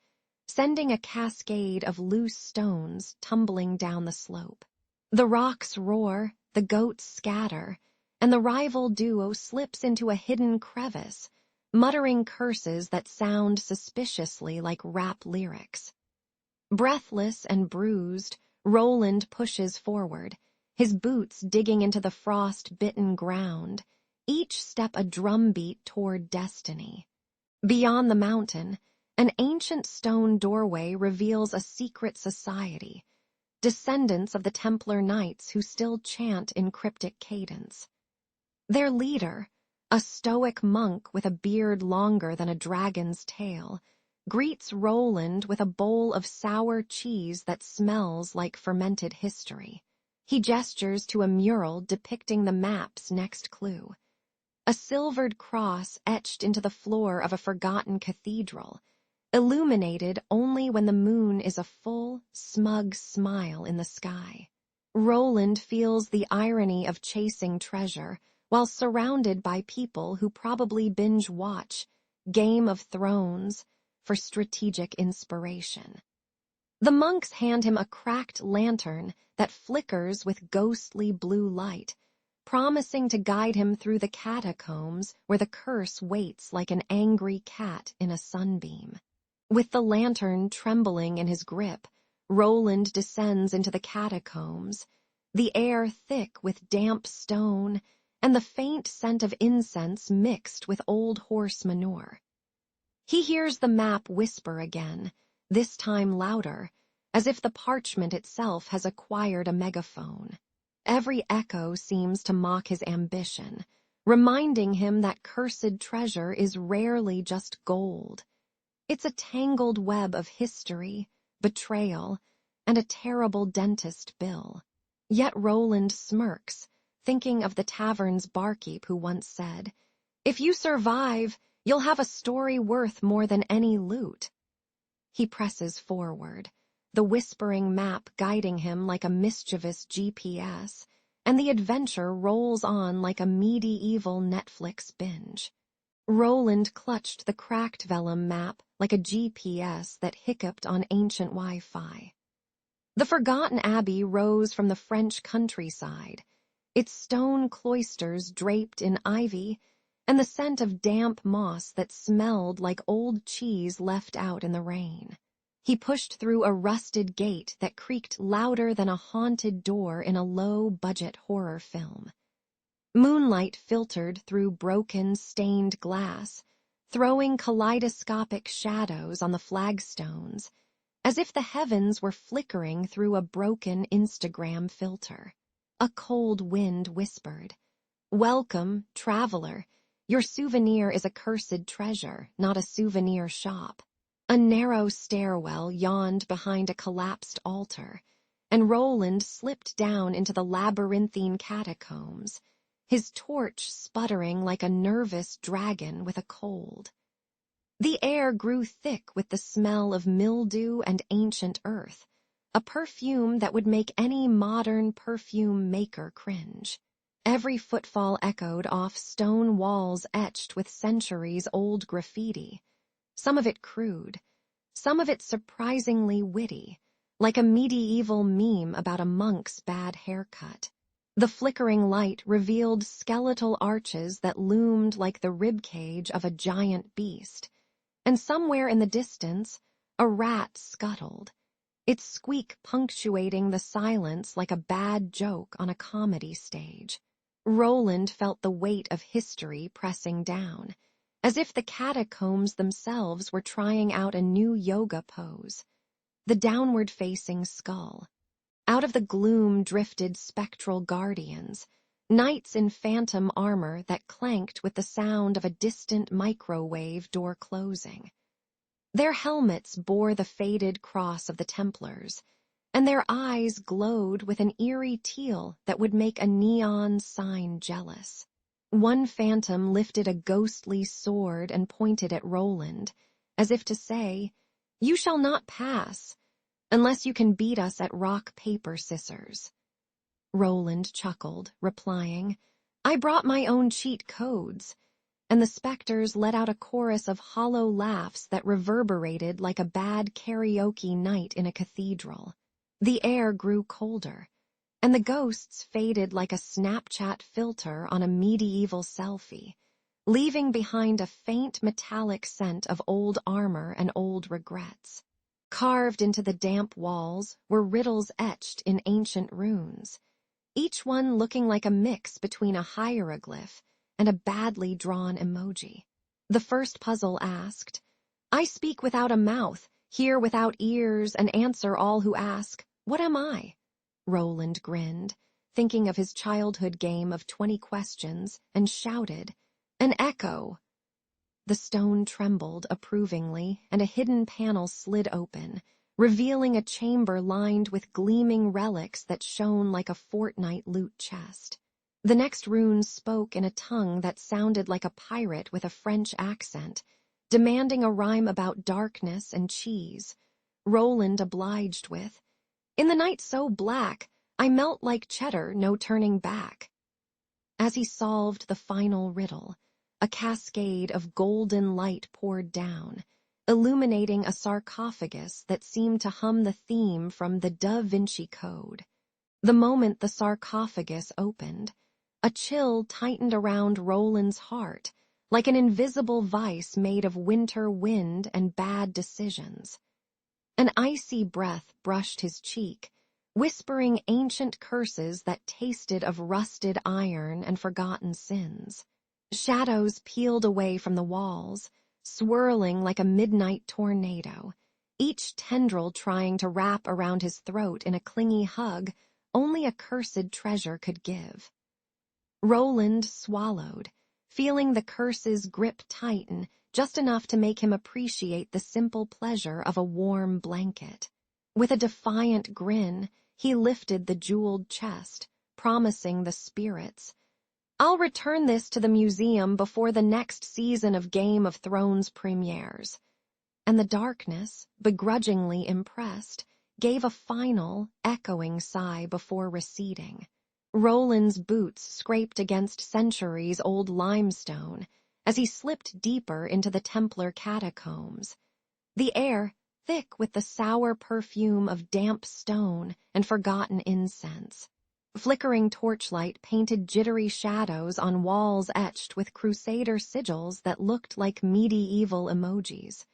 sending a cascade of loose stones tumbling down the slope. The rocks roar, the goats scatter, and the rival duo slips into a hidden crevice, muttering curses that sound suspiciously like rap lyrics. Breathless and bruised, Roland pushes forward, his boots digging into the frost-bitten ground, each step a drumbeat toward destiny. Beyond the mountain, an ancient stone doorway reveals a secret society, descendants of the Templar Knights who still chant in cryptic cadence. Their leader, a stoic monk with a beard longer than a dragon's tail, greets Roland with a bowl of sour cheese that smells like fermented history. He gestures to a mural depicting the map's next clue. A silvered cross etched into the floor of a forgotten cathedral, illuminated only when the moon is a full, smug smile in the sky. Roland feels the irony of chasing treasure while surrounded by people who probably binge-watch Game of Thrones for strategic inspiration. The monks hand him a cracked lantern that flickers with ghostly blue light, promising to guide him through the catacombs where the curse waits like an angry cat in a sunbeam. With the lantern trembling in his grip, Roland descends into the catacombs, the air thick with damp stone and the faint scent of incense mixed with old horse manure. He hears the map whisper again, this time louder, as if the parchment itself has acquired a megaphone. Every echo seems to mock his ambition, reminding him that cursed treasure is rarely just gold. It's a tangled web of history, betrayal, and a terrible dentist bill. Yet Roland smirks, thinking of the tavern's barkeep who once said, "If you survive, you'll have a story worth more than any loot." He presses forward, the whispering map guiding him like a mischievous GPS, and the adventure rolls on like a medieval Netflix binge. Roland clutched the cracked vellum map like a GPS that hiccuped on ancient Wi-Fi. The forgotten abbey rose from the French countryside, its stone cloisters draped in ivy, and the scent of damp moss that smelled like old cheese left out in the rain. He pushed through a rusted gate that creaked louder than a haunted door in a low-budget horror film. Moonlight filtered through broken, stained glass, throwing kaleidoscopic shadows on the flagstones, as if the heavens were flickering through a broken Instagram filter. A cold wind whispered, "Welcome, traveler. Your souvenir is a cursed treasure, not a souvenir shop." A narrow stairwell yawned behind a collapsed altar, and Roland slipped down into the labyrinthine catacombs, his torch sputtering like a nervous dragon with a cold. The air grew thick with the smell of mildew and ancient earth, a perfume that would make any modern perfume maker cringe. Every footfall echoed off stone walls etched with centuries-old graffiti, some of it crude, some of it surprisingly witty, like a medieval meme about a monk's bad haircut. The flickering light revealed skeletal arches that loomed like the ribcage of a giant beast, and somewhere in the distance, a rat scuttled, its squeak punctuating the silence like a bad joke on a comedy stage. Roland felt the weight of history pressing down, as if the catacombs themselves were trying out a new yoga pose. The downward-facing skull. Out of the gloom drifted spectral guardians, knights in phantom armor that clanked with the sound of a distant microwave door closing. Their helmets bore the faded cross of the Templars, and their eyes glowed with an eerie teal that would make a neon sign jealous. One phantom lifted a ghostly sword and pointed at Roland, as if to say, "You shall not pass, unless you can beat us at rock, paper, scissors." Roland chuckled, replying, "I brought my own cheat codes," and the specters let out a chorus of hollow laughs that reverberated like a bad karaoke night in a cathedral. The air grew colder, and the ghosts faded like a Snapchat filter on a medieval selfie, leaving behind a faint metallic scent of old armor and old regrets. Carved into the damp walls were riddles etched in ancient runes, each one looking like a mix between a hieroglyph and a badly drawn emoji. The first puzzle asked, "I speak without a mouth, hear without ears, and answer all who ask, 'What am I?'" Roland grinned, thinking of his childhood game of 20 questions, and shouted, "An echo!" The stone trembled approvingly, and a hidden panel slid open, revealing a chamber lined with gleaming relics that shone like a fortnight loot chest. The next rune spoke in a tongue that sounded like a pirate with a French accent, demanding a rhyme about darkness and cheese. Roland obliged with, "In the night so black, I melt like cheddar, no turning back." As he solved the final riddle, a cascade of golden light poured down, illuminating a sarcophagus that seemed to hum the theme from the Da Vinci Code. The moment the sarcophagus opened, a chill tightened around Roland's heart, like an invisible vice made of winter wind and bad decisions. An icy breath brushed his cheek, whispering ancient curses that tasted of rusted iron and forgotten sins. Shadows peeled away from the walls, swirling like a midnight tornado, each tendril trying to wrap around his throat in a clingy hug only a cursed treasure could give. Roland swallowed, feeling the curse's grip tighten just enough to make him appreciate the simple pleasure of a warm blanket. With a defiant grin, he lifted the jeweled chest, promising the spirits, "I'll return this to the museum before the next season of Game of Thrones premieres." And the darkness, begrudgingly impressed, gave a final, echoing sigh before receding. Roland's boots scraped against centuries-old limestone as he slipped deeper into the Templar catacombs. The air, thick with the sour perfume of damp stone and forgotten incense. Flickering torchlight painted jittery shadows on walls etched with crusader sigils that looked like medieval emojis.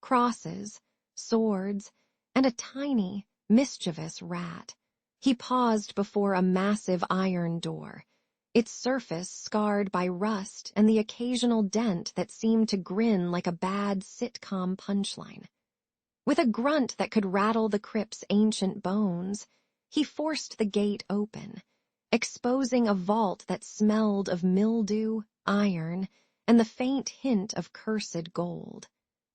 Crosses, swords, and a tiny, mischievous rat. He paused before a massive iron door, its surface scarred by rust and the occasional dent that seemed to grin like a bad sitcom punchline. With a grunt that could rattle the crypt's ancient bones, he forced the gate open, exposing a vault that smelled of mildew, iron, and the faint hint of cursed gold.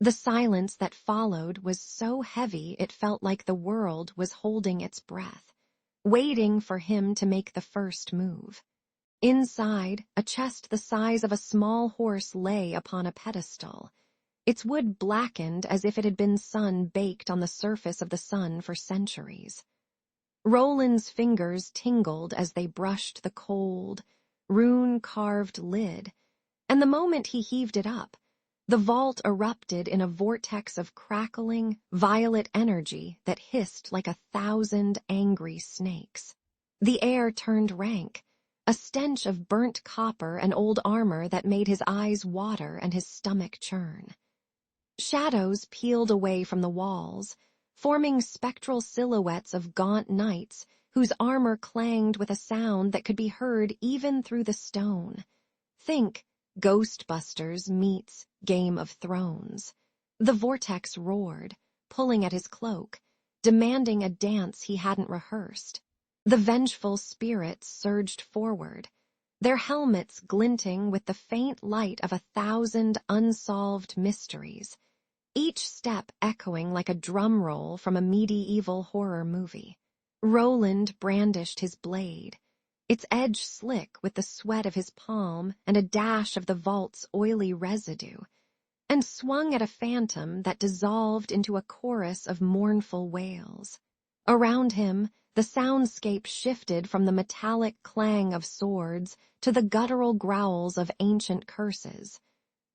The silence that followed was so heavy it felt like the world was holding its breath, waiting for him to make the first move. Inside, a chest the size of a small horse lay upon a pedestal, its wood blackened as if it had been sun-baked on the surface of the sun for centuries. Roland's fingers tingled as they brushed the cold, rune-carved lid, and the moment he heaved it up, the vault erupted in a vortex of crackling, violet energy that hissed like 1,000 angry snakes. The air turned rank, a stench of burnt copper and old armor that made his eyes water and his stomach churn. Shadows peeled away from the walls, forming spectral silhouettes of gaunt knights whose armor clanged with a sound that could be heard even through the stone. Think Ghostbusters meets Game of Thrones. The vortex roared, pulling at his cloak, demanding a dance he hadn't rehearsed. The vengeful spirits surged forward, their helmets glinting with the faint light of 1,000 unsolved mysteries, each step echoing like a drum roll from a medieval horror movie. Roland brandished his blade, its edge slick with the sweat of his palm and a dash of the vault's oily residue, and swung at a phantom that dissolved into a chorus of mournful wails. Around him, the soundscape shifted from the metallic clang of swords to the guttural growls of ancient curses,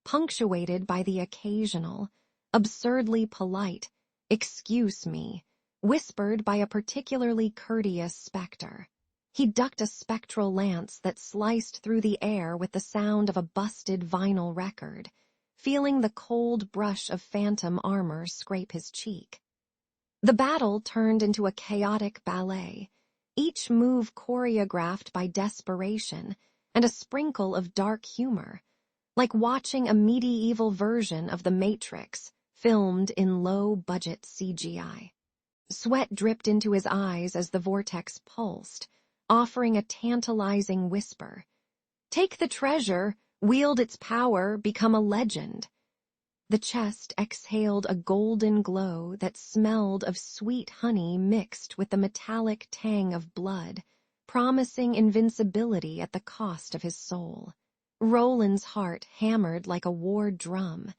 punctuated by the occasional, absurdly polite, "Excuse me," whispered by a particularly courteous spectre. He ducked a spectral lance that sliced through the air with the sound of a busted vinyl record, feeling the cold brush of phantom armor scrape his cheek. The battle turned into a chaotic ballet, each move choreographed by desperation and a sprinkle of dark humor, like watching a medieval version of The Matrix filmed in low-budget CGI. Sweat dripped into his eyes as the vortex pulsed, offering a tantalizing whisper. "Take the treasure, wield its power, become a legend." The chest exhaled a golden glow that smelled of sweet honey mixed with the metallic tang of blood, promising invincibility at the cost of his soul. Roland's heart hammered like a war drum,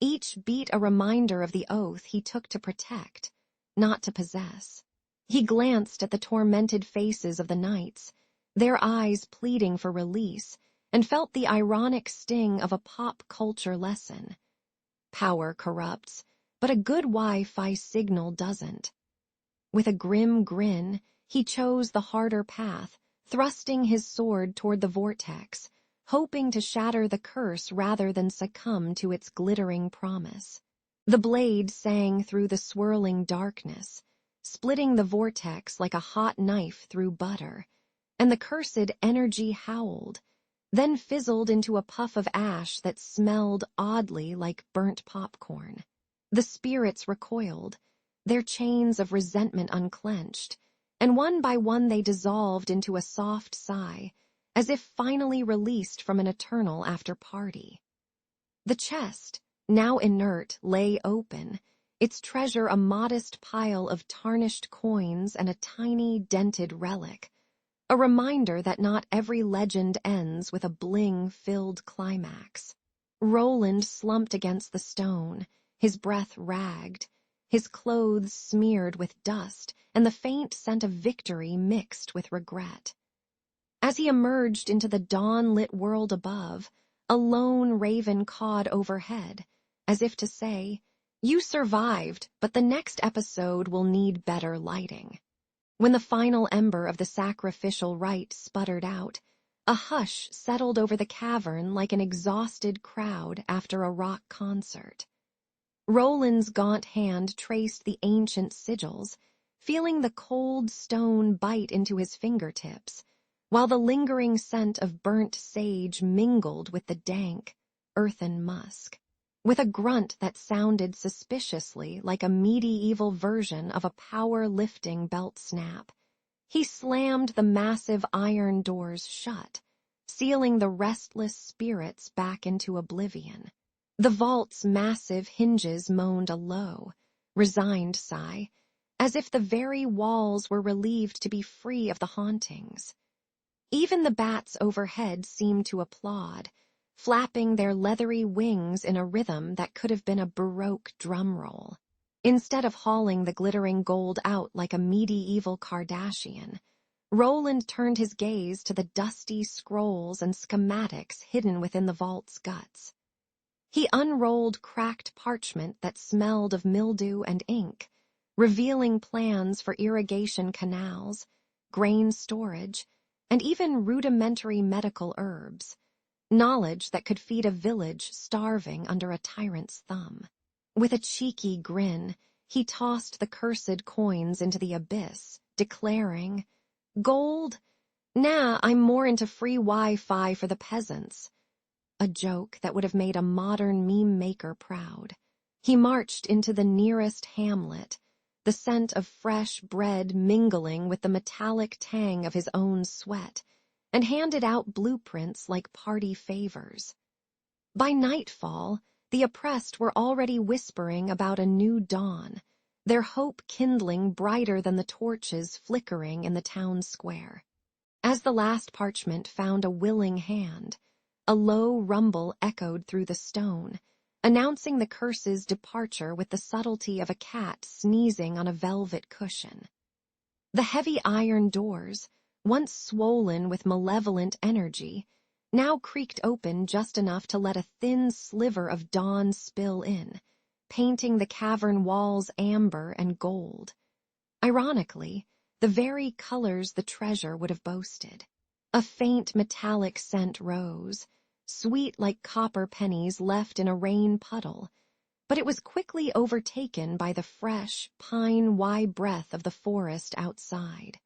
each beat a reminder of the oath he took to protect, not to possess. He glanced at the tormented faces of the knights, their eyes pleading for release, and felt the ironic sting of a pop culture lesson. Power corrupts, but a good Wi-Fi signal doesn't. With a grim grin, he chose the harder path, thrusting his sword toward the vortex, hoping to shatter the curse rather than succumb to its glittering promise. The blade sang through the swirling darkness, splitting the vortex like a hot knife through butter, and the cursed energy howled, then fizzled into a puff of ash that smelled oddly like burnt popcorn. The spirits recoiled, their chains of resentment unclenched, and one by one they dissolved into a soft sigh, as if finally released from an eternal after-party. The chest, now inert, lay open, its treasure a modest pile of tarnished coins and a tiny, dented relic, a reminder that not every legend ends with a bling-filled climax. Roland slumped against the stone, his breath ragged, his clothes smeared with dust, and the faint scent of victory mixed with regret. As he emerged into the dawn-lit world above, a lone raven cawed overhead, as if to say, "You survived, but the next episode will need better lighting." When the final ember of the sacrificial rite sputtered out, a hush settled over the cavern like an exhausted crowd after a rock concert. Roland's gaunt hand traced the ancient sigils, feeling the cold stone bite into his fingertips, while the lingering scent of burnt sage mingled with the dank, earthen musk. With a grunt that sounded suspiciously like a medieval version of a power-lifting belt snap, he slammed the massive iron doors shut, sealing the restless spirits back into oblivion. The vault's massive hinges moaned a low, resigned sigh, as if the very walls were relieved to be free of the hauntings. Even the bats overhead seemed to applaud, flapping their leathery wings in a rhythm that could have been a Baroque drum roll. Instead of hauling the glittering gold out like a medieval Kardashian, Roland turned his gaze to the dusty scrolls and schematics hidden within the vault's guts. He unrolled cracked parchment that smelled of mildew and ink, revealing plans for irrigation canals, grain storage, and even rudimentary medical herbs, knowledge that could feed a village starving under a tyrant's thumb. With a cheeky grin, he tossed the cursed coins into the abyss, declaring, "Gold? Nah, I'm more into free Wi-Fi for the peasants." A joke that would have made a modern meme maker proud. He marched into the nearest hamlet, the scent of fresh bread mingling with the metallic tang of his own sweat, and handed out blueprints like party favors. By nightfall, the oppressed were already whispering about a new dawn, their hope kindling brighter than the torches flickering in the town square. As the last parchment found a willing hand, a low rumble echoed through the stone, announcing the curse's departure with the subtlety of a cat sneezing on a velvet cushion. The heavy iron doors, once swollen with malevolent energy, now creaked open just enough to let a thin sliver of dawn spill in, painting the cavern walls amber and gold. Ironically, the very colors the treasure would have boasted. A faint metallic scent rose, sweet like copper pennies left in a rain puddle, but it was quickly overtaken by the fresh, pine-wide breath of the forest outside.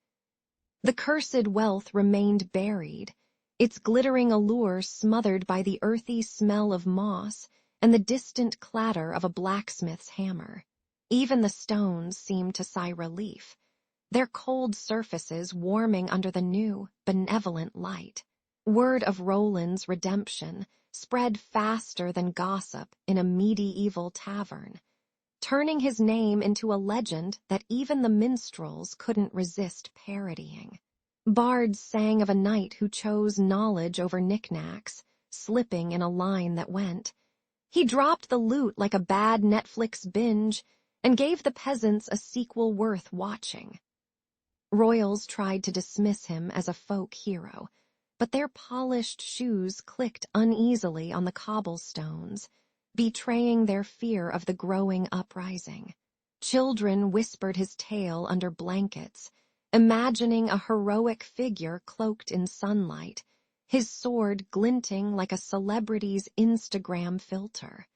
The cursed wealth remained buried, its glittering allure smothered by the earthy smell of moss and the distant clatter of a blacksmith's hammer. Even the stones seemed to sigh relief, their cold surfaces warming under the new, benevolent light. Word of Roland's redemption spread faster than gossip in a medieval tavern, turning his name into a legend that even the minstrels couldn't resist parodying. Bards sang of a knight who chose knowledge over knickknacks, slipping in a line that went, "He dropped the loot like a bad Netflix binge and gave the peasants a sequel worth watching." Royals tried to dismiss him as a folk hero, but their polished shoes clicked uneasily on the cobblestones, betraying their fear of the growing uprising. Children whispered his tale under blankets, imagining a heroic figure cloaked in sunlight, his sword glinting like a celebrity's Instagram filter.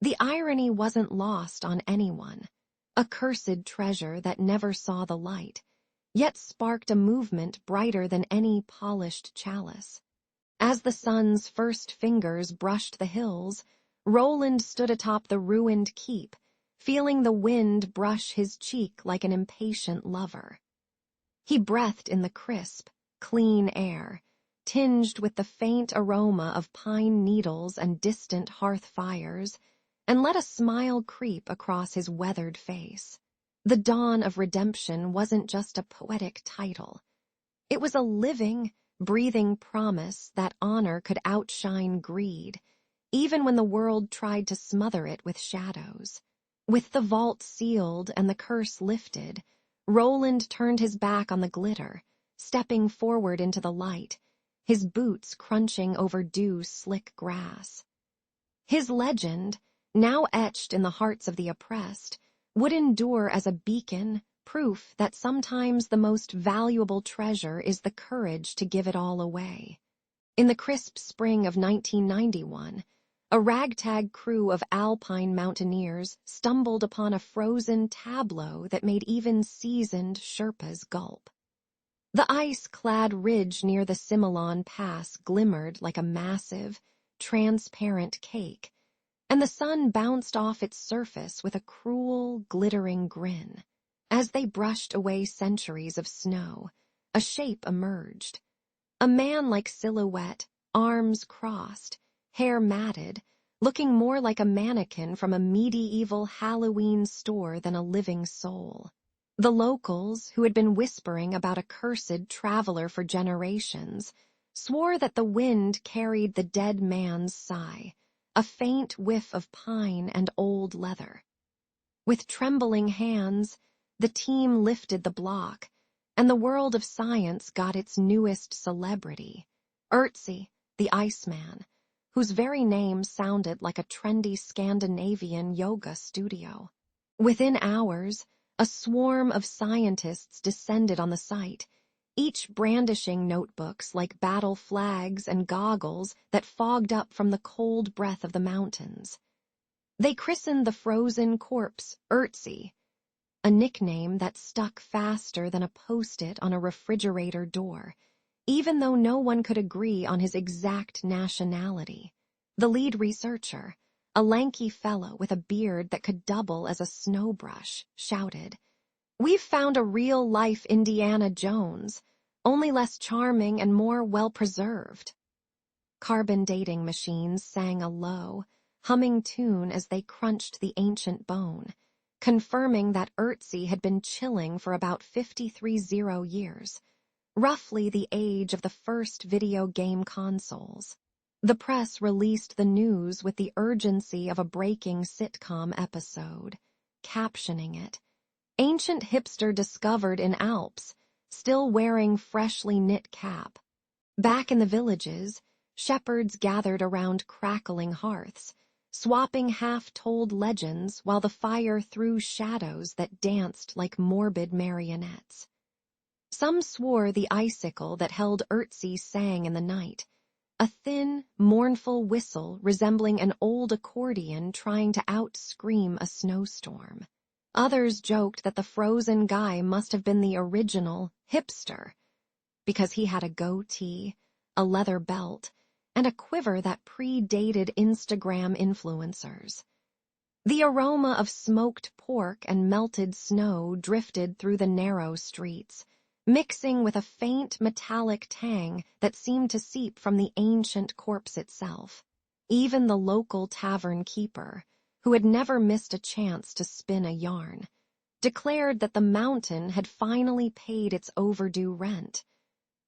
The irony wasn't lost on anyone. A cursed treasure that never saw the light, yet sparked a movement brighter than any polished chalice. As the sun's first fingers brushed the hills, Roland stood atop the ruined keep, feeling the wind brush his cheek like an impatient lover. He breathed in the crisp, clean air, tinged with the faint aroma of pine needles and distant hearth fires, and let a smile creep across his weathered face. The dawn of redemption wasn't just a poetic title. It was a living, breathing promise that honor could outshine greed, even when the world tried to smother it with shadows. With the vault sealed and the curse lifted, Roland turned his back on the glitter, stepping forward into the light, his boots crunching over dew-slick grass. His legend, now etched in the hearts of the oppressed, would endure as a beacon, proof that sometimes the most valuable treasure is the courage to give it all away. In the crisp spring of 1991, a ragtag crew of alpine mountaineers stumbled upon a frozen tableau that made even seasoned Sherpas gulp. The ice-clad ridge near the Similon Pass glimmered like a massive, transparent cake, and the sun bounced off its surface with a cruel, glittering grin. As they brushed away centuries of snow, a shape emerged. A man-like silhouette, arms crossed, hair matted, looking more like a mannequin from a medieval Halloween store than a living soul. The locals, who had been whispering about a cursed traveler for generations, swore that the wind carried the dead man's sigh, a faint whiff of pine and old leather. With trembling hands, the team lifted the block, and the world of science got its newest celebrity, Ötzi, the Iceman, whose very name sounded like a trendy Scandinavian yoga studio. Within hours, a swarm of scientists descended on the site, each brandishing notebooks like battle flags and goggles that fogged up from the cold breath of the mountains. They christened the frozen corpse Ötzi, a nickname that stuck faster than a post-it on a refrigerator door, even though no one could agree on his exact nationality. The lead researcher, a lanky fellow with a beard that could double as a snow brush, shouted, "We've found a real-life Indiana Jones, only less charming and more well-preserved." Carbon dating machines sang a low, humming tune as they crunched the ancient bone, confirming that Ötzi had been chilling for about 53 years, roughly the age of the first video game consoles. The press released the news with the urgency of a breaking sitcom episode, captioning it, "Ancient hipster discovered in Alps, still wearing freshly knit cap." Back in the villages, shepherds gathered around crackling hearths, swapping half-told legends while the fire threw shadows that danced like morbid marionettes. Some swore the icicle that held Ötzi sang in the night, a thin, mournful whistle resembling an old accordion trying to out-scream a snowstorm. Others joked that the frozen guy must have been the original hipster, because he had a goatee, a leather belt, and a quiver that predated Instagram influencers. The aroma of smoked pork and melted snow drifted through the narrow streets, mixing with a faint metallic tang that seemed to seep from the ancient corpse itself. Even the local tavern keeper, who had never missed a chance to spin a yarn, declared that the mountain had finally paid its overdue rent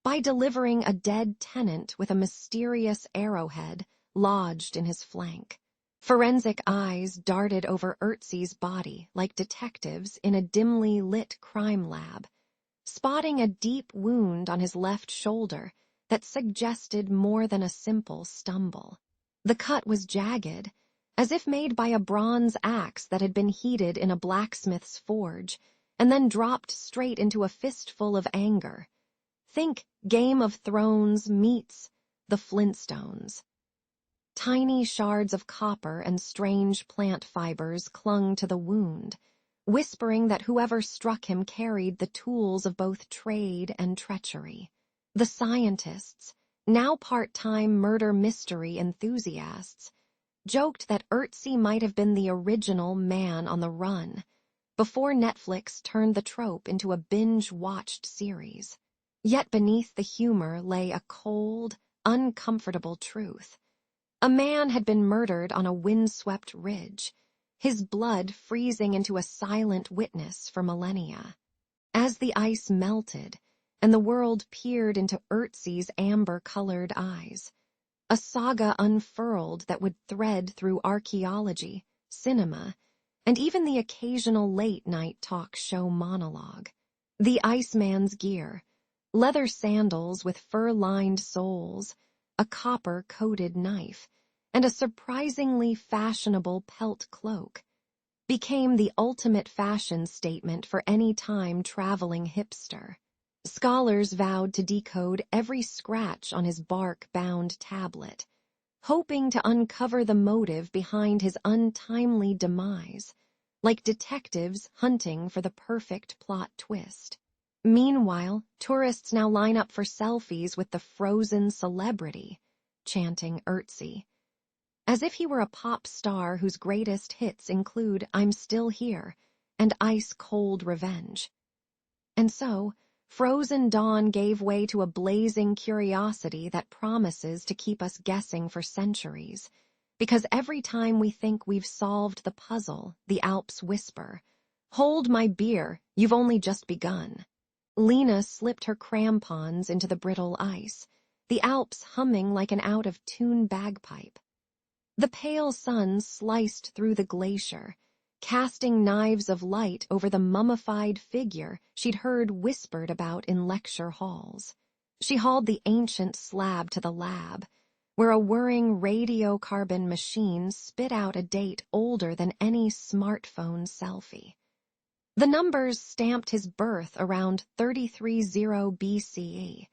by delivering a dead tenant with a mysterious arrowhead lodged in his flank. Forensic eyes darted over Ötzi's body like detectives in a dimly lit crime lab, spotting a deep wound on his left shoulder that suggested more than a simple stumble. The cut was jagged, as if made by a bronze axe that had been heated in a blacksmith's forge and then dropped straight into a fistful of anger. Think Game of Thrones meets the Flintstones. Tiny shards of copper and strange plant fibers clung to the wound, whispering that whoever struck him carried the tools of both trade and treachery. The scientists, now part-time murder mystery enthusiasts, joked that Ötzi might have been the original man on the run, before Netflix turned the trope into a binge-watched series. Yet beneath the humor lay a cold, uncomfortable truth. A man had been murdered on a windswept ridge, his blood freezing into a silent witness for millennia. As the ice melted and the world peered into Ötzi's amber-colored eyes, a saga unfurled that would thread through archaeology, cinema, and even the occasional late-night talk show monologue. The Iceman's gear, leather sandals with fur-lined soles, a copper-coated knife, and a surprisingly fashionable pelt cloak, became the ultimate fashion statement for any time-traveling hipster. Scholars vowed to decode every scratch on his bark-bound tablet, hoping to uncover the motive behind his untimely demise, like detectives hunting for the perfect plot twist. Meanwhile, tourists now line up for selfies with the frozen celebrity, chanting Ötzi, as if he were a pop star whose greatest hits include I'm Still Here and Ice-Cold Revenge. And so, frozen dawn gave way to a blazing curiosity that promises to keep us guessing for centuries, Because every time we think we've solved the puzzle, the Alps whisper, "Hold my beer, you've only just begun." Lena slipped her crampons into the brittle ice, the Alps humming like an out-of-tune bagpipe. The pale sun sliced through the glacier, casting knives of light over the mummified figure she'd heard whispered about in lecture halls. She hauled the ancient slab to the lab, where a whirring radiocarbon machine spit out a date older than any smartphone selfie. The numbers stamped his birth around 330 BCE,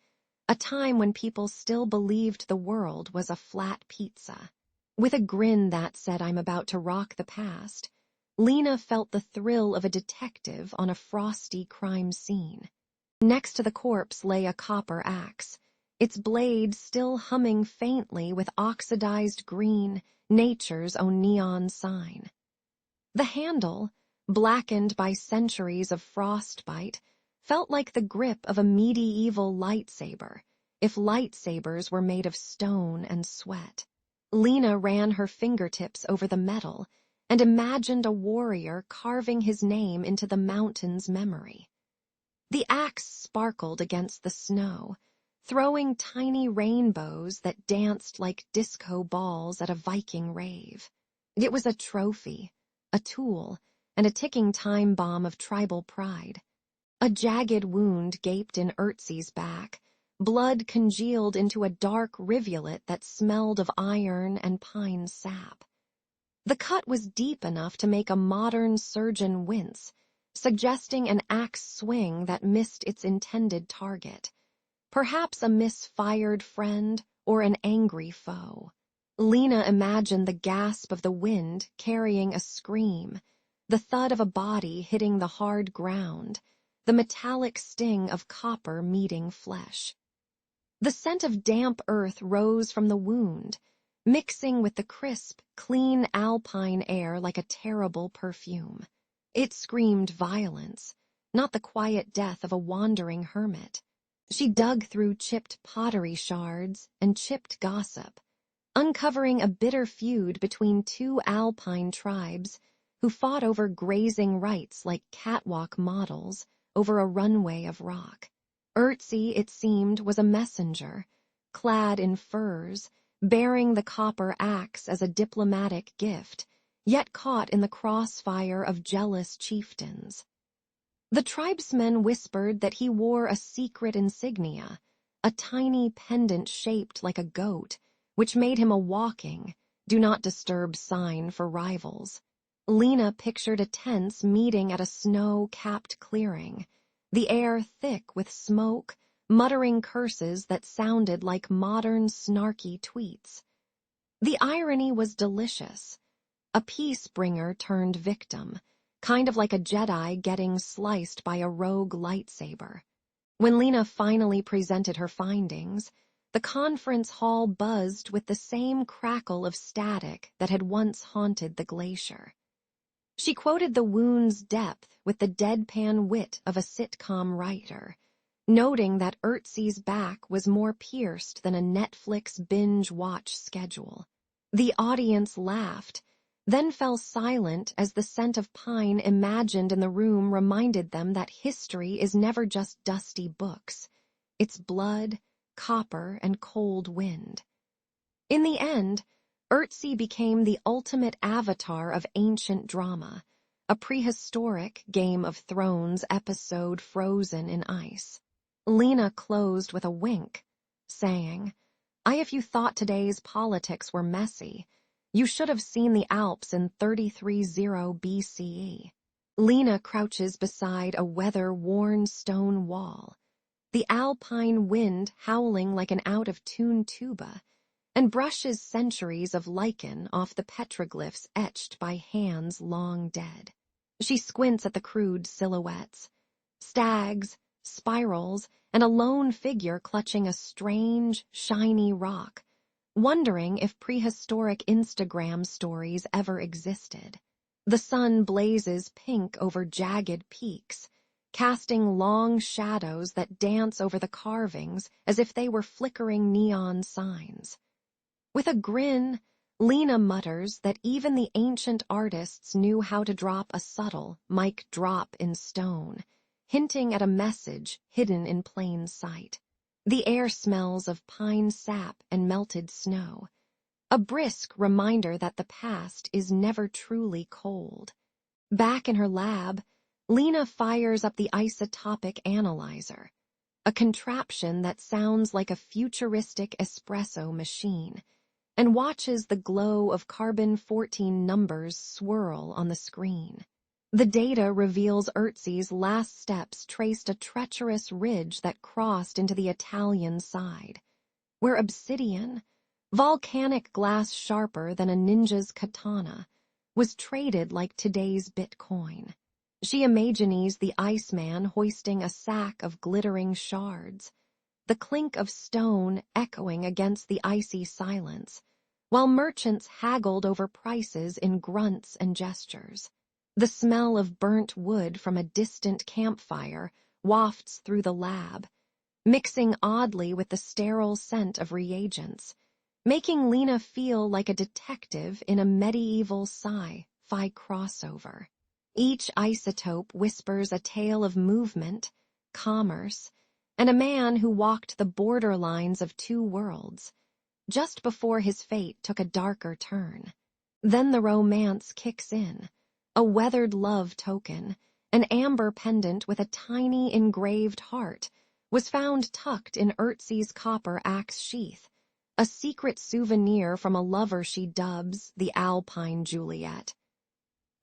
a time when people still believed the world was a flat pizza. With a grin that said, "I'm about to rock the past," Lena felt the thrill of a detective on a frosty crime scene. Next to the corpse lay a copper axe, its blade still humming faintly with oxidized green, nature's own neon sign. The handle, blackened by centuries of frostbite, felt like the grip of a medieval lightsaber, if lightsabers were made of stone and sweat. Lena ran her fingertips over the metal and imagined a warrior carving his name into the mountain's memory. The axe sparkled against the snow, throwing tiny rainbows that danced like disco balls at a Viking rave. It was a trophy, a tool, and a ticking time bomb of tribal pride. A jagged wound gaped in Ertzi's back, blood congealed into a dark rivulet that smelled of iron and pine sap. The cut was deep enough to make a modern surgeon wince, suggesting an axe swing that missed its intended target. Perhaps a misfired friend or an angry foe. Lena imagined the gasp of the wind carrying a scream, the thud of a body hitting the hard ground, the metallic sting of copper meeting flesh. The scent of damp earth rose from the wound, mixing with the crisp, clean alpine air like a terrible perfume. It screamed violence, not the quiet death of a wandering hermit. She dug through chipped pottery shards and chipped gossip, uncovering a bitter feud between two alpine tribes who fought over grazing rights like catwalk models over a runway of rock. Ertzi, it seemed, was a messenger, clad in furs, bearing the copper axe as a diplomatic gift, yet caught in the crossfire of jealous chieftains. The tribesmen whispered that he wore a secret insignia, a tiny pendant shaped like a goat, which made him a walking, do not disturb sign for rivals. Lena pictured a tense meeting at a snow-capped clearing, the air thick with smoke, muttering curses that sounded like modern snarky tweets. The irony was delicious. A peace-bringer turned victim, kind of like a Jedi getting sliced by a rogue lightsaber. When Lena finally presented her findings, the conference hall buzzed with the same crackle of static that had once haunted the glacier. She quoted the wound's depth with the deadpan wit of a sitcom writer, noting that Ertzi's back was more pierced than a Netflix binge-watch schedule. The audience laughed, then fell silent as the scent of pine imagined in the room reminded them that history is never just dusty books. It's blood, copper, and cold wind. In the end, Ertzi became the ultimate avatar of ancient drama, a prehistoric Game of Thrones episode frozen in ice. Lena closed with a wink, saying, if you thought today's politics were messy, you should have seen the Alps in 330 BCE. Lena crouches beside a weather-worn stone wall, the alpine wind howling like an out-of-tune tuba, and brushes centuries of lichen off the petroglyphs etched by hands long dead. She squints at the crude silhouettes, stags, spirals, and a lone figure clutching a strange, shiny rock, wondering if prehistoric Instagram stories ever existed. The sun blazes pink over jagged peaks, casting long shadows that dance over the carvings as if they were flickering neon signs. With a grin, Lena mutters that even the ancient artists knew how to drop a subtle mic drop in stone, hinting at a message hidden in plain sight. The air smells of pine sap and melted snow, a brisk reminder that the past is never truly cold. Back in her lab, Lena fires up the isotopic analyzer, a contraption that sounds like a futuristic espresso machine, and watches the glow of carbon-14 numbers swirl on the screen. The data reveals Ötzi's last steps traced a treacherous ridge that crossed into the Italian side, where obsidian, volcanic glass sharper than a ninja's katana, was traded like today's Bitcoin. She imagines the Iceman hoisting a sack of glittering shards, the clink of stone echoing against the icy silence, while merchants haggled over prices in grunts and gestures. The smell of burnt wood from a distant campfire wafts through the lab, mixing oddly with the sterile scent of reagents, making Lena feel like a detective in a medieval sci-fi crossover. Each isotope whispers a tale of movement, commerce, and a man who walked the borderlines of two worlds, just before his fate took a darker turn. Then the romance kicks in, a weathered love token, an amber pendant with a tiny engraved heart, was found tucked in Ötzi's copper axe sheath, a secret souvenir from a lover she dubs the Alpine Juliet.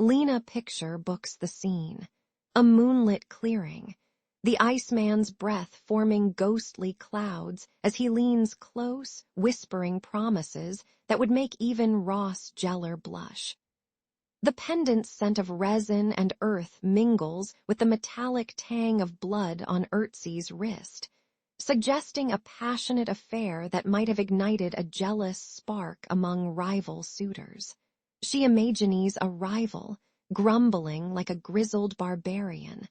Lena picture books the scene, a moonlit clearing, the Iceman's breath forming ghostly clouds as he leans close, whispering promises that would make even Ross Geller blush. The pendant's scent of resin and earth mingles with the metallic tang of blood on Ötzi's wrist, suggesting a passionate affair that might have ignited a jealous spark among rival suitors. She imagines a rival, grumbling like a grizzled barbarian,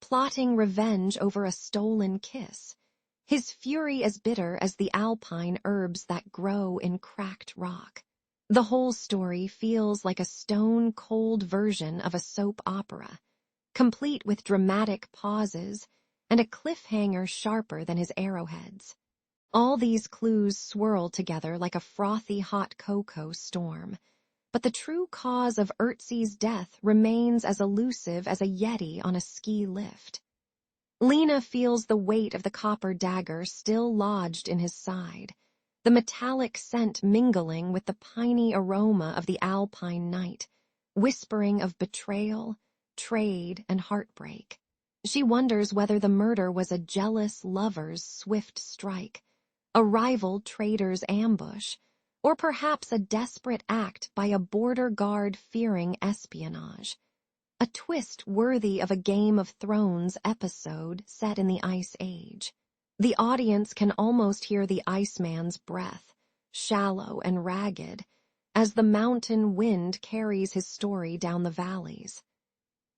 plotting revenge over a stolen kiss, his fury as bitter as the alpine herbs that grow in cracked rock. The whole story feels like a stone-cold version of a soap opera, complete with dramatic pauses and a cliffhanger sharper than his arrowheads. All these clues swirl together like a frothy hot cocoa storm, but the true cause of Ötzi's death remains as elusive as a yeti on a ski lift. Lena feels the weight of the copper dagger still lodged in his side, the metallic scent mingling with the piney aroma of the alpine night, whispering of betrayal, trade, and heartbreak. She wonders whether the murder was a jealous lover's swift strike, a rival trader's ambush, or perhaps a desperate act by a border guard fearing espionage. A twist worthy of a Game of Thrones episode set in the Ice Age. The audience can almost hear the Iceman's breath, shallow and ragged, as the mountain wind carries his story down the valleys.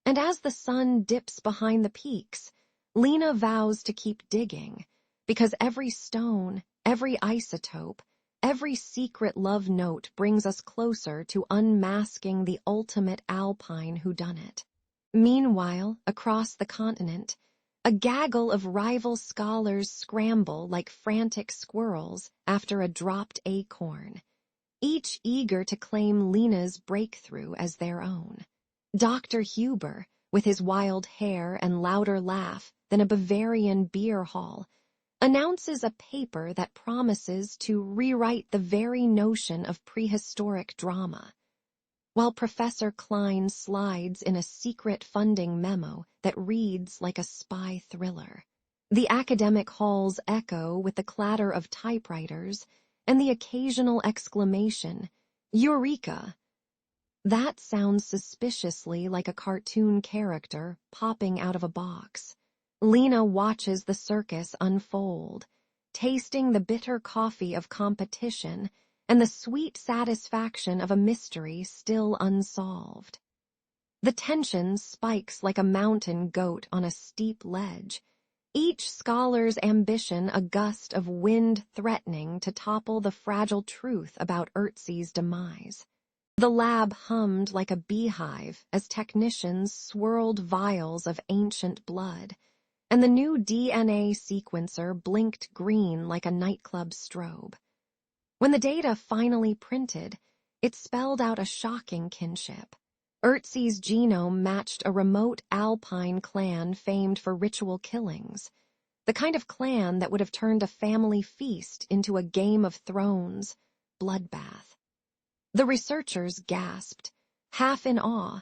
And as the sun dips behind the peaks, Lena vows to keep digging, because every stone, every isotope, every secret love note brings us closer to unmasking the ultimate alpine whodunit. Meanwhile, across the continent, a gaggle of rival scholars scramble like frantic squirrels after a dropped acorn, each eager to claim Lena's breakthrough as their own. Dr. Huber, with his wild hair and louder laugh than a Bavarian beer hall, announces a paper that promises to rewrite the very notion of prehistoric drama, while Professor Klein slides in a secret funding memo that reads like a spy thriller. The academic halls echo with the clatter of typewriters and the occasional exclamation, "Eureka!" That sounds suspiciously like a cartoon character popping out of a box. Lena watches the circus unfold, tasting the bitter coffee of competition and the sweet satisfaction of a mystery still unsolved. The tension spikes like a mountain goat on a steep ledge, each scholar's ambition a gust of wind threatening to topple the fragile truth about Ötzi's demise. The lab hummed like a beehive as technicians swirled vials of ancient blood, and the new DNA sequencer blinked green like a nightclub strobe. When the data finally printed, it spelled out a shocking kinship. Ötzi's genome matched a remote alpine clan famed for ritual killings, the kind of clan that would have turned a family feast into a Game of Thrones bloodbath. The researchers gasped, half in awe,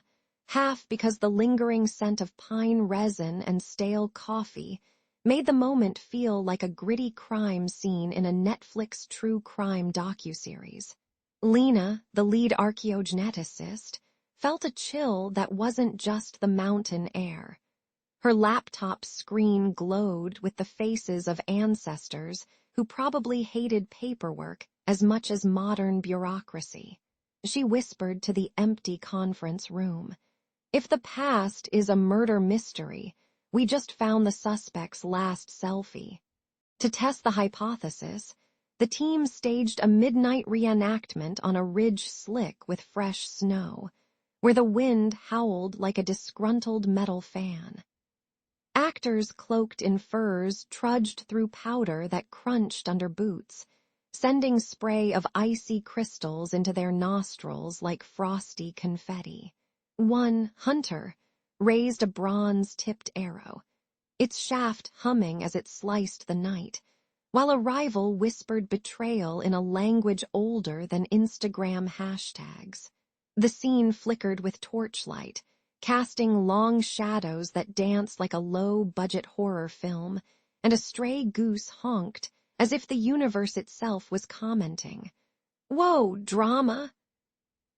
half because the lingering scent of pine resin and stale coffee made the moment feel like a gritty crime scene in a Netflix true crime docuseries. Lena, the lead archaeogeneticist, felt a chill that wasn't just the mountain air. Her laptop screen glowed with the faces of ancestors who probably hated paperwork as much as modern bureaucracy. She whispered to the empty conference room, "If the past is a murder mystery, we just found the suspect's last selfie." To test the hypothesis, the team staged a midnight reenactment on a ridge slick with fresh snow, where the wind howled like a disgruntled metal fan. Actors cloaked in furs trudged through powder that crunched under boots, sending spray of icy crystals into their nostrils like frosty confetti. One, Hunter, raised a bronze-tipped arrow, its shaft humming as it sliced the night, while a rival whispered betrayal in a language older than Instagram hashtags. The scene flickered with torchlight, casting long shadows that danced like a low-budget horror film, and a stray goose honked as if the universe itself was commenting, "Whoa, drama!"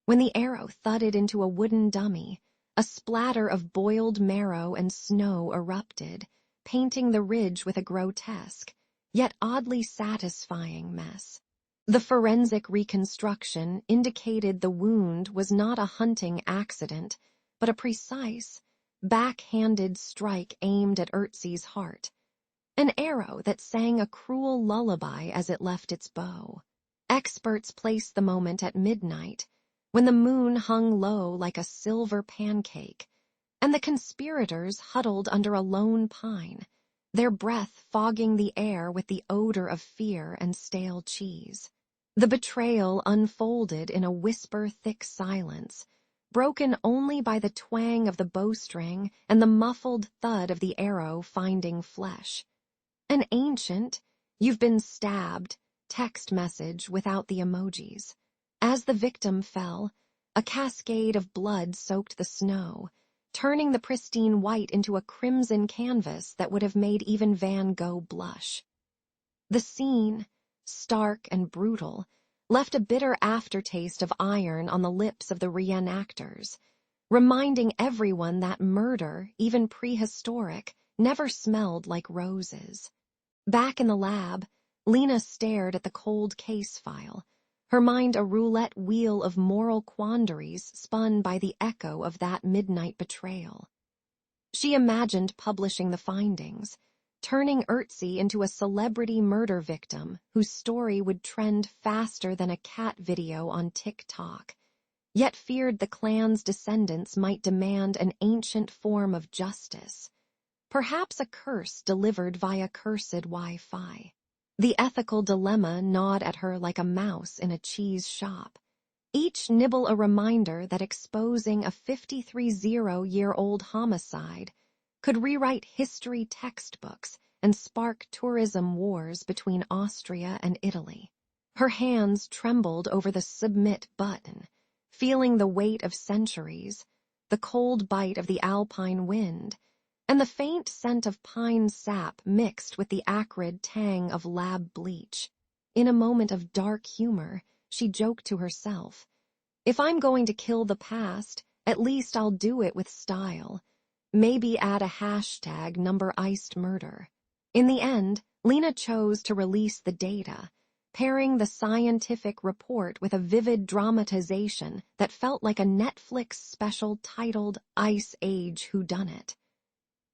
When the arrow thudded into a wooden dummy, a splatter of boiled marrow and snow erupted, painting the ridge with a grotesque, yet oddly satisfying mess. The forensic reconstruction indicated the wound was not a hunting accident, but a precise, backhanded strike aimed at Ötzi's heart. An arrow that sang a cruel lullaby as it left its bow. Experts placed the moment at midnight, when the moon hung low like a silver pancake, and the conspirators huddled under a lone pine, their breath fogging the air with the odor of fear and stale cheese. The betrayal unfolded in a whisper-thick silence, broken only by the twang of the bowstring and the muffled thud of the arrow finding flesh. An ancient, "You've been stabbed" text message without the emojis. As the victim fell, a cascade of blood soaked the snow, turning the pristine white into a crimson canvas that would have made even Van Gogh blush. The scene, stark and brutal, left a bitter aftertaste of iron on the lips of the reenactors, reminding everyone that murder, even prehistoric, never smelled like roses. Back in the lab, Lena stared at the cold case file, her mind a roulette wheel of moral quandaries spun by the echo of that midnight betrayal. She imagined publishing the findings, turning Ötzi into a celebrity murder victim whose story would trend faster than a cat video on TikTok, yet feared the clan's descendants might demand an ancient form of justice, perhaps a curse delivered via cursed Wi-Fi. The ethical dilemma gnawed at her like a mouse in a cheese shop, each nibble a reminder that exposing a 53-year-old homicide could rewrite history textbooks and spark tourism wars between Austria and Italy. Her hands trembled over the submit button, feeling the weight of centuries, the cold bite of the alpine wind, and the faint scent of pine sap mixed with the acrid tang of lab bleach. In a moment of dark humor, she joked to herself, "If I'm going to kill the past, at least I'll do it with style. Maybe add a hashtag number iced murder." In the end, Lena chose to release the data, pairing the scientific report with a vivid dramatization that felt like a Netflix special titled Ice Age Whodunit.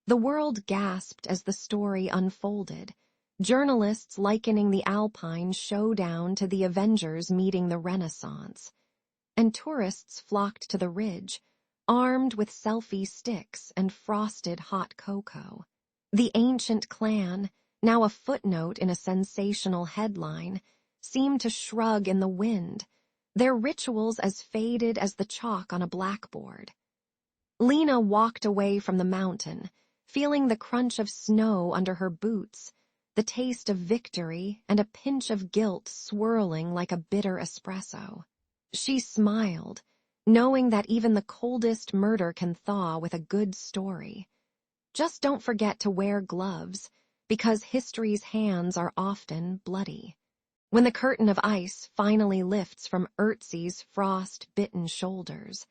The world gasped as the story unfolded, journalists likening the Alpine showdown to the Avengers meeting the Renaissance, and tourists flocked to the ridge, armed with selfie sticks and frosted hot cocoa. The ancient clan, now a footnote in a sensational headline, seemed to shrug in the wind, their rituals as faded as the chalk on a blackboard. Lena walked away from the mountain, feeling the crunch of snow under her boots, the taste of victory and a pinch of guilt swirling like a bitter espresso. She smiled, knowing that even the coldest murder can thaw with a good story. Just don't forget to wear gloves, because history's hands are often bloody. When the curtain of ice finally lifts from Ötzi's frost-bitten shoulders,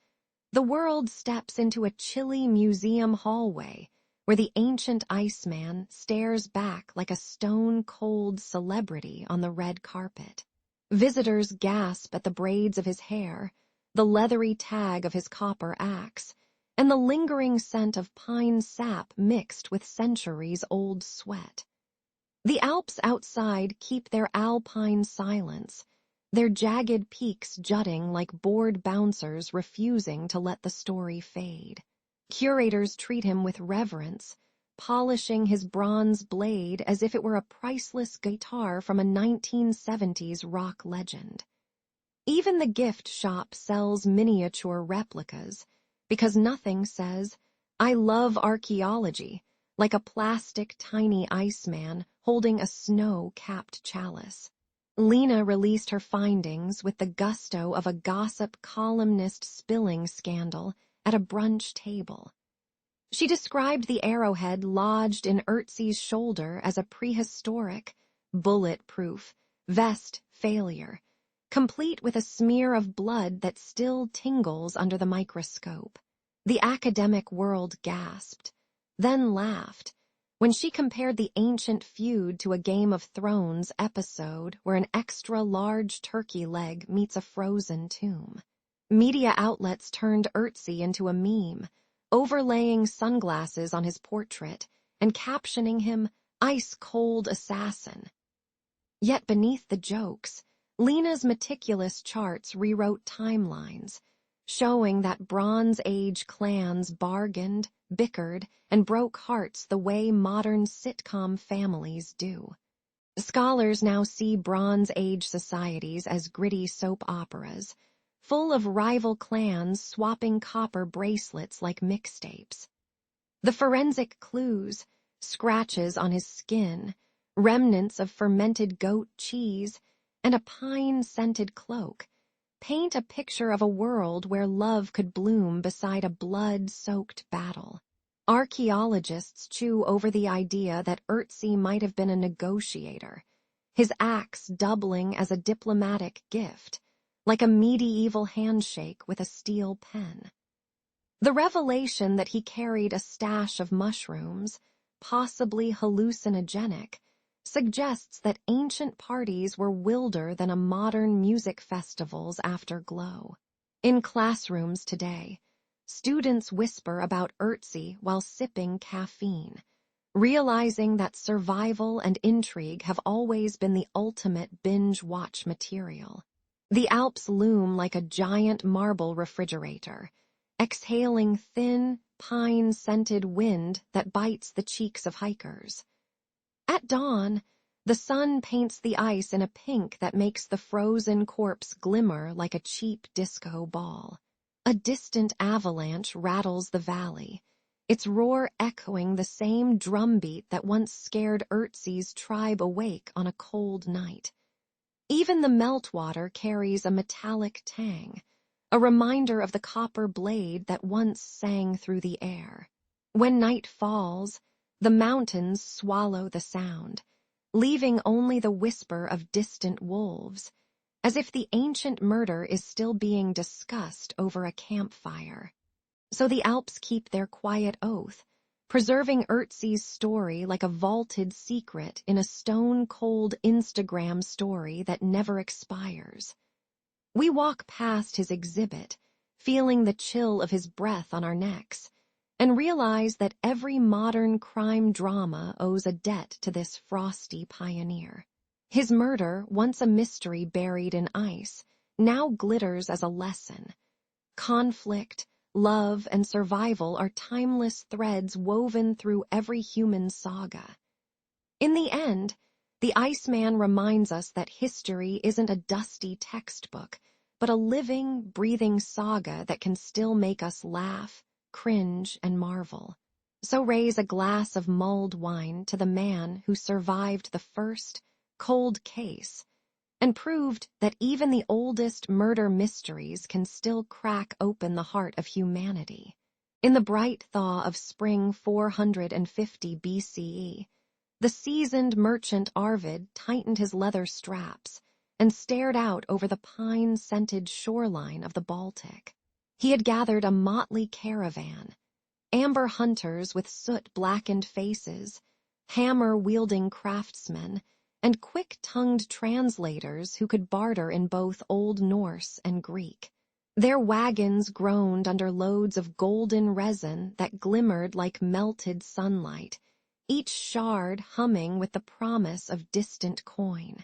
the world steps into a chilly museum hallway where the ancient Iceman stares back like a stone-cold celebrity on the red carpet. Visitors gasp at the braids of his hair, the leathery tag of his copper axe, and the lingering scent of pine sap mixed with centuries-old sweat. The Alps outside keep their alpine silence, their jagged peaks jutting like bored bouncers refusing to let the story fade. Curators treat him with reverence, polishing his bronze blade as if it were a priceless guitar from a 1970s rock legend. Even the gift shop sells miniature replicas, because nothing says, "I love archaeology," like a plastic tiny Iceman holding a snow-capped chalice. Lena released her findings with the gusto of a gossip columnist spilling scandal at a brunch table. She described the arrowhead lodged in Ötzi's shoulder as a prehistoric, bulletproof, vest failure, complete with a smear of blood that still tingles under the microscope. The academic world gasped, then laughed, when she compared the ancient feud to a Game of Thrones episode where an extra-large turkey leg meets a frozen tomb. Media outlets turned Ötzi into a meme, overlaying sunglasses on his portrait and captioning him "Ice-Cold Assassin." Yet beneath the jokes, Lena's meticulous charts rewrote timelines, showing that Bronze Age clans bargained, bickered, and broke hearts the way modern sitcom families do. Scholars now see Bronze Age societies as gritty soap operas, full of rival clans swapping copper bracelets like mixtapes. The forensic clues, scratches on his skin, remnants of fermented goat cheese, and a pine-scented cloak, paint a picture of a world where love could bloom beside a blood-soaked battle. Archaeologists chew over the idea that Ötzi might have been a negotiator, his axe doubling as a diplomatic gift, like a medieval handshake with a steel pen. The revelation that he carried a stash of mushrooms, possibly hallucinogenic, suggests that ancient parties were wilder than a modern music festival's afterglow. In classrooms today, students whisper about Ötzi while sipping caffeine, realizing that survival and intrigue have always been the ultimate binge-watch material. The Alps loom like a giant marble refrigerator, exhaling thin, pine-scented wind that bites the cheeks of hikers. At dawn, the sun paints the ice in a pink that makes the frozen corpse glimmer like a cheap disco ball. A distant avalanche rattles the valley, its roar echoing the same drumbeat that once scared Ötzi's tribe awake on a cold night. Even the meltwater carries a metallic tang, a reminder of the copper blade that once sang through the air. When night falls, the mountains swallow the sound, leaving only the whisper of distant wolves, as if the ancient murder is still being discussed over a campfire. So the Alps keep their quiet oath, preserving Ötzi's story like a vaulted secret in a stone-cold Instagram story that never expires. We walk past his exhibit, feeling the chill of his breath on our necks, and realize that every modern crime drama owes a debt to this frosty pioneer. His murder, once a mystery buried in ice, now glitters as a lesson. Conflict, love, and survival are timeless threads woven through every human saga. In the end, the Iceman reminds us that history isn't a dusty textbook, but a living, breathing saga that can still make us laugh, cringe, and marvel. So raise a glass of mulled wine to the man who survived the first cold case and proved that even the oldest murder mysteries can still crack open the heart of humanity. In the bright thaw of spring 450 BCE, the seasoned merchant Arvid tightened his leather straps and stared out over the pine-scented shoreline of the Baltic. He had gathered a motley caravan, amber hunters with soot-blackened faces, hammer-wielding craftsmen, and quick-tongued translators who could barter in both Old Norse and Greek. Their wagons groaned under loads of golden resin that glimmered like melted sunlight, each shard humming with the promise of distant coin.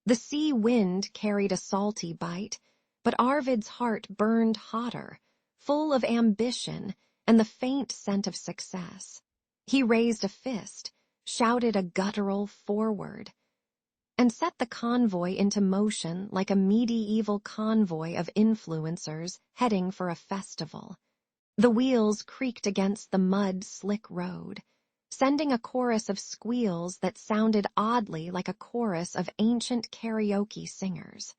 The sea wind carried a salty bite, but Arvid's heart burned hotter, full of ambition and the faint scent of success. He raised a fist, shouted a guttural forward, and set the convoy into motion like a medieval convoy of influencers heading for a festival. The wheels creaked against the mud-slick road, sending a chorus of squeals that sounded oddly like a chorus of ancient karaoke singers.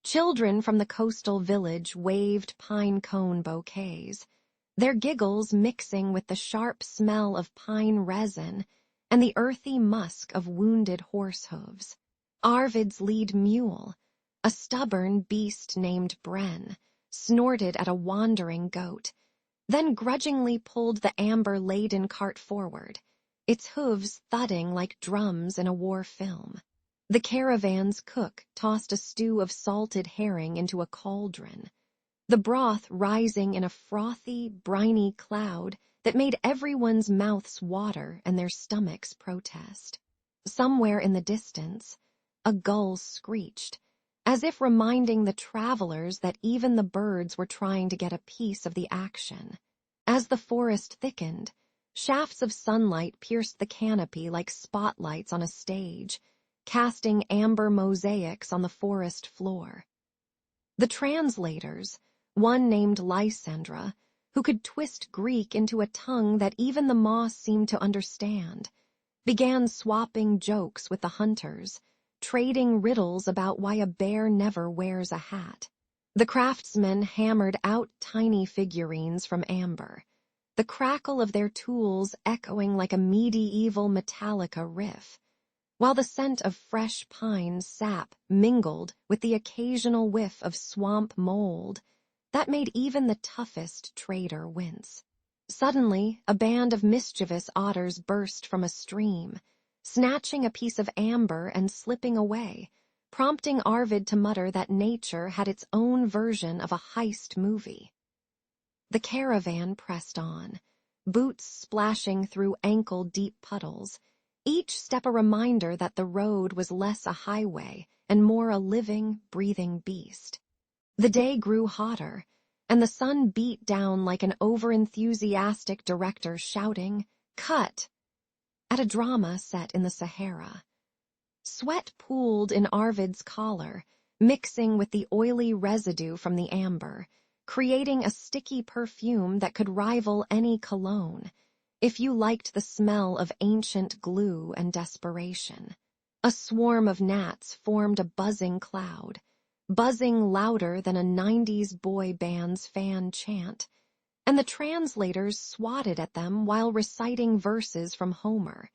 Children from the coastal village waved pine cone bouquets, their giggles mixing with the sharp smell of pine resin and the earthy musk of wounded horse hooves. Arvid's lead mule, a stubborn beast named Bren, snorted at a wandering goat, then grudgingly pulled the amber-laden cart forward, its hooves thudding like drums in a war film. The caravan's cook tossed a stew of salted herring into a cauldron, the broth rising in a frothy, briny cloud that made everyone's mouths water and their stomachs protest. Somewhere in the distance, a gull screeched, as if reminding the travelers that even the birds were trying to get a piece of the action. As the forest thickened, shafts of sunlight pierced the canopy like spotlights on a stage, casting amber mosaics on the forest floor. The translators, one named Lysandra, who could twist Greek into a tongue that even the moss seemed to understand, began swapping jokes with the hunters, trading riddles about why a bear never wears a hat. The craftsmen hammered out tiny figurines from amber, the crackle of their tools echoing like a medieval Metallica riff, while the scent of fresh pine sap mingled with the occasional whiff of swamp mold that made even the toughest trader wince. Suddenly, a band of mischievous otters burst from a stream, snatching a piece of amber and slipping away, prompting Arvid to mutter that nature had its own version of a heist movie. The caravan pressed on, boots splashing through ankle-deep puddles, each step a reminder that the road was less a highway and more a living, breathing beast. The day grew hotter, and the sun beat down like an over-enthusiastic director shouting, "Cut!" at a drama set in the Sahara. Sweat pooled in Arvid's collar, mixing with the oily residue from the amber, creating a sticky perfume that could rival any cologne, if you liked the smell of ancient glue and desperation. A swarm of gnats formed a buzzing cloud, buzzing louder than a 90s boy band's fan chant, and the translators swatted at them while reciting verses from Homer,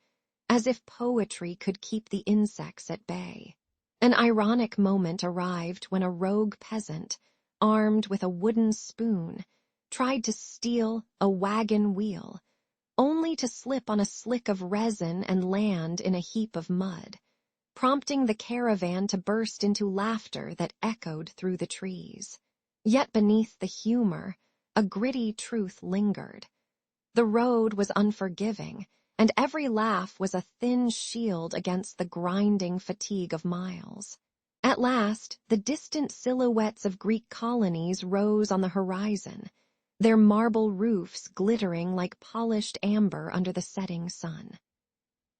as if poetry could keep the insects at bay. An ironic moment arrived when a rogue peasant, armed with a wooden spoon, tried to steal a wagon wheel, only to slip on a slick of resin and land in a heap of mud, prompting the caravan to burst into laughter that echoed through the trees. Yet beneath the humor, a gritty truth lingered. The road was unforgiving, and every laugh was a thin shield against the grinding fatigue of miles. At last, the distant silhouettes of Greek colonies rose on the horizon, their marble roofs glittering like polished amber under the setting sun.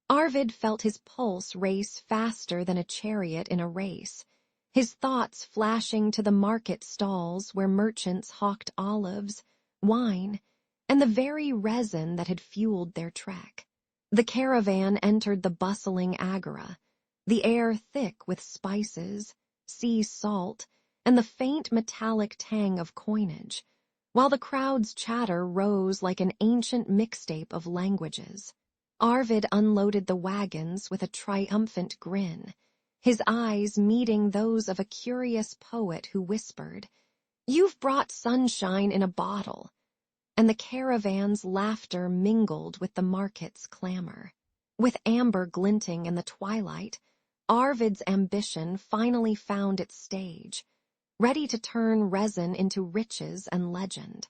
Arvid felt his pulse race faster than a chariot in a race, his thoughts flashing to the market stalls where merchants hawked olives, wine, and the very resin that had fueled their trek. The caravan entered the bustling agora, the air thick with spices, sea salt, and the faint metallic tang of coinage, while the crowd's chatter rose like an ancient mixtape of languages. Arvid unloaded the wagons with a triumphant grin, his eyes meeting those of a curious poet who whispered, "You've brought sunshine in a bottle," and the caravan's laughter mingled with the market's clamor. With amber glinting in the twilight, Arvid's ambition finally found its stage, ready to turn resin into riches and legend.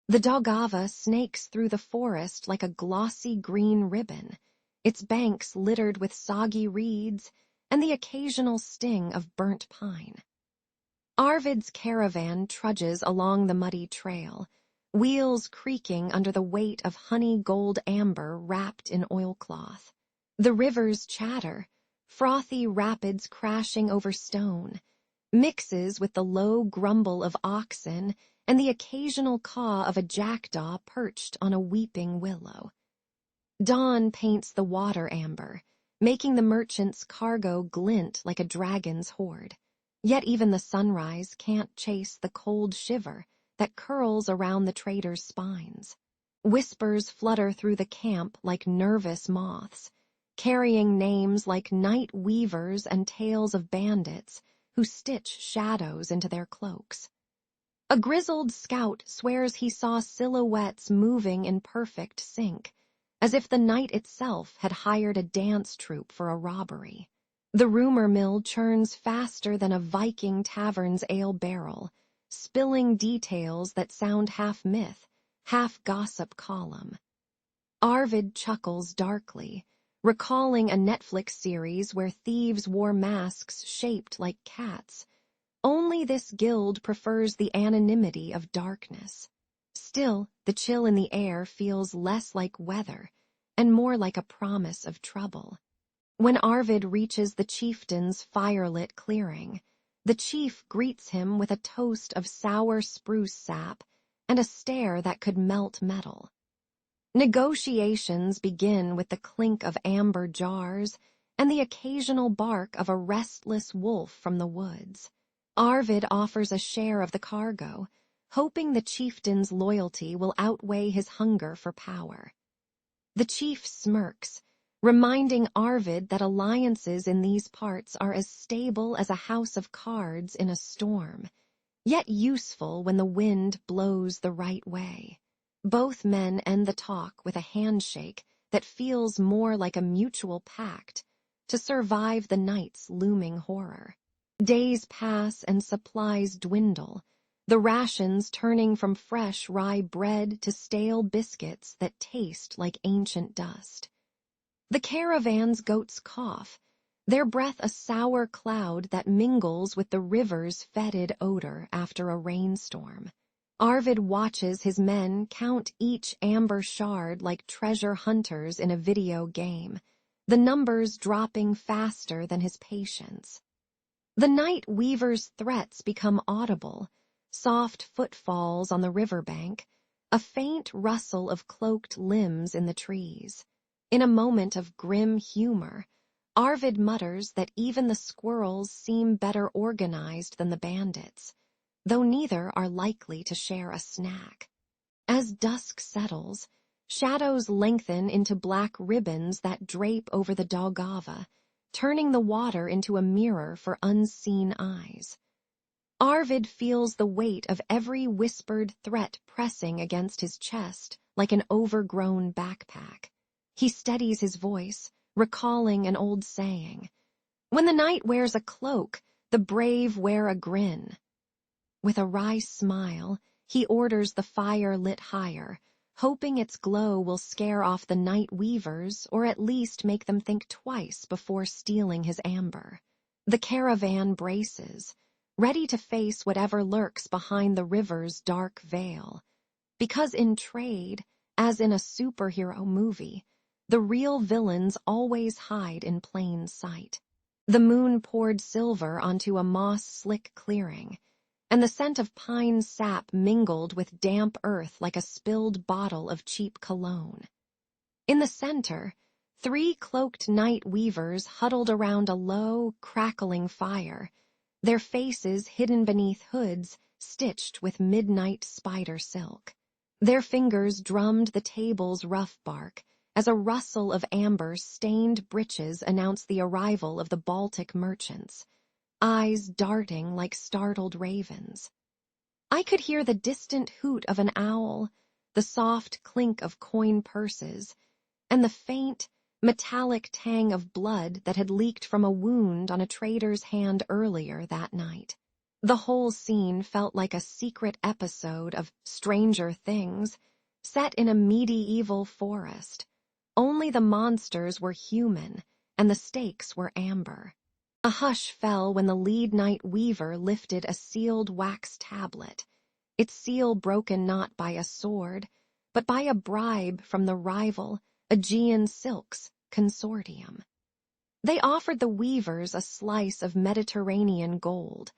The Daugava snakes through the forest like a glossy green ribbon, its banks littered with soggy reeds and the occasional sting of burnt pine. Arvid's caravan trudges along the muddy trail, wheels creaking under the weight of honey gold amber wrapped in oilcloth. The river's chatter, frothy rapids crashing over stone, mixes with the low grumble of oxen and the occasional caw of a jackdaw perched on a weeping willow. Dawn paints the water amber, making the merchant's cargo glint like a dragon's hoard. Yet even the sunrise can't chase the cold shiver that curls around the trader's spines. Whispers flutter through the camp like nervous moths, carrying names like night weavers and tales of bandits who stitch shadows into their cloaks. A grizzled scout swears he saw silhouettes moving in perfect sync, as if the night itself had hired a dance troupe for a robbery. The rumor mill churns faster than a Viking tavern's ale barrel, spilling details that sound half myth, half gossip column. Arvid chuckles darkly, recalling a Netflix series where thieves wore masks shaped like cats. Only this guild prefers the anonymity of darkness. Still, the chill in the air feels less like weather and more like a promise of trouble. When Arvid reaches the chieftain's firelit clearing, the chief greets him with a toast of sour spruce sap and a stare that could melt metal. Negotiations begin with the clink of amber jars and the occasional bark of a restless wolf from the woods. Arvid offers a share of the cargo, hoping the chieftain's loyalty will outweigh his hunger for power. The chief smirks, reminding Arvid that alliances in these parts are as stable as a house of cards in a storm, yet useful when the wind blows the right way. Both men end the talk with a handshake that feels more like a mutual pact to survive the night's looming horror. Days pass and supplies dwindle, the rations turning from fresh rye bread to stale biscuits that taste like ancient dust. The caravan's goats cough, their breath a sour cloud that mingles with the river's fetid odor after a rainstorm. Arvid watches his men count each amber shard like treasure hunters in a video game, the numbers dropping faster than his patience. The night weaver's threats become audible, soft footfalls on the riverbank, a faint rustle of cloaked limbs in the trees. In a moment of grim humor, Arvid mutters that even the squirrels seem better organized than the bandits, though neither are likely to share a snack. As dusk settles, shadows lengthen into black ribbons that drape over the Daugava, turning the water into a mirror for unseen eyes. Arvid feels the weight of every whispered threat pressing against his chest like an overgrown backpack. He steadies his voice, recalling an old saying, "When the night wears a cloak, the brave wear a grin." With a wry smile, he orders the fire lit higher, hoping its glow will scare off the night weavers or at least make them think twice before stealing his amber. The caravan braces, ready to face whatever lurks behind the river's dark veil. Because in trade, as in a superhero movie, the real villains always hide in plain sight. The moon poured silver onto a moss-slick clearing, and the scent of pine sap mingled with damp earth like a spilled bottle of cheap cologne. In the center, 3 cloaked night weavers huddled around a low, crackling fire, their faces hidden beneath hoods stitched with midnight spider silk. Their fingers drummed the table's rough bark as a rustle of amber-stained breeches announced the arrival of the Baltic merchants, eyes darting like startled ravens. I could hear the distant hoot of an owl, the soft clink of coin purses, and the faint, metallic tang of blood that had leaked from a wound on a trader's hand earlier that night. The whole scene felt like a secret episode of Stranger Things, set in a medieval forest. Only the monsters were human, and the stakes were amber. A hush fell when the lead night weaver lifted a sealed wax tablet, its seal broken not by a sword, but by a bribe from the rival Aegean Silks consortium. They offered the weavers a slice of Mediterranean gold,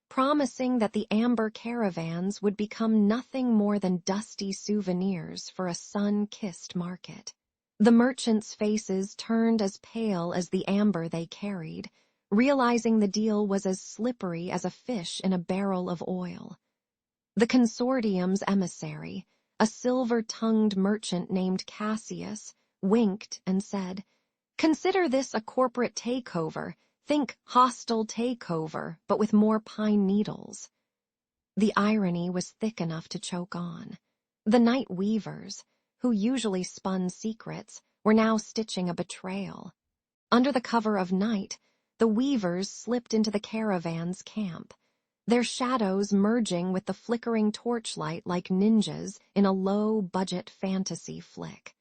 promising that the amber caravans would become nothing more than dusty souvenirs for a sun-kissed market. The merchants' faces turned as pale as the amber they carried, realizing the deal was as slippery as a fish in a barrel of oil. The consortium's emissary, a silver-tongued merchant named Cassius, winked and said, "Consider this a corporate takeover. Think hostile takeover, but with more pine needles." The irony was thick enough to choke on. The night weavers, who usually spun secrets, were now stitching a betrayal. Under the cover of night, the weavers slipped into the caravan's camp, their shadows merging with the flickering torchlight like ninjas in a low-budget fantasy flick.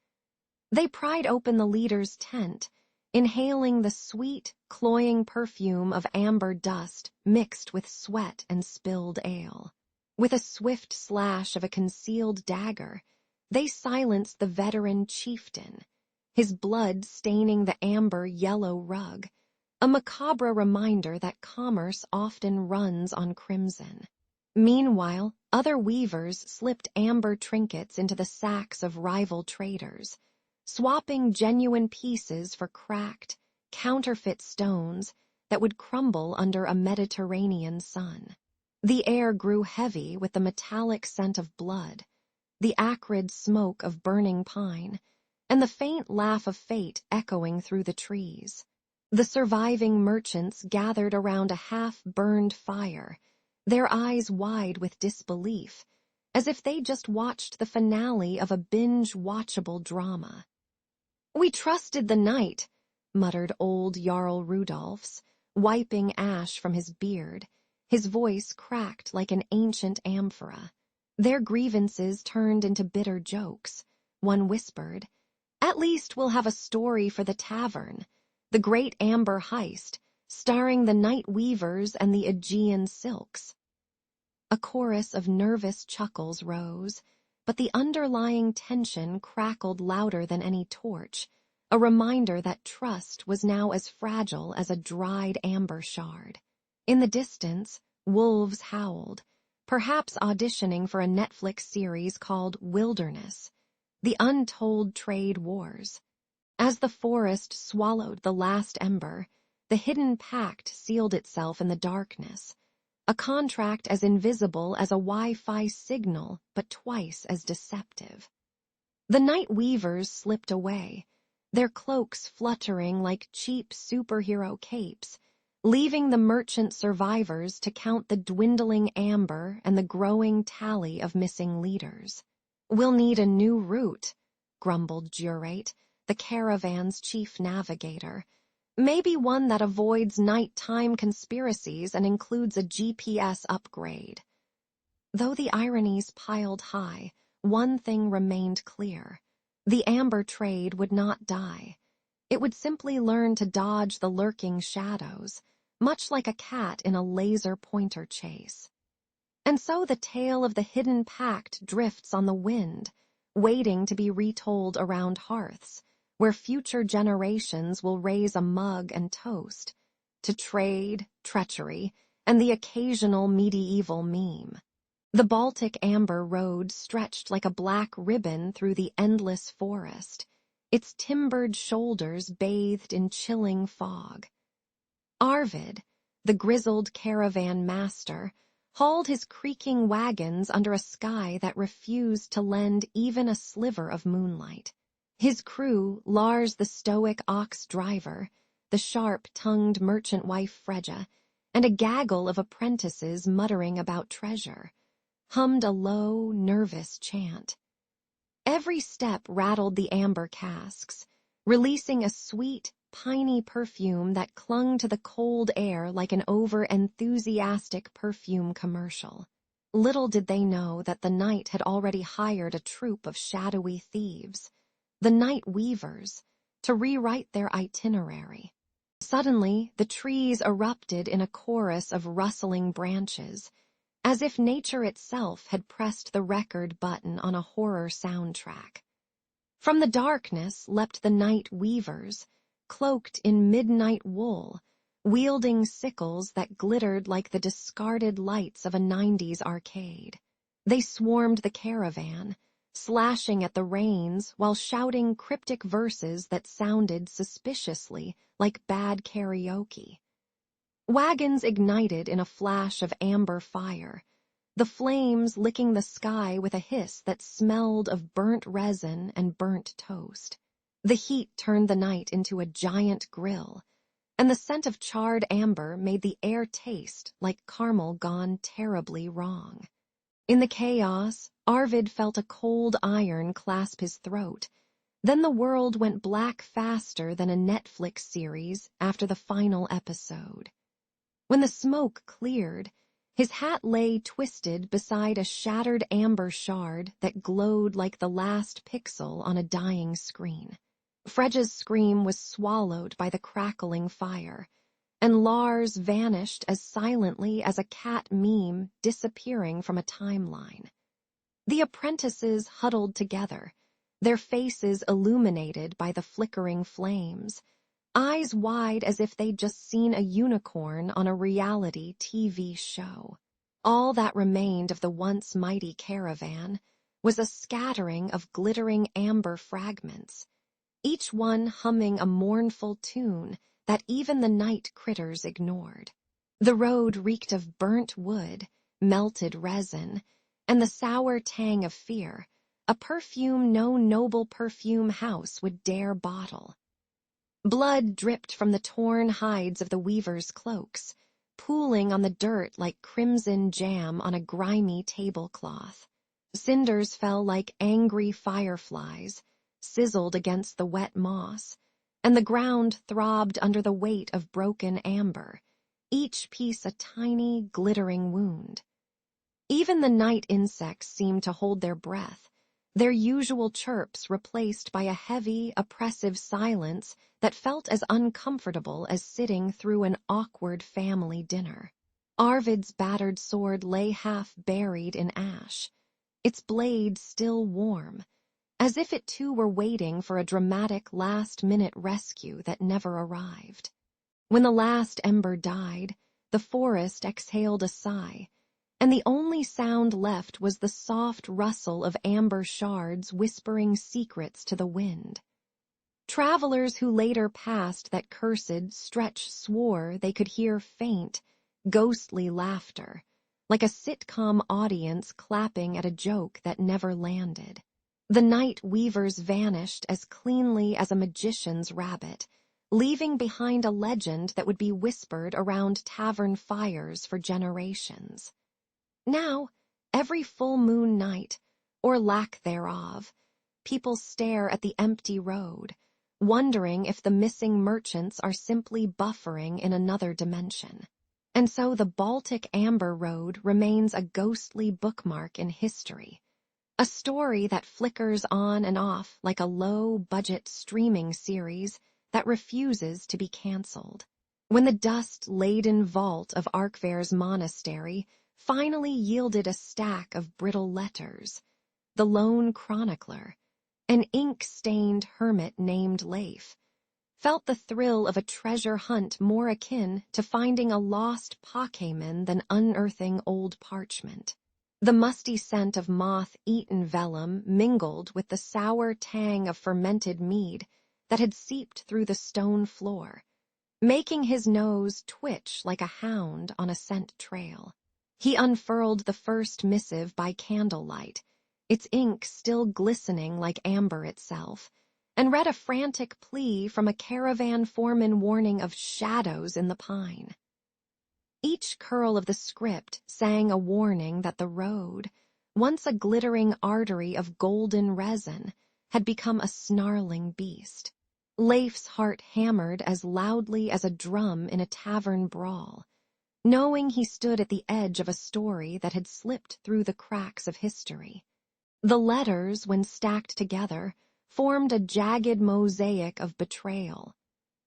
They pried open the leader's tent, inhaling the sweet, cloying perfume of amber dust mixed with sweat and spilled ale. With a swift slash of a concealed dagger, they silenced the veteran chieftain, his blood staining the amber-yellow rug, a macabre reminder that commerce often runs on crimson. Meanwhile, other weavers slipped amber trinkets into the sacks of rival traders, swapping genuine pieces for cracked, counterfeit stones that would crumble under a Mediterranean sun. The air grew heavy with the metallic scent of blood, the acrid smoke of burning pine, and the faint laugh of fate echoing through the trees. The surviving merchants gathered around a half-burned fire, their eyes wide with disbelief, as if they just watched the finale of a binge-watchable drama. "We trusted the night," muttered old Jarl Rudolphs, wiping ash from his beard, his voice cracked like an ancient amphora. Their grievances turned into bitter jokes. One whispered, "At least we'll have a story for the tavern, the great amber heist, starring the night weavers and the Aegean silks." A chorus of nervous chuckles rose, but the underlying tension crackled louder than any torch, a reminder that trust was now as fragile as a dried amber shard. In the distance, wolves howled, perhaps auditioning for a Netflix series called Wilderness, The Untold Trade Wars. As the forest swallowed the last ember, the hidden pact sealed itself in the darkness, a contract as invisible as a Wi-Fi signal but twice as deceptive. The night weavers slipped away, their cloaks fluttering like cheap superhero capes, leaving the merchant survivors to count the dwindling amber and the growing tally of missing leaders. "We'll need a new route," grumbled Jurate, the caravan's chief navigator. "Maybe one that avoids nighttime conspiracies and includes a GPS upgrade." Though the ironies piled high, one thing remained clear. The amber trade would not die. It would simply learn to dodge the lurking shadows, much like a cat in a laser pointer chase. And so the tale of the hidden pact drifts on the wind, waiting to be retold around hearths, where future generations will raise a mug and toast to trade, treachery, and the occasional medieval meme. The Baltic Amber Road stretched like a black ribbon through the endless forest, its timbered shoulders bathed in chilling fog. Arvid, the grizzled caravan master, hauled his creaking wagons under a sky that refused to lend even a sliver of moonlight. His crew, Lars the stoic ox driver, the sharp-tongued merchant wife Freja, and a gaggle of apprentices muttering about treasure, hummed a low, nervous chant. Every step rattled the amber casks, releasing a sweet, piney perfume that clung to the cold air like an over-enthusiastic perfume commercial. Little did they know that the night had already hired a troupe of shadowy thieves, the Night Weavers, to rewrite their itinerary. Suddenly, the trees erupted in a chorus of rustling branches, as if nature itself had pressed the record button on a horror soundtrack. From the darkness leapt the Night Weavers, cloaked in midnight wool, wielding sickles that glittered like the discarded lights of a 90s arcade. They swarmed the caravan, slashing at the reins while shouting cryptic verses that sounded suspiciously like bad karaoke. Wagons ignited in a flash of amber fire, the flames licking the sky with a hiss that smelled of burnt resin and burnt toast. The heat turned the night into a giant grill, and the scent of charred amber made the air taste like caramel gone terribly wrong. In the chaos, Arvid felt a cold iron clasp his throat. Then the world went black faster than a Netflix series after the final episode. When the smoke cleared, his hat lay twisted beside a shattered amber shard that glowed like the last pixel on a dying screen. Freja's scream was swallowed by the crackling fire, and Lars vanished as silently as a cat meme disappearing from a timeline. The apprentices huddled together, their faces illuminated by the flickering flames, eyes wide as if they'd just seen a unicorn on a reality TV show. All that remained of the once mighty caravan was a scattering of glittering amber fragments, each one humming a mournful tune that even the night critters ignored. The road reeked of burnt wood, melted resin, and the sour tang of fear, a perfume no noble perfume house would dare bottle. Blood dripped from the torn hides of the weavers' cloaks, pooling on the dirt like crimson jam on a grimy tablecloth. Cinders fell like angry fireflies, sizzled against the wet moss, and the ground throbbed under the weight of broken amber, each piece a tiny, glittering wound. Even the night insects seemed to hold their breath, their usual chirps replaced by a heavy, oppressive silence that felt as uncomfortable as sitting through an awkward family dinner. Arvid's battered sword lay half buried in ash, its blade still warm, as if it too were waiting for a dramatic last-minute rescue that never arrived. When the last ember died, the forest exhaled a sigh, and the only sound left was the soft rustle of amber shards whispering secrets to the wind. Travelers who later passed that cursed stretch swore they could hear faint, ghostly laughter, like a sitcom audience clapping at a joke that never landed. The Night Weavers vanished as cleanly as a magician's rabbit, leaving behind a legend that would be whispered around tavern fires for generations. Now, every full moon night, or lack thereof, people stare at the empty road, wondering if the missing merchants are simply buffering in another dimension. And so the Baltic Amber Road remains a ghostly bookmark in history, A story that flickers on and off like a low-budget streaming series that refuses to be canceled. When the dust-laden vault of Arkvare's monastery finally yielded a stack of brittle letters, the lone chronicler, an ink-stained hermit named Leif, felt the thrill of a treasure hunt more akin to finding a lost Pokémon than unearthing old parchment. The musty scent of moth-eaten vellum mingled with the sour tang of fermented mead that had seeped through the stone floor, making his nose twitch like a hound on a scent trail. He unfurled the first missive by candlelight, its ink still glistening like amber itself, and read a frantic plea from a caravan foreman warning of shadows in the pine. Each curl of the script sang a warning that the road, once a glittering artery of golden resin, had become a snarling beast. Leif's heart hammered as loudly as a drum in a tavern brawl, knowing he stood at the edge of a story that had slipped through the cracks of history. The letters, when stacked together, formed a jagged mosaic of betrayal.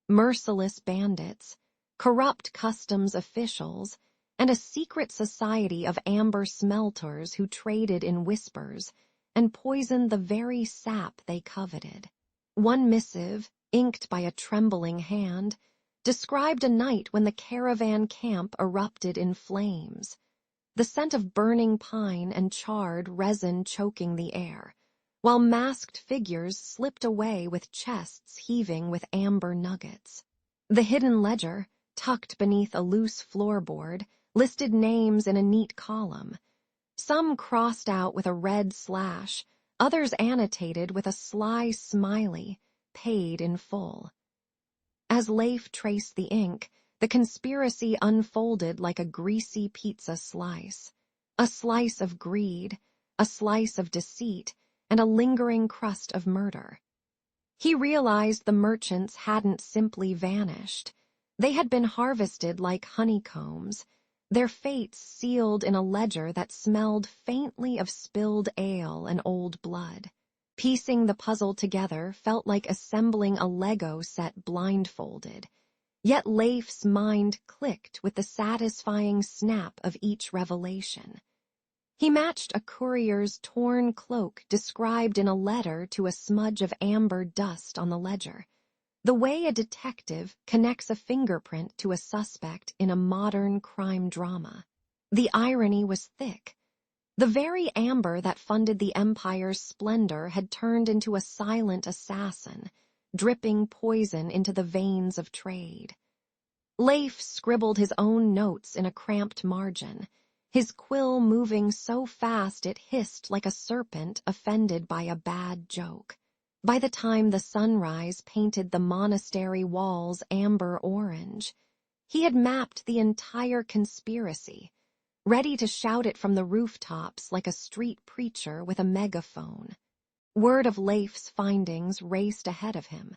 Merciless bandits, corrupt customs officials, and a secret society of amber smelters who traded in whispers and poisoned the very sap they coveted. One missive, inked by a trembling hand, described a night when the caravan camp erupted in flames, the scent of burning pine and charred resin choking the air, while masked figures slipped away with chests heaving with amber nuggets. The hidden ledger, tucked beneath a loose floorboard, listed names in a neat column. Some crossed out with a red slash, others annotated with a sly smiley, paid in full. As Leif traced the ink, the conspiracy unfolded like a greasy pizza slice. A slice of greed, a slice of deceit, and a lingering crust of murder. He realized the merchants hadn't simply vanished. They had been harvested like honeycombs, their fates sealed in a ledger that smelled faintly of spilled ale and old blood. Piecing the puzzle together felt like assembling a Lego set blindfolded, yet Leif's mind clicked with the satisfying snap of each revelation. He matched a courier's torn cloak described in a letter to a smudge of amber dust on the ledger, the way a detective connects a fingerprint to a suspect in a modern crime drama. The irony was thick. The very amber that funded the Empire's splendor had turned into a silent assassin, dripping poison into the veins of trade. Leif scribbled his own notes in a cramped margin, his quill moving so fast it hissed like a serpent offended by a bad joke. By the time the sunrise painted the monastery walls amber orange, he had mapped the entire conspiracy, ready to shout it from the rooftops like a street preacher with a megaphone. Word of Leif's findings raced ahead of him,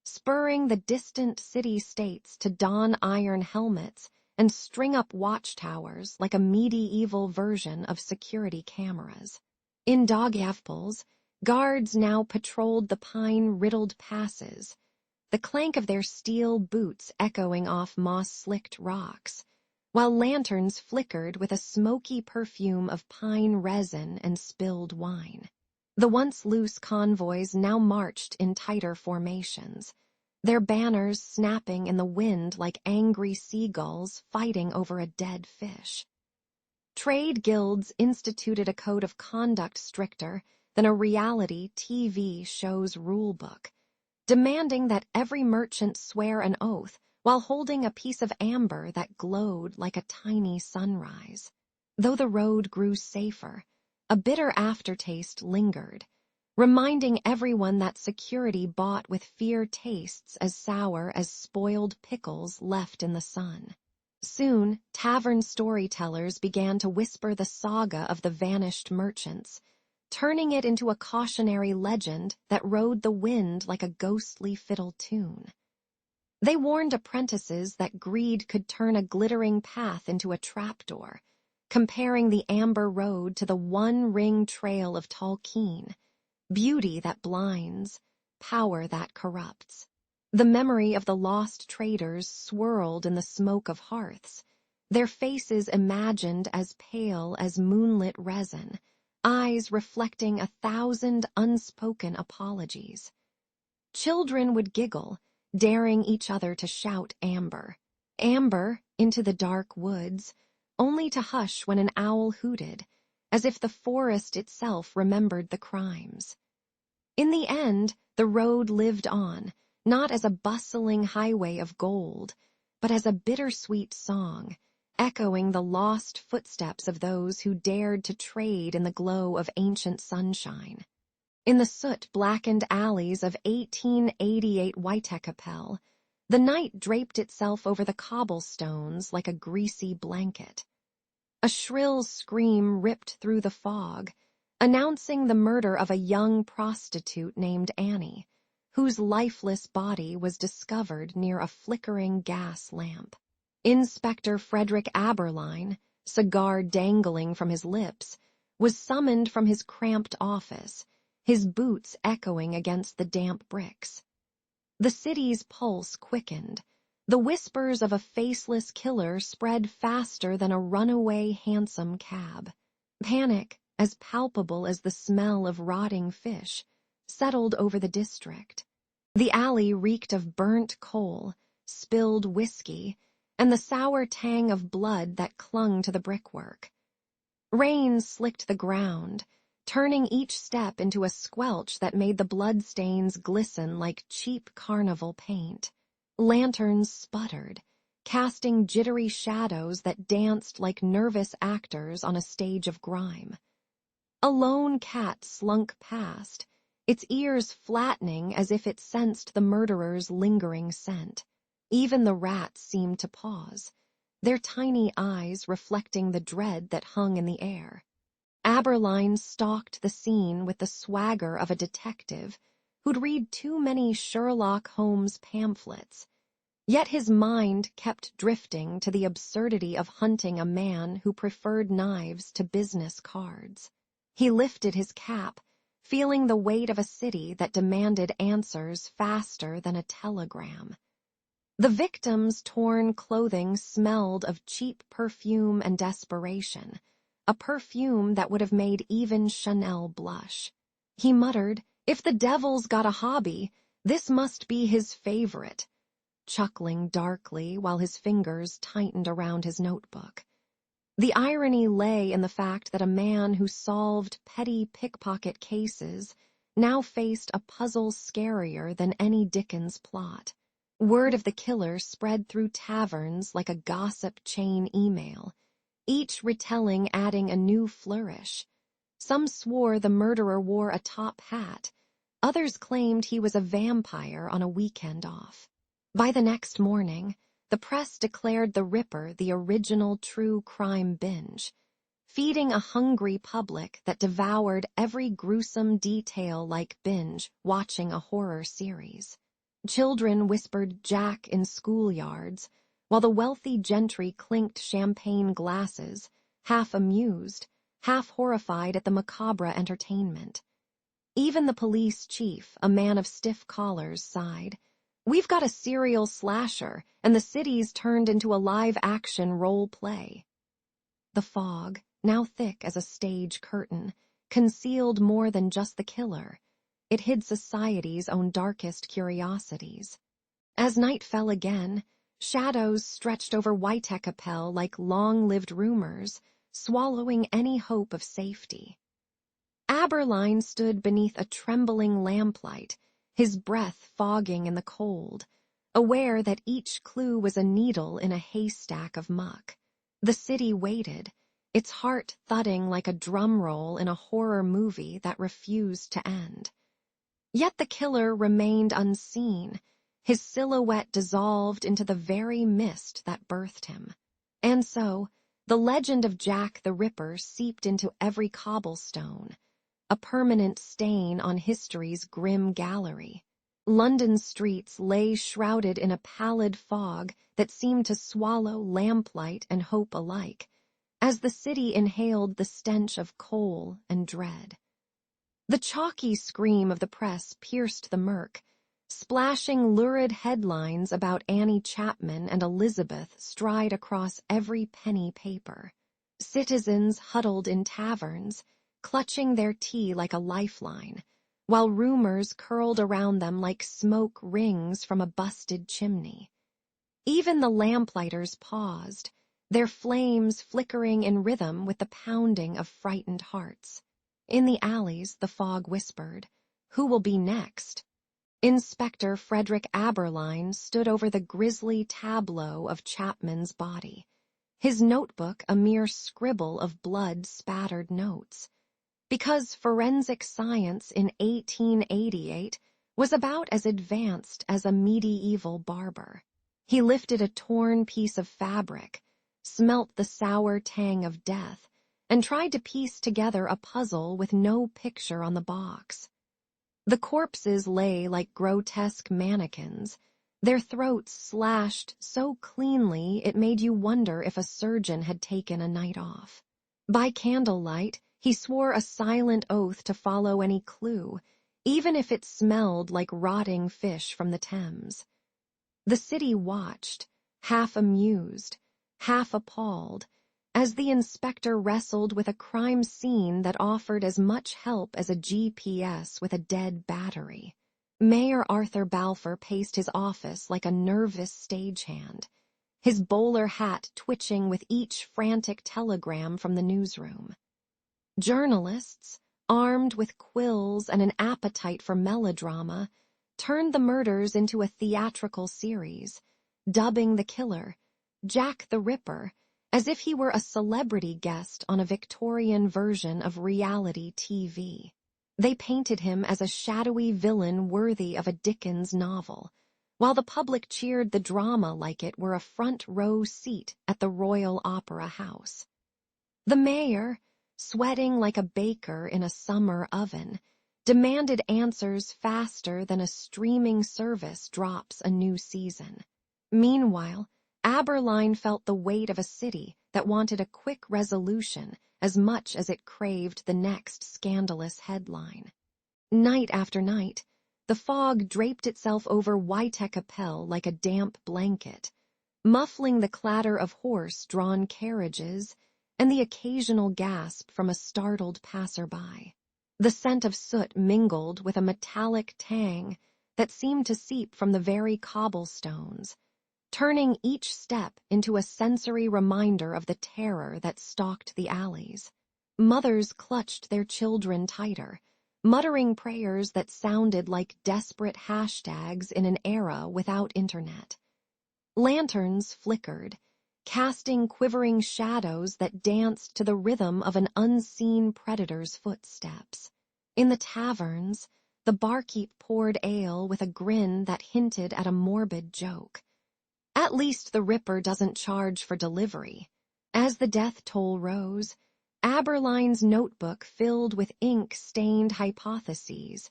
spurring the distant city-states to don iron helmets and string up watchtowers like a medieval version of security cameras. In Daugavpils, guards now patrolled the pine-riddled passes, the clank of their steel boots echoing off moss-slicked rocks, while lanterns flickered with a smoky perfume of pine resin and spilled wine. The once loose convoys now marched in tighter formations, their banners snapping in the wind like angry seagulls fighting over a dead fish. Trade guilds instituted a code of conduct stricter than a reality TV show's rulebook, demanding that every merchant swear an oath while holding a piece of amber that glowed like a tiny sunrise. Though the road grew safer, a bitter aftertaste lingered, reminding everyone that security bought with fear tastes as sour as spoiled pickles left in the sun. Soon, tavern storytellers began to whisper the saga of the vanished merchants, turning it into a cautionary legend that rode the wind like a ghostly fiddle tune. They warned apprentices that greed could turn a glittering path into a trapdoor, comparing the amber road to the one-ring trail of Tolkien, beauty that blinds, power that corrupts. The memory of the lost traders swirled in the smoke of hearths, their faces imagined as pale as moonlit resin, eyes reflecting 1,000 unspoken apologies. Children would giggle, daring each other to shout amber. Amber into the dark woods, only to hush when an owl hooted, as if the forest itself remembered the crimes. In the end, the road lived on, not as a bustling highway of gold, but as a bittersweet song, echoing the lost footsteps of those who dared to trade in the glow of ancient sunshine. In the soot-blackened alleys of 1888 Whitecapel, the night draped itself over the cobblestones like a greasy blanket. A shrill scream ripped through the fog, announcing the murder of a young prostitute named Annie, whose lifeless body was discovered near a flickering gas lamp. Inspector Frederick Aberline, cigar dangling from his lips, was summoned from his cramped office, his boots echoing against the damp bricks. The city's pulse quickened. The whispers of a faceless killer spread faster than a runaway hansom cab. Panic, as palpable as the smell of rotting fish, settled over the district. The alley reeked of burnt coal, spilled whiskey, and the sour tang of blood that clung to the brickwork. Rain slicked the ground, turning each step into a squelch that made the bloodstains glisten like cheap carnival paint. Lanterns sputtered, casting jittery shadows that danced like nervous actors on a stage of grime. A lone cat slunk past, its ears flattening as if it sensed the murderer's lingering scent. Even the rats seemed to pause, their tiny eyes reflecting the dread that hung in the air. Aberline stalked the scene with the swagger of a detective who'd read too many Sherlock Holmes pamphlets, yet his mind kept drifting to the absurdity of hunting a man who preferred knives to business cards. He lifted his cap, feeling the weight of a city that demanded answers faster than a telegram. The victim's torn clothing smelled of cheap perfume and desperation, a perfume that would have made even Chanel blush. He muttered, "If the devil's got a hobby, this must be his favorite," chuckling darkly while his fingers tightened around his notebook. The irony lay in the fact that a man who solved petty pickpocket cases now faced a puzzle scarier than any Dickens plot. Word of the killer spread through taverns like a gossip chain email, each retelling adding a new flourish. Some swore the murderer wore a top hat, others claimed he was a vampire on a weekend off. By the next morning, the press declared the Ripper the original true crime binge, feeding a hungry public that devoured every gruesome detail like binge watching a horror series. Children whispered Jack in schoolyards, while the wealthy gentry clinked champagne glasses, half amused, half horrified at the macabre entertainment. Even the police chief, a man of stiff collars, sighed. "We've got a serial slasher, and the city's turned into a live-action role play." The fog, now thick as a stage curtain, concealed more than just the killer. It hid society's own darkest curiosities. As night fell again, shadows stretched over Whitecapel like long-lived rumors, swallowing any hope of safety. Aberline stood beneath a trembling lamplight, his breath fogging in the cold, aware that each clue was a needle in a haystack of muck. The city waited, its heart thudding like a drum roll in a horror movie that refused to end. Yet the killer remained unseen, his silhouette dissolved into the very mist that birthed him. And so, the legend of Jack the Ripper seeped into every cobblestone, a permanent stain on history's grim gallery. London streets lay shrouded in a pallid fog that seemed to swallow lamplight and hope alike, as the city inhaled the stench of coal and dread. The chalky scream of the press pierced the murk, splashing lurid headlines about Annie Chapman and Elizabeth stride across every penny paper. Citizens huddled in taverns, clutching their tea like a lifeline, while rumors curled around them like smoke rings from a busted chimney. Even the lamplighter's paused, their flames flickering in rhythm with the pounding of frightened hearts. In the alleys, the fog whispered, "Who will be next?" Inspector Frederick Aberline stood over the grisly tableau of Chapman's body, his notebook a mere scribble of blood-spattered notes. Because forensic science in 1888 was about as advanced as a medieval barber. He lifted a torn piece of fabric, smelt the sour tang of death, and tried to piece together a puzzle with no picture on the box. The corpses lay like grotesque mannequins, their throats slashed so cleanly it made you wonder if a surgeon had taken a night off. By candlelight, he swore a silent oath to follow any clue, even if it smelled like rotting fish from the Thames. The city watched, half amused, half appalled, as the inspector wrestled with a crime scene that offered as much help as a GPS with a dead battery. Mayor Arthur Balfour paced his office like a nervous stagehand, his bowler hat twitching with each frantic telegram from the newsroom. Journalists, armed with quills and an appetite for melodrama, turned the murders into a theatrical series, dubbing the killer Jack the Ripper, as if he were a celebrity guest on a Victorian version of reality TV. They painted him as a shadowy villain worthy of a Dickens novel, while the public cheered the drama like it were a front-row seat at the Royal Opera House. The mayor, sweating like a baker in a summer oven, demanded answers faster than a streaming service drops a new season. Meanwhile, Aberline felt the weight of a city that wanted a quick resolution as much as it craved the next scandalous headline. Night after night, the fog draped itself over Whitechapel like a damp blanket, muffling the clatter of horse-drawn carriages and the occasional gasp from a startled passerby. The scent of soot mingled with a metallic tang that seemed to seep from the very cobblestones, turning each step into a sensory reminder of the terror that stalked the alleys. Mothers clutched their children tighter, muttering prayers that sounded like desperate hashtags in an era without internet. Lanterns flickered, casting quivering shadows that danced to the rhythm of an unseen predator's footsteps. In the taverns, the barkeep poured ale with a grin that hinted at a morbid joke. At least the Ripper doesn't charge for delivery. As the death toll rose, Aberline's notebook filled with ink-stained hypotheses,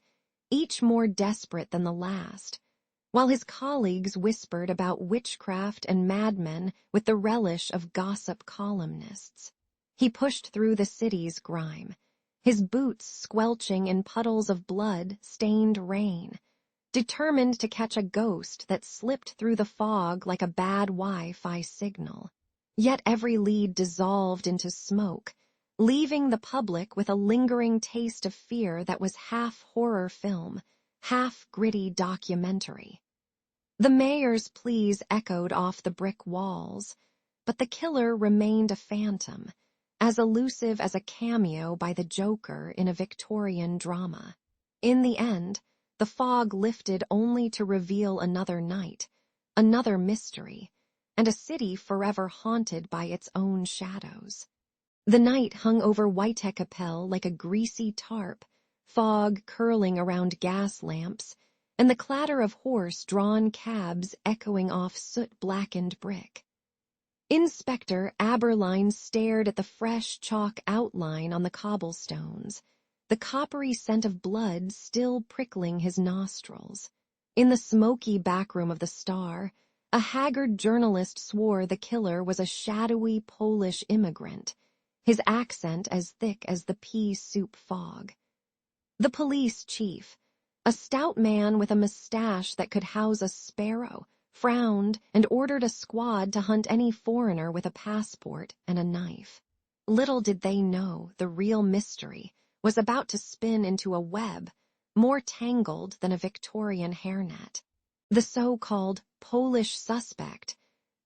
each more desperate than the last, while his colleagues whispered about witchcraft and madmen with the relish of gossip columnists. He pushed through the city's grime, his boots squelching in puddles of blood-stained rain, determined to catch a ghost that slipped through the fog like a bad Wi-Fi signal. Yet every lead dissolved into smoke, leaving the public with a lingering taste of fear that was half horror film, half gritty documentary. The mayor's pleas echoed off the brick walls, but the killer remained a phantom, as elusive as a cameo by the Joker in a Victorian drama. In the end, the fog lifted only to reveal another night, another mystery, and a city forever haunted by its own shadows. The night hung over Whitechapel like a greasy tarp, fog curling around gas lamps, and the clatter of horse-drawn cabs echoing off soot-blackened brick. Inspector Aberline stared at the fresh chalk outline on the cobblestones, the coppery scent of blood still prickling his nostrils. In the smoky backroom of the Star, A haggard journalist swore the killer was a shadowy Polish immigrant, his accent as thick as the pea soup fog. The police chief, a stout man with a mustache that could house a sparrow, frowned and ordered a squad to hunt any foreigner with a passport and a knife. Little did they know the real mystery was about to spin into a web more tangled than a Victorian hairnet. The so-called Polish suspect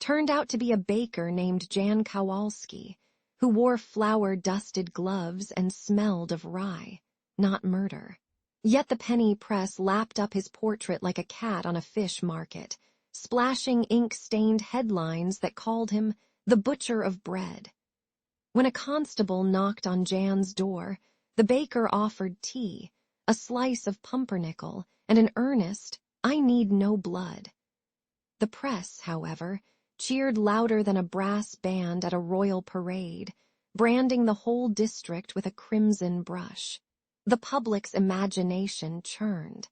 turned out to be a baker named Jan Kowalski, who wore flour-dusted gloves and smelled of rye, not murder. Yet the penny press lapped up his portrait like a cat on a fish market, splashing ink-stained headlines that called him the butcher of bread. When a constable knocked on Jan's door, the baker offered tea, a slice of pumpernickel, and an earnest, "I need no blood." The press, however, cheered louder than a brass band at a royal parade, branding the whole district with a crimson brush. The public's imagination churned,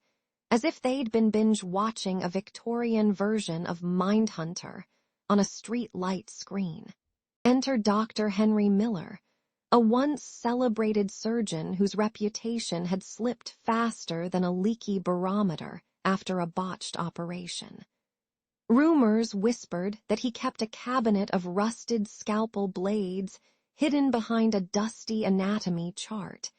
as if they'd been binge-watching a Victorian version of Mindhunter on a street-light screen. Enter Dr. Henry Miller, a once-celebrated surgeon whose reputation had slipped faster than a leaky barometer after a botched operation. Rumors whispered that he kept a cabinet of rusted scalpel blades hidden behind a dusty anatomy chart,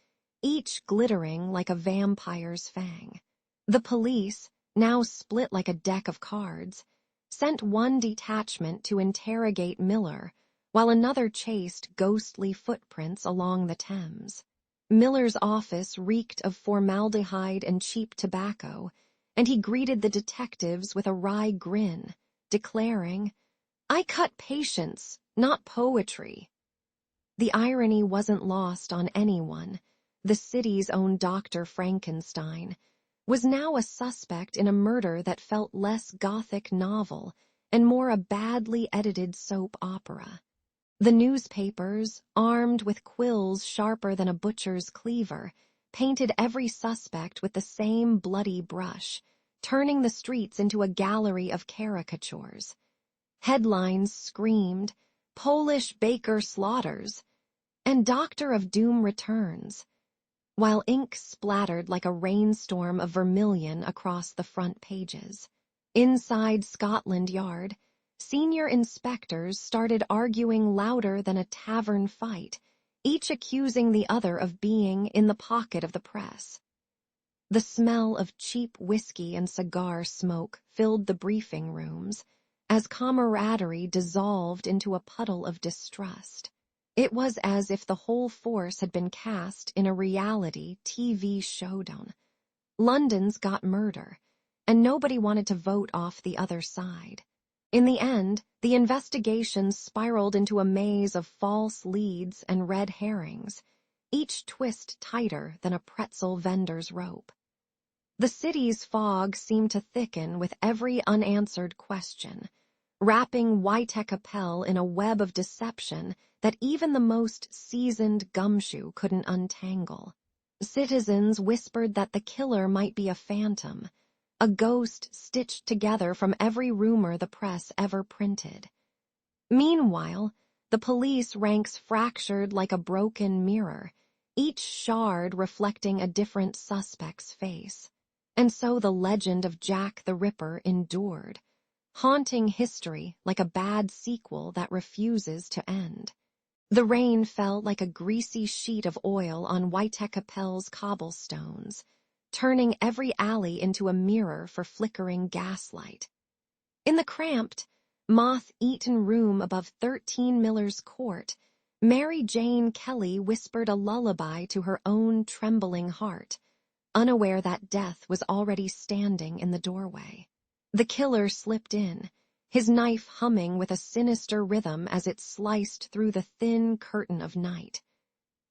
each glittering like a vampire's fang. The police, now split like a deck of cards, sent one detachment to interrogate Miller, while another chased ghostly footprints along the Thames. Miller's office reeked of formaldehyde and cheap tobacco, and he greeted the detectives with a wry grin, declaring, "I cut patients, not poetry." The irony wasn't lost on anyone. The city's own Dr. Frankenstein was now a suspect in a murder that felt less gothic novel and more a badly edited soap opera. The newspapers, armed with quills sharper than a butcher's cleaver, painted every suspect with the same bloody brush, turning the streets into a gallery of caricatures. Headlines screamed, "Polish baker slaughters," and Doctor of Doom returns, while ink splattered like a rainstorm of vermilion across the front pages. Inside Scotland Yard, senior inspectors started arguing louder than a tavern fight, each accusing the other of being in the pocket of the press. The smell of cheap whiskey and cigar smoke filled the briefing rooms, as camaraderie dissolved into a puddle of distrust. It was as if the whole force had been cast in a reality TV showdown. London's got murder, and nobody wanted to vote off the other side. In the end, the investigation spiraled into a maze of false leads and red herrings, each twist tighter than a pretzel vendor's rope. The city's fog seemed to thicken with every unanswered question, wrapping Whitechapel in a web of deception that even the most seasoned gumshoe couldn't untangle. Citizens whispered that the killer might be a phantom, a ghost stitched together from every rumor the press ever printed. Meanwhile, the police ranks fractured like a broken mirror, each shard reflecting a different suspect's face. And so the legend of Jack the Ripper endured, haunting history like a bad sequel that refuses to end. The rain fell like a greasy sheet of oil on Whitechapel's cobblestones, turning every alley into a mirror for flickering gaslight. In the cramped, moth-eaten room above 13 Miller's Court, Mary Jane Kelly whispered a lullaby to her own trembling heart, unaware that death was already standing in the doorway. The killer slipped in, his knife humming with a sinister rhythm as it sliced through the thin curtain of night.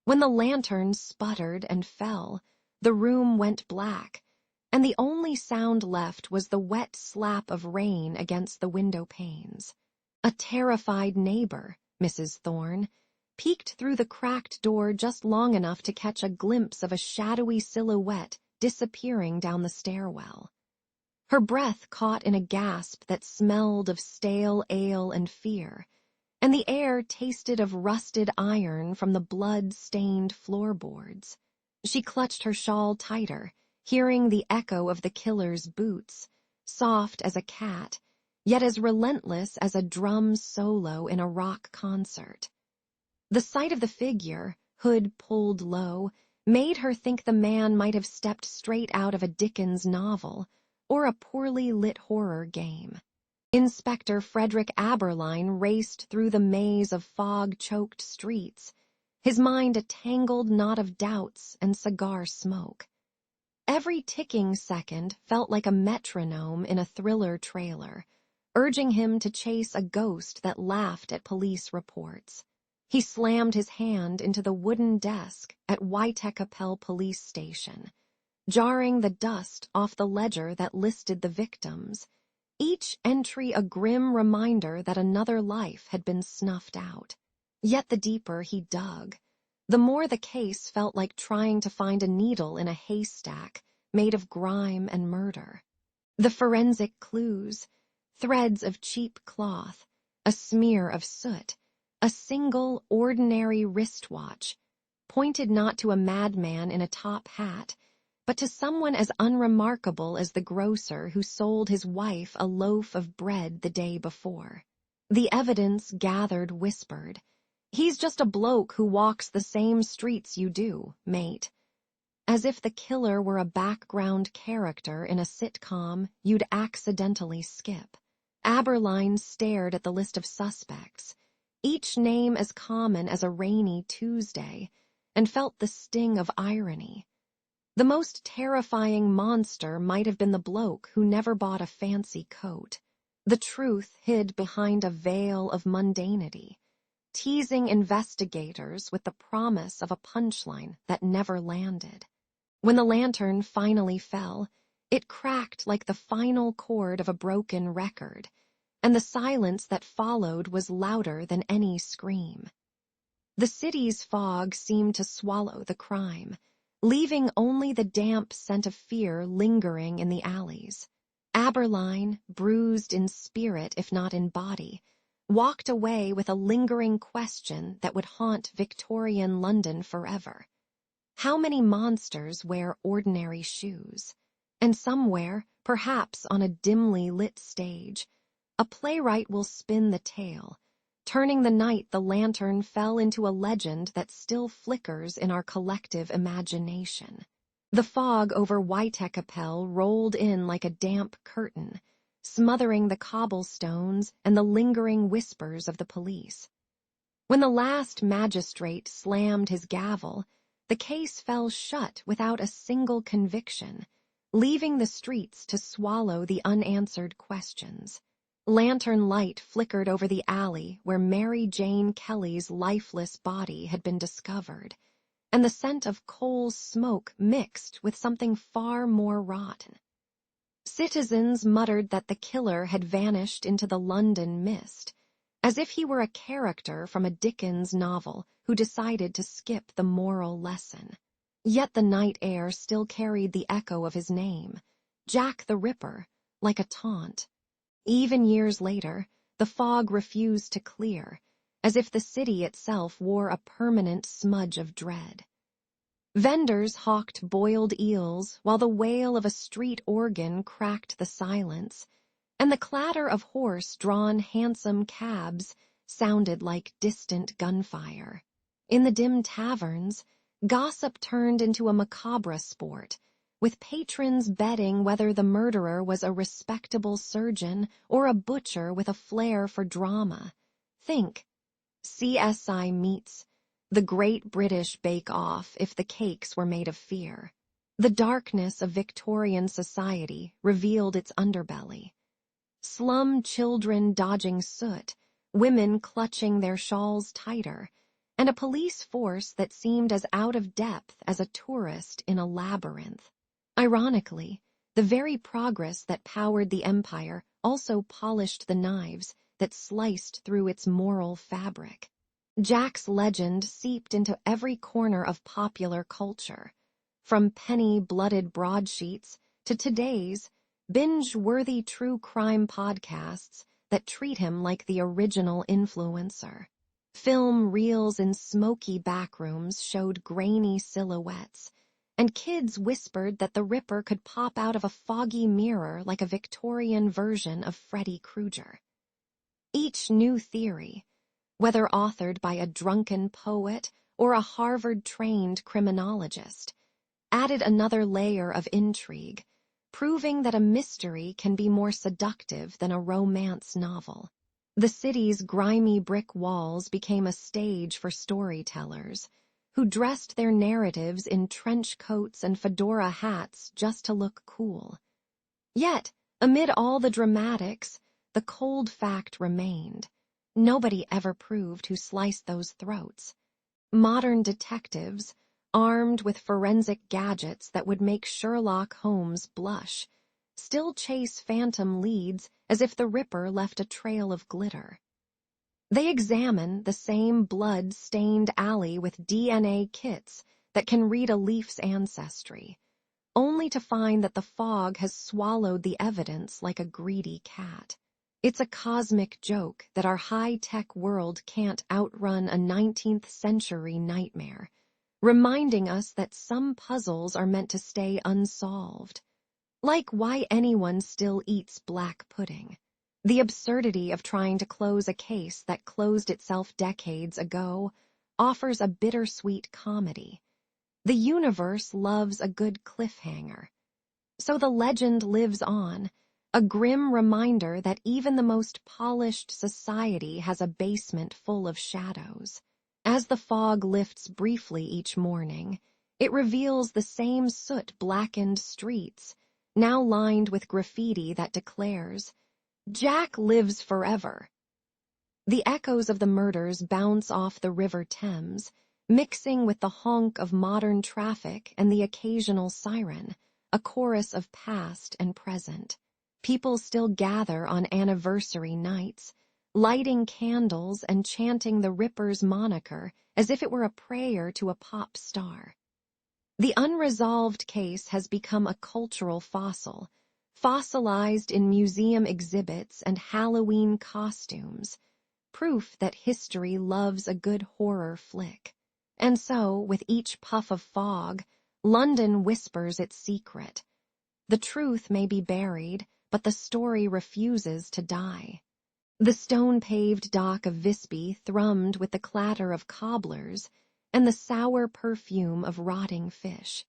When the lantern sputtered and fell, the room went black, and the only sound left was the wet slap of rain against the window panes. A terrified neighbor, Mrs. Thorne, peeked through the cracked door just long enough to catch a glimpse of a shadowy silhouette disappearing down the stairwell. Her breath caught in a gasp that smelled of stale ale and fear, and the air tasted of rusted iron from the blood-stained floorboards. She clutched her shawl tighter, hearing the echo of the killer's boots, soft as a cat, yet as relentless as a drum solo in a rock concert. The sight of the figure, hood pulled low, made her think the man might have stepped straight out of a Dickens novel or a poorly lit horror game. Inspector Frederick Aberline raced through the maze of fog-choked streets, his mind a tangled knot of doubts and cigar smoke. Every ticking second felt like a metronome in a thriller trailer, urging him to chase a ghost that laughed at police reports. He slammed his hand into the wooden desk at Whitecapel Police Station, jarring the dust off the ledger that listed the victims, each entry a grim reminder that another life had been snuffed out. Yet the deeper he dug, the more the case felt like trying to find a needle in a haystack made of grime and murder. The forensic clues, threads of cheap cloth, a smear of soot, a single ordinary wristwatch, pointed not to a madman in a top hat, but to someone as unremarkable as the grocer who sold his wife a loaf of bread the day before. The evidence gathered whispered, "He's just a bloke who walks the same streets you do, mate." As if the killer were a background character in a sitcom you'd accidentally skip. Aberline stared at the list of suspects, each name as common as a rainy Tuesday, and felt the sting of irony. The most terrifying monster might have been the bloke who never bought a fancy coat. The truth hid behind a veil of mundanity, teasing investigators with the promise of a punchline that never landed. When the lantern finally fell, it cracked like the final chord of a broken record, and the silence that followed was louder than any scream. The city's fog seemed to swallow the crime, leaving only the damp scent of fear lingering in the alleys. Aberline, bruised in spirit if not in body, walked away with a lingering question that would haunt Victorian London forever. How many monsters wear ordinary shoes? And somewhere, perhaps on a dimly lit stage, a playwright will spin the tale, turning the night the lantern fell into a legend that still flickers in our collective imagination. The fog over Whitecapel rolled in like a damp curtain, smothering the cobblestones and the lingering whispers of the police. When the last magistrate slammed his gavel, the case fell shut without a single conviction, leaving the streets to swallow the unanswered questions. Lantern light flickered over the alley where Mary Jane Kelly's lifeless body had been discovered, and the scent of coal smoke mixed with something far more rotten. Citizens muttered that the killer had vanished into the London mist, as if he were a character from a Dickens novel who decided to skip the moral lesson. Yet the night air still carried the echo of his name, Jack the Ripper, like a taunt. Even years later, the fog refused to clear, as if the city itself wore a permanent smudge of dread. Vendors hawked boiled eels while the wail of a street organ cracked the silence, and the clatter of horse-drawn hansom cabs sounded like distant gunfire. In the dim taverns, gossip turned into a macabre sport, with patrons betting whether the murderer was a respectable surgeon or a butcher with a flair for drama. Think CSI meets The Great British Bake Off if the cakes were made of fear. The darkness of Victorian society revealed its underbelly. Slum children dodging soot, women clutching their shawls tighter, and a police force that seemed as out of depth as a tourist in a labyrinth. Ironically, the very progress that powered the empire also polished the knives that sliced through its moral fabric. Jack's legend seeped into every corner of popular culture, from penny-blooded broadsheets to today's binge-worthy true crime podcasts that treat him like the original influencer. Film reels in smoky backrooms showed grainy silhouettes, and kids whispered that the Ripper could pop out of a foggy mirror like a Victorian version of Freddy Krueger. Each new theory, whether authored by a drunken poet or a Harvard-trained criminologist, added another layer of intrigue, proving that a mystery can be more seductive than a romance novel. The city's grimy brick walls became a stage for storytellers, who dressed their narratives in trench coats and fedora hats just to look cool. Yet, amid all the dramatics, the cold fact remained. Nobody ever proved who sliced those throats. Modern detectives, armed with forensic gadgets that would make Sherlock Holmes blush, still chase phantom leads as if the Ripper left a trail of glitter. They examine the same blood-stained alley with DNA kits that can read a leaf's ancestry, only to find that the fog has swallowed the evidence like a greedy cat. It's a cosmic joke that our high-tech world can't outrun a 19th-century nightmare, reminding us that some puzzles are meant to stay unsolved. Like why anyone still eats black pudding. The absurdity of trying to close a case that closed itself decades ago offers a bittersweet comedy. The universe loves a good cliffhanger. So the legend lives on, a grim reminder that even the most polished society has a basement full of shadows. As the fog lifts briefly each morning, it reveals the same soot-blackened streets, now lined with graffiti that declares, "Jack lives forever." The echoes of the murders bounce off the River Thames, mixing with the honk of modern traffic and the occasional siren, a chorus of past and present. People still gather on anniversary nights, lighting candles and chanting the Ripper's moniker as if it were a prayer to a pop star. The unresolved case has become a cultural fossil, fossilized in museum exhibits and Halloween costumes, proof that history loves a good horror flick. And so, with each puff of fog, London whispers its secret. The truth may be buried, but the story refuses to die. The stone-paved dock of Visby thrummed with the clatter of cobblers and the sour perfume of rotting fish.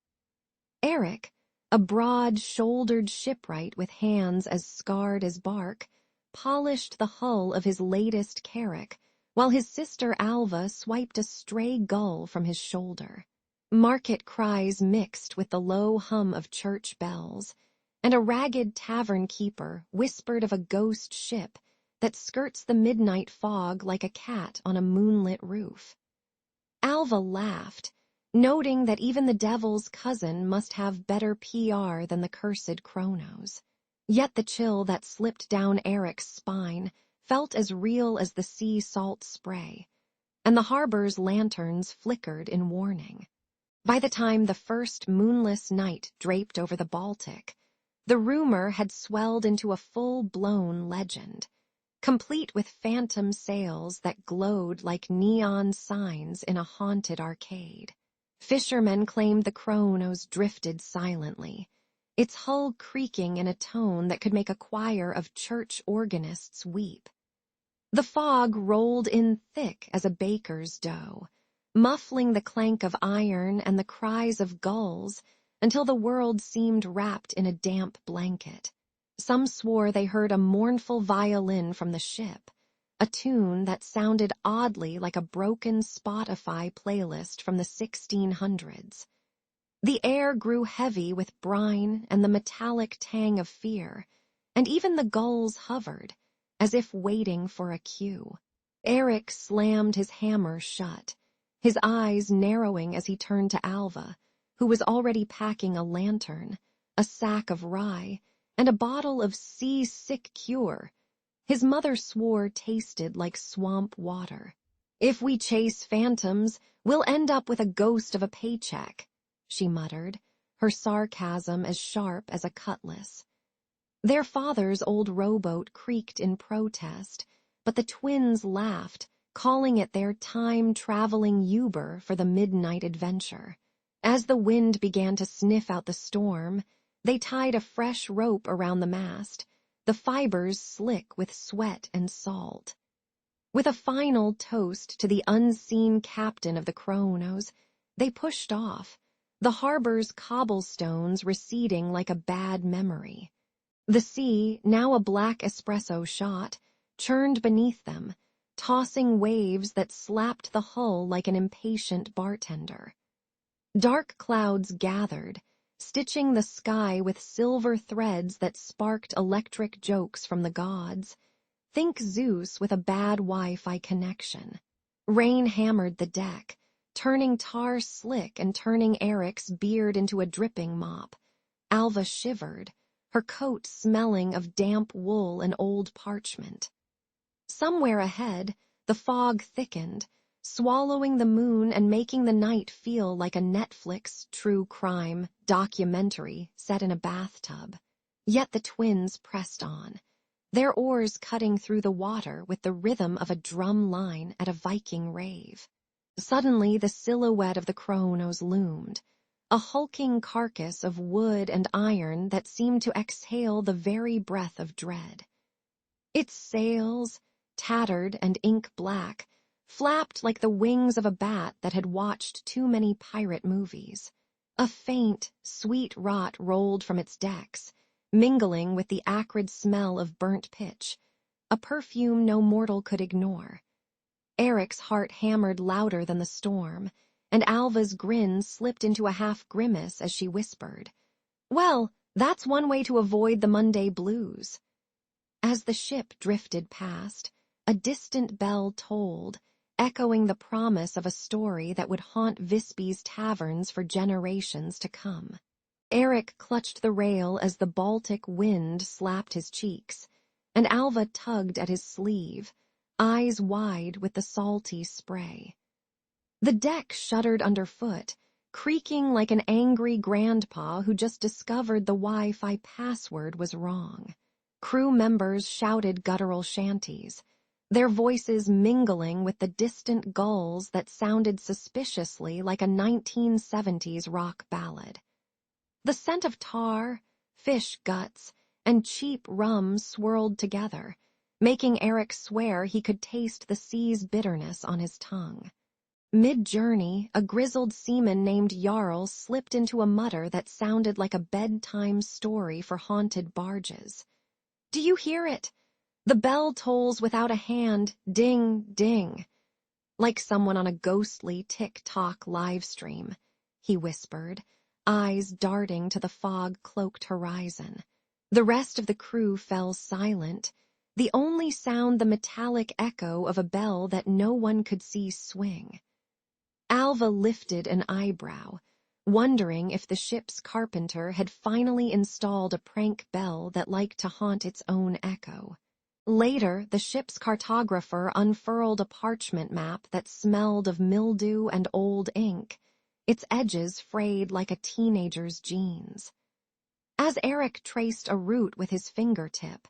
Eric, a broad-shouldered shipwright with hands as scarred as bark, polished the hull of his latest carrack, while his sister Alva swiped a stray gull from his shoulder. Market cries mixed with the low hum of church bells, and a ragged tavern keeper whispered of a ghost ship that skirts the midnight fog like a cat on a moonlit roof. Alva laughed, noting that even the devil's cousin must have better PR than the cursed Chronos. Yet the chill that slipped down Eric's spine felt as real as the sea salt spray, and the harbor's lanterns flickered in warning. By the time the first moonless night draped over the Baltic, the rumor had swelled into a full-blown legend, complete with phantom sails that glowed like neon signs in a haunted arcade. Fishermen claimed the Chronos drifted silently, its hull creaking in a tone that could make a choir of church organists weep. The fog rolled in thick as a baker's dough, muffling the clank of iron and the cries of gulls until the world seemed wrapped in a damp blanket. Some swore they heard a mournful violin from the ship, a tune that sounded oddly like a broken Spotify playlist from the 1600s. The air grew heavy with brine and the metallic tang of fear, and even the gulls hovered, as if waiting for a cue. Eric slammed his hammer shut, his eyes narrowing as he turned to Alva, who was already packing a lantern, a sack of rye, and a bottle of sea-sick cure his mother swore tasted like swamp water. "If we chase phantoms, we'll end up with a ghost of a paycheck," she muttered, her sarcasm as sharp as a cutlass. Their father's old rowboat creaked in protest, but the twins laughed, calling it their time-traveling Uber for the midnight adventure. As the wind began to sniff out the storm, they tied a fresh rope around the mast, the fibers slick with sweat and salt. With a final toast to the unseen captain of the Kronos, they pushed off, the harbor's cobblestones receding like a bad memory. The sea, now a black espresso shot, churned beneath them, tossing waves that slapped the hull like an impatient bartender. Dark clouds gathered, stitching the sky with silver threads that sparked electric jokes from the gods. Think Zeus with a bad Wi-Fi connection. Rain hammered the deck, turning tar slick and turning Eric's beard into a dripping mop. Alva shivered, her coat smelling of damp wool and old parchment. Somewhere ahead, the fog thickened, swallowing the moon and making the night feel like a Netflix true crime documentary set in a bathtub. Yet the twins pressed on, their oars cutting through the water with the rhythm of a drum line at a Viking rave. Suddenly the silhouette of the Kronos loomed, a hulking carcass of wood and iron that seemed to exhale the very breath of dread. Its sails, tattered and ink-black, flapped like the wings of a bat that had watched too many pirate movies. A faint, sweet rot rolled from its decks, mingling with the acrid smell of burnt pitch, a perfume no mortal could ignore. Eric's heart hammered louder than the storm, and Alva's grin slipped into a half-grimace as she whispered, "Well, that's one way to avoid the Monday blues." As the ship drifted past, a distant bell tolled, echoing the promise of a story that would haunt Visby's taverns for generations to come. Eric clutched the rail as the Baltic wind slapped his cheeks, and Alva tugged at his sleeve, eyes wide with the salty spray. The deck shuddered underfoot, creaking like an angry grandpa who just discovered the Wi-Fi password was wrong. Crew members shouted guttural shanties, their voices mingling with the distant gulls that sounded suspiciously like a 1970s rock ballad. The scent of tar, fish guts, and cheap rum swirled together, making Eric swear he could taste the sea's bitterness on his tongue. Mid-journey, a grizzled seaman named Jarl slipped into a mutter that sounded like a bedtime story for haunted barges. "Do you hear it? The bell tolls without a hand, ding, ding." "Like someone on a ghostly tick-tock live stream," he whispered, eyes darting to the fog-cloaked horizon. The rest of the crew fell silent, the only sound the metallic echo of a bell that no one could see swing. Alva lifted an eyebrow, wondering if the ship's carpenter had finally installed a prank bell that liked to haunt its own echo. Later, the ship's cartographer unfurled a parchment map that smelled of mildew and old ink, its edges frayed like a teenager's jeans. As Eric traced a route with his fingertip,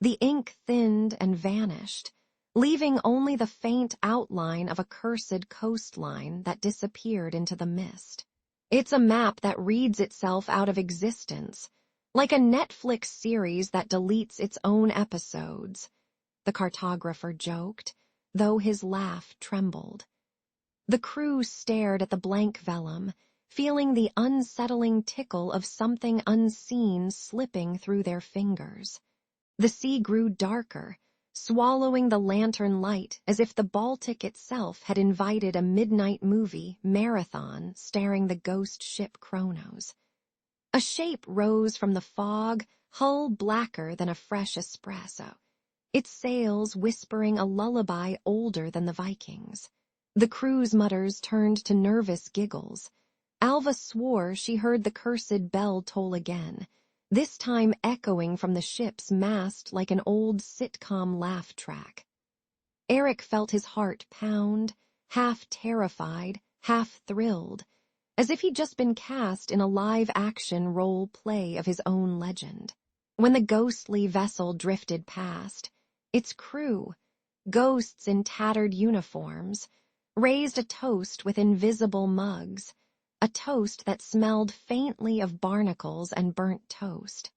the ink thinned and vanished, leaving only the faint outline of a cursed coastline that disappeared into the mist. "It's a map that reads itself out of existence, like a Netflix series that deletes its own episodes," the cartographer joked, though his laugh trembled. The crew stared at the blank vellum, feeling the unsettling tickle of something unseen slipping through their fingers. The sea grew darker, swallowing the lantern light as if the Baltic itself had invited a midnight movie marathon starring the ghost ship Kronos. A shape rose from the fog, hull blacker than a fresh espresso, its sails whispering a lullaby older than the Vikings. The crew's mutters turned to nervous giggles. Alva swore she heard the cursed bell toll again, this time echoing from the ship's mast like an old sitcom laugh track. Eric felt his heart pound, half terrified, half thrilled, as if he'd just been cast in a live-action role play of his own legend. When the ghostly vessel drifted past, its crew, ghosts in tattered uniforms, raised a toast with invisible mugs, a toast that smelled faintly of barnacles and burnt toast.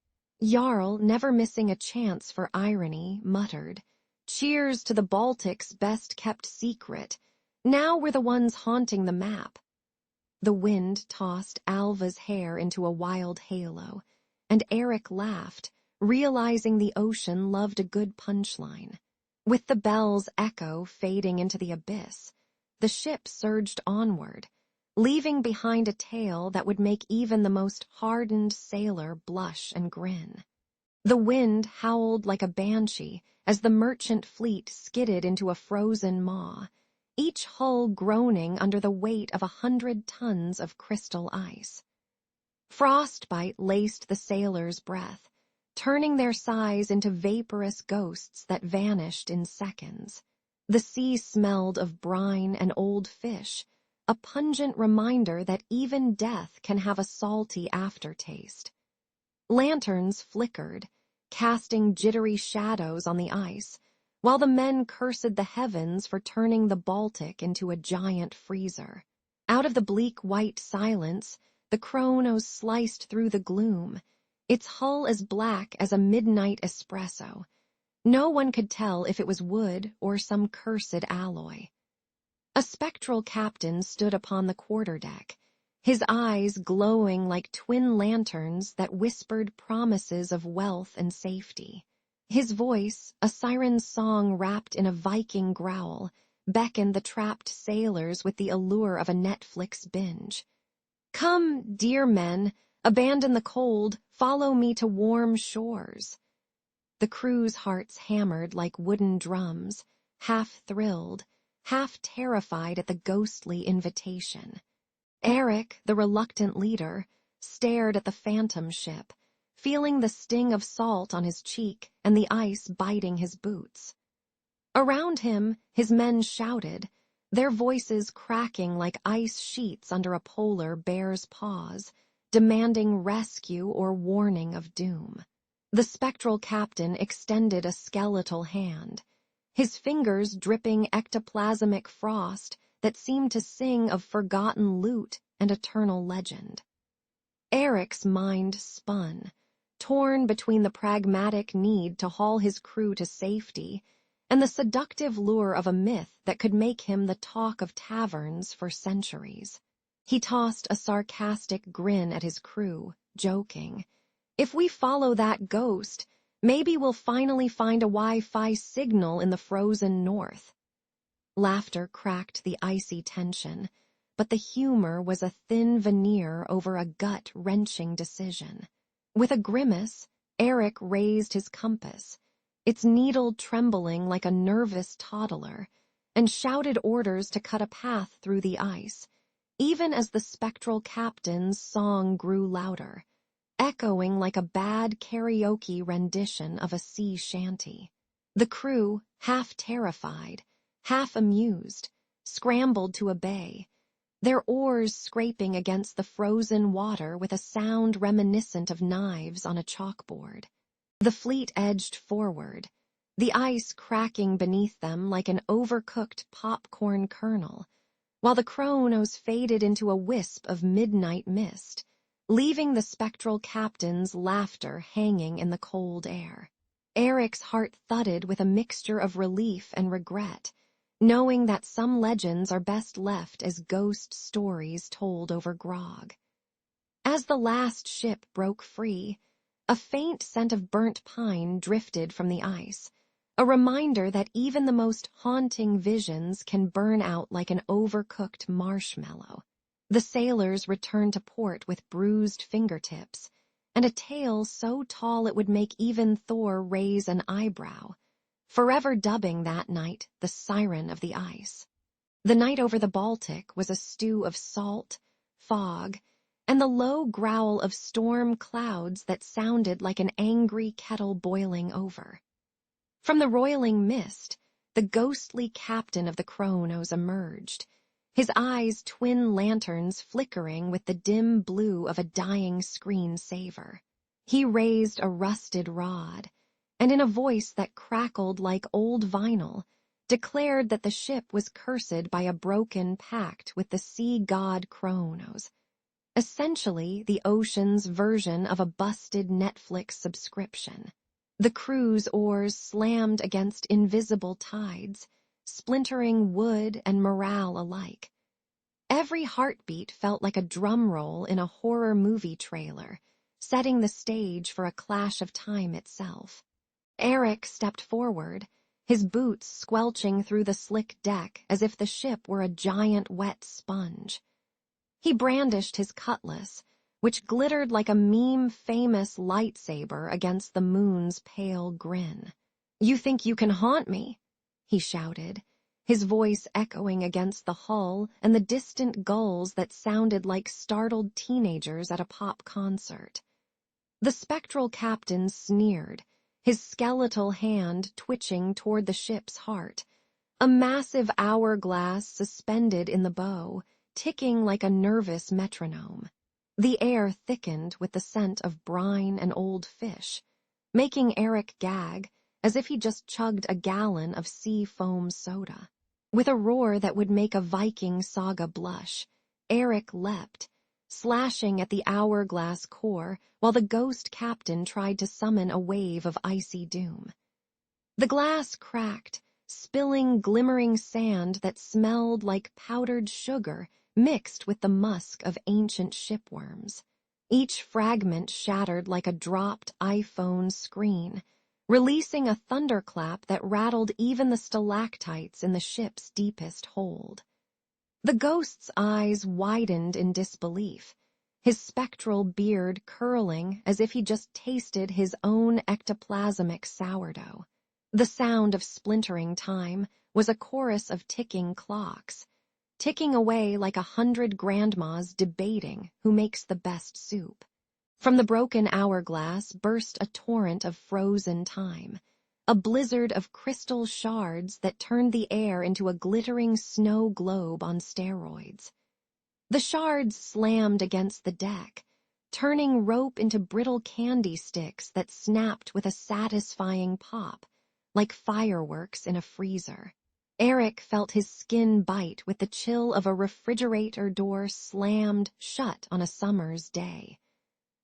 Jarl, never missing a chance for irony, muttered, "Cheers to the Baltic's best-kept secret. Now we're the ones haunting the map." The wind tossed Alva's hair into a wild halo, and Eric laughed, realizing the ocean loved a good punchline. With the bell's echo fading into the abyss, the ship surged onward, leaving behind a tale that would make even the most hardened sailor blush and grin. The wind howled like a banshee as the merchant fleet skidded into a frozen maw, each hull groaning under the weight of 100 tons of crystal ice. Frostbite laced the sailors' breath, turning their sighs into vaporous ghosts that vanished in seconds. The sea smelled of brine and old fish, a pungent reminder that even death can have a salty aftertaste. Lanterns flickered, casting jittery shadows on the ice, while the men cursed the heavens for turning the Baltic into a giant freezer. Out of the bleak white silence, the Kronos sliced through the gloom, its hull as black as a midnight espresso. No one could tell if it was wood or some cursed alloy. A spectral captain stood upon the quarterdeck, his eyes glowing like twin lanterns that whispered promises of wealth and safety. His voice, a siren's song wrapped in a Viking growl, beckoned the trapped sailors with the allure of a Netflix binge. "Come, dear men, abandon the cold, follow me to warm shores." The crew's hearts hammered like wooden drums, half thrilled, half terrified at the ghostly invitation. Eric, the reluctant leader, stared at the phantom ship, feeling the sting of salt on his cheek and the ice biting his boots. Around him, his men shouted, their voices cracking like ice sheets under a polar bear's paws, demanding rescue or warning of doom. The spectral captain extended a skeletal hand, his fingers dripping ectoplasmic frost that seemed to sing of forgotten loot and eternal legend. Eric's mind spun, torn between the pragmatic need to haul his crew to safety and the seductive lure of a myth that could make him the talk of taverns for centuries. He tossed a sarcastic grin at his crew, joking, "If we follow that ghost, maybe we'll finally find a Wi-Fi signal in the frozen north." Laughter cracked the icy tension, but the humor was a thin veneer over a gut-wrenching decision. With a grimace, Eric raised his compass, its needle trembling like a nervous toddler, and shouted orders to cut a path through the ice, even as the spectral captain's song grew louder, echoing like a bad karaoke rendition of a sea shanty. The crew, half terrified, half amused, scrambled to obey, their oars scraping against the frozen water with a sound reminiscent of knives on a chalkboard. The fleet edged forward, the ice cracking beneath them like an overcooked popcorn kernel, while the Kronos faded into a wisp of midnight mist, leaving the spectral captain's laughter hanging in the cold air. Eric's heart thudded with a mixture of relief and regret, knowing that some legends are best left as ghost stories told over grog. As the last ship broke free, a faint scent of burnt pine drifted from the ice, a reminder that even the most haunting visions can burn out like an overcooked marshmallow. The sailors returned to port with bruised fingertips, and a tail so tall it would make even Thor raise an eyebrow, forever dubbing that night the Siren of the Ice. The night over the Baltic was a stew of salt, fog, and the low growl of storm clouds that sounded like an angry kettle boiling over. From the roiling mist, the ghostly captain of the Kronos emerged, his eyes twin lanterns flickering with the dim blue of a dying screensaver. He raised a rusted rod, and in a voice that crackled like old vinyl, declared that the ship was cursed by a broken pact with the sea god Kronos, essentially the ocean's version of a busted Netflix subscription. The crew's oars slammed against invisible tides, splintering wood and morale alike. Every heartbeat felt like a drum roll in a horror movie trailer, setting the stage for a clash of time itself. Eric stepped forward, his boots squelching through the slick deck as if the ship were a giant wet sponge. He brandished his cutlass, which glittered like a meme-famous lightsaber against the moon's pale grin. "You think you can haunt me?" he shouted, his voice echoing against the hull and the distant gulls that sounded like startled teenagers at a pop concert. The spectral captain sneered, his skeletal hand twitching toward the ship's heart, a massive hourglass suspended in the bow, ticking like a nervous metronome. The air thickened with the scent of brine and old fish, making Eric gag as if he just chugged a gallon of sea foam soda. With a roar that would make a Viking saga blush, Eric leapt, slashing at the hourglass core while the ghost captain tried to summon a wave of icy doom. The glass cracked, spilling glimmering sand that smelled like powdered sugar mixed with the musk of ancient shipworms. Each fragment shattered like a dropped iPhone screen, releasing a thunderclap that rattled even the stalactites in the ship's deepest hold. The ghost's eyes widened in disbelief, his spectral beard curling as if he just tasted his own ectoplasmic sourdough. The sound of splintering time was a chorus of ticking clocks, ticking away like 100 grandmas debating who makes the best soup. From the broken hourglass burst a torrent of frozen time, a blizzard of crystal shards that turned the air into a glittering snow globe on steroids. The shards slammed against the deck, turning rope into brittle candy sticks that snapped with a satisfying pop, like fireworks in a freezer. Eric felt his skin bite with the chill of a refrigerator door slammed shut on a summer's day,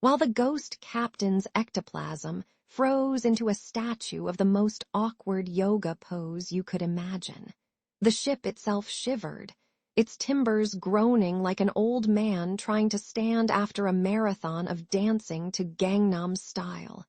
while the ghost captain's ectoplasm froze into a statue of the most awkward yoga pose you could imagine. The ship itself shivered, its timbers groaning like an old man trying to stand after a marathon of dancing to Gangnam Style.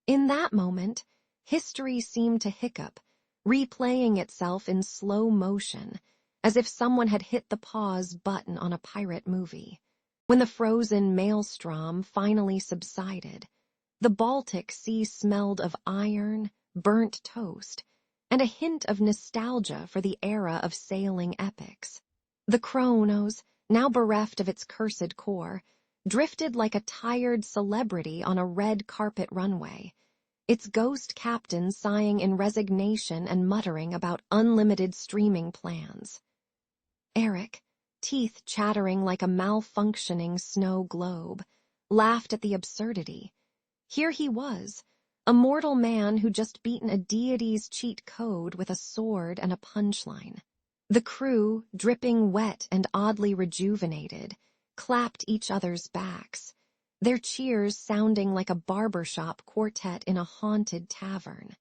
In that moment, history seemed to hiccup, replaying itself in slow motion, as if someone had hit the pause button on a pirate movie. When the frozen maelstrom finally subsided, the Baltic Sea smelled of iron, burnt toast, and a hint of nostalgia for the era of sailing epics. The Kronos, now bereft of its cursed core, drifted like a tired celebrity on a red carpet runway, its ghost captain sighing in resignation and muttering about unlimited streaming plans. Eric, teeth chattering like a malfunctioning snow globe, laughed at the absurdity. Here he was, a mortal man who just beaten a deity's cheat code with a sword and a punchline. The crew, dripping wet and oddly rejuvenated, clapped each other's backs, their cheers sounding like a barbershop quartet in a haunted tavern.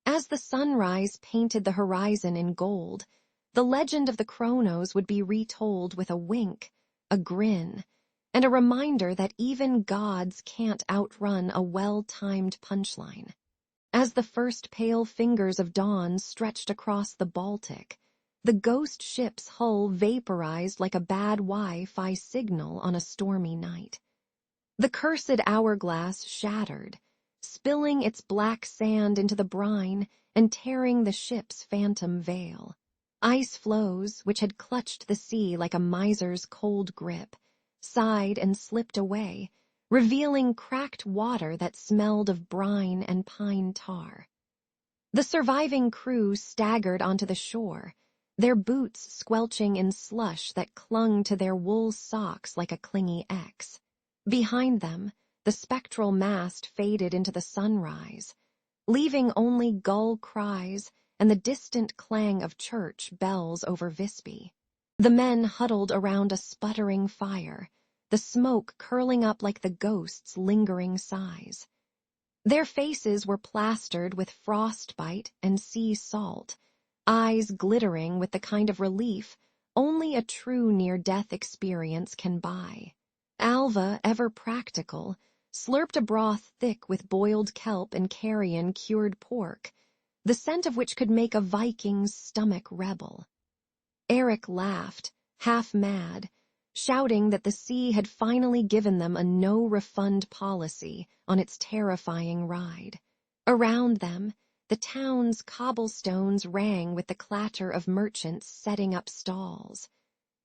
As the sunrise painted the horizon in gold, the legend of the Kronos would be retold with a wink, a grin, and a reminder that even gods can't outrun a well-timed punchline. As the first pale fingers of dawn stretched across the Baltic, the ghost ship's hull vaporized like a bad Wi-Fi signal on a stormy night. The cursed hourglass shattered, spilling its black sand into the brine and tearing the ship's phantom veil. Ice floes, which had clutched the sea like a miser's cold grip, sighed and slipped away, revealing cracked water that smelled of brine and pine tar. The surviving crew staggered onto the shore, their boots squelching in slush that clung to their wool socks like a clingy X. Behind them, the spectral mast faded into the sunrise, leaving only gull cries and the distant clang of church bells over Visby. The men huddled around a sputtering fire, the smoke curling up like the ghost's lingering sighs. Their faces were plastered with frostbite and sea salt, eyes glittering with the kind of relief only a true near-death experience can buy. Alva, ever practical, slurped a broth thick with boiled kelp and carrion cured pork, the scent of which could make a Viking's stomach rebel. Eric laughed, half mad, shouting that the sea had finally given them a no-refund policy on its terrifying ride. Around them, the town's cobblestones rang with the clatter of merchants setting up stalls,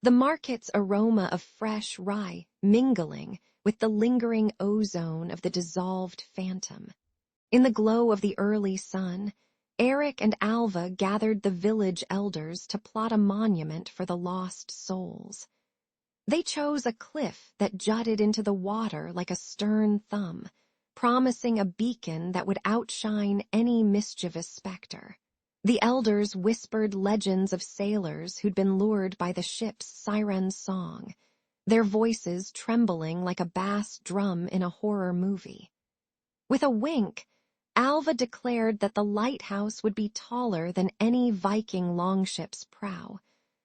the market's aroma of fresh rye mingling with the lingering ozone of the dissolved phantom. In the glow of the early sun, Eric and Alva gathered the village elders to plot a monument for the lost souls. They chose a cliff that jutted into the water like a stern thumb, promising a beacon that would outshine any mischievous specter. The elders whispered legends of sailors who'd been lured by the ship's siren song, their voices trembling like a bass drum in a horror movie. With a wink, Alva declared that the lighthouse would be taller than any Viking longship's prow,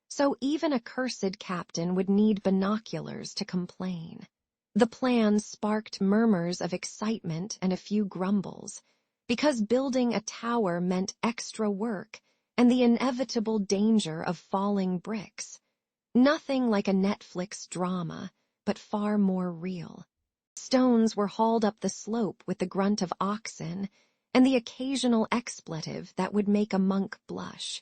so even a cursed captain would need binoculars to complain. The plan sparked murmurs of excitement and a few grumbles, because building a tower meant extra work and the inevitable danger of falling bricks. Nothing like a Netflix drama, but far more real. Stones were hauled up the slope with the grunt of oxen and the occasional expletive that would make a monk blush.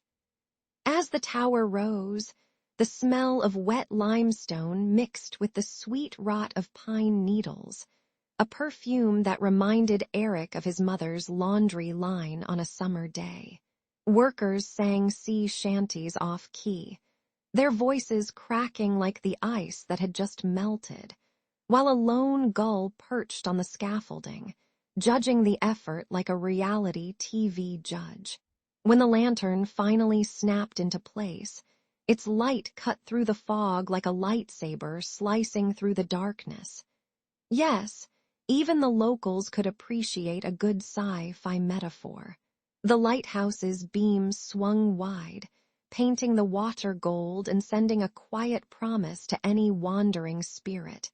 As the tower rose, the smell of wet limestone mixed with the sweet rot of pine needles, a perfume that reminded Eric of his mother's laundry line on a summer day. Workers sang sea shanties off-key, their voices cracking like the ice that had just melted, while a lone gull perched on the scaffolding, judging the effort like a reality TV judge. When the lantern finally snapped into place, its light cut through the fog like a lightsaber slicing through the darkness. Yes, even the locals could appreciate a good sci-fi metaphor. The lighthouse's beams swung wide, painting the water gold and sending a quiet promise to any wandering spirit.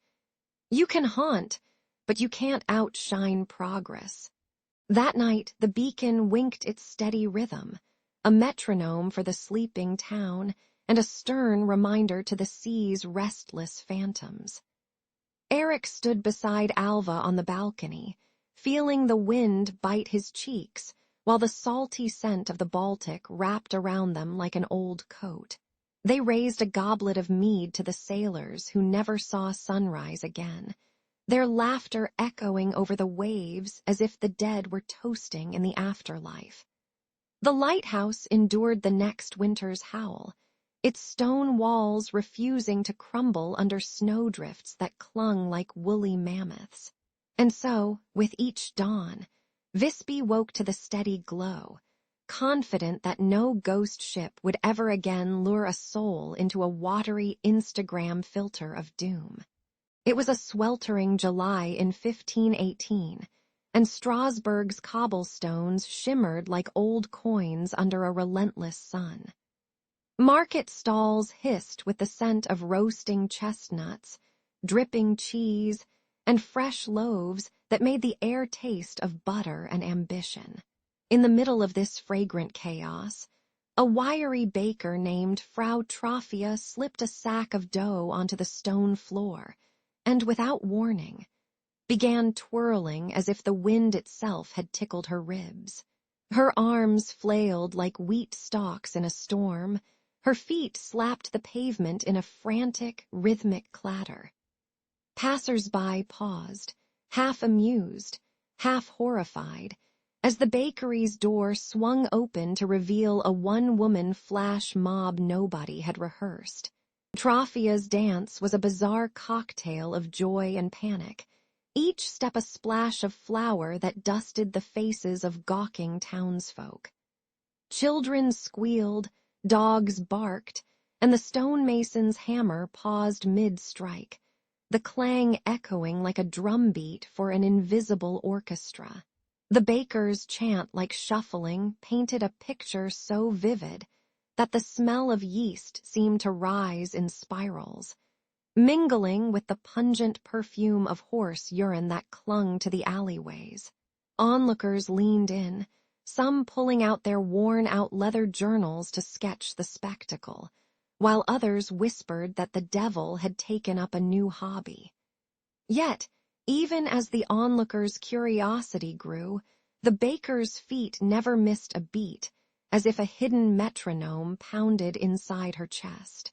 You can haunt, but you can't outshine progress. That night, the beacon winked its steady rhythm, a metronome for the sleeping town and a stern reminder to the sea's restless phantoms. Eric stood beside Alva on the balcony, feeling the wind bite his cheeks, while the salty scent of the Baltic wrapped around them like an old coat. They raised a goblet of mead to the sailors who never saw sunrise again, their laughter echoing over the waves as if the dead were toasting in the afterlife. The lighthouse endured the next winter's howl, its stone walls refusing to crumble under snowdrifts that clung like woolly mammoths. And so, with each dawn, Visby woke to the steady glow, confident that no ghost ship would ever again lure a soul into a watery Instagram filter of doom. It was a sweltering July in 1518, and Strasbourg's cobblestones shimmered like old coins under a relentless sun. Market stalls hissed with the scent of roasting chestnuts, dripping cheese, and fresh loaves that made the air taste of butter and ambition. In the middle of this fragrant chaos, a wiry baker named Frau Trophia slipped a sack of dough onto the stone floor, and without warning, began twirling as if the wind itself had tickled her ribs. Her arms flailed like wheat stalks in a storm, her feet slapped the pavement in a frantic, rhythmic clatter. Passers-by paused, half amused, half horrified, as the bakery's door swung open to reveal a one-woman flash mob nobody had rehearsed. Trophia's dance was a bizarre cocktail of joy and panic, each step a splash of flour that dusted the faces of gawking townsfolk. Children squealed, dogs barked, and the stonemason's hammer paused mid-strike, the clang echoing like a drumbeat for an invisible orchestra. The baker's chant, like shuffling, painted a picture so vivid that the smell of yeast seemed to rise in spirals, mingling with the pungent perfume of horse urine that clung to the alleyways. Onlookers leaned in, some pulling out their worn-out leather journals to sketch the spectacle, while others whispered that the devil had taken up a new hobby. Yet, even as the onlookers' curiosity grew, the baker's feet never missed a beat, as if a hidden metronome pounded inside her chest.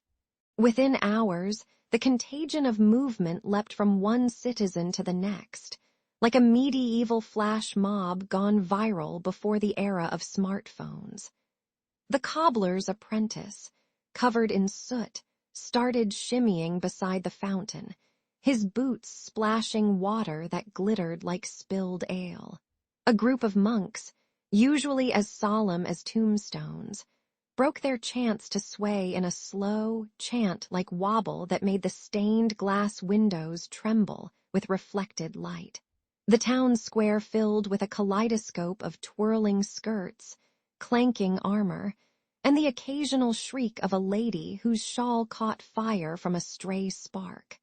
Within hours, the contagion of movement leapt from one citizen to the next, like a medieval flash mob gone viral before the era of smartphones. The cobbler's apprentice, covered in soot, started shimmying beside the fountain, his boots splashing water that glittered like spilled ale. A group of monks, usually as solemn as tombstones, broke their chants to sway in a slow, chant-like wobble that made the stained glass windows tremble with reflected light. The town square filled with a kaleidoscope of twirling skirts, clanking armor, and the occasional shriek of a lady whose shawl caught fire from a stray spark.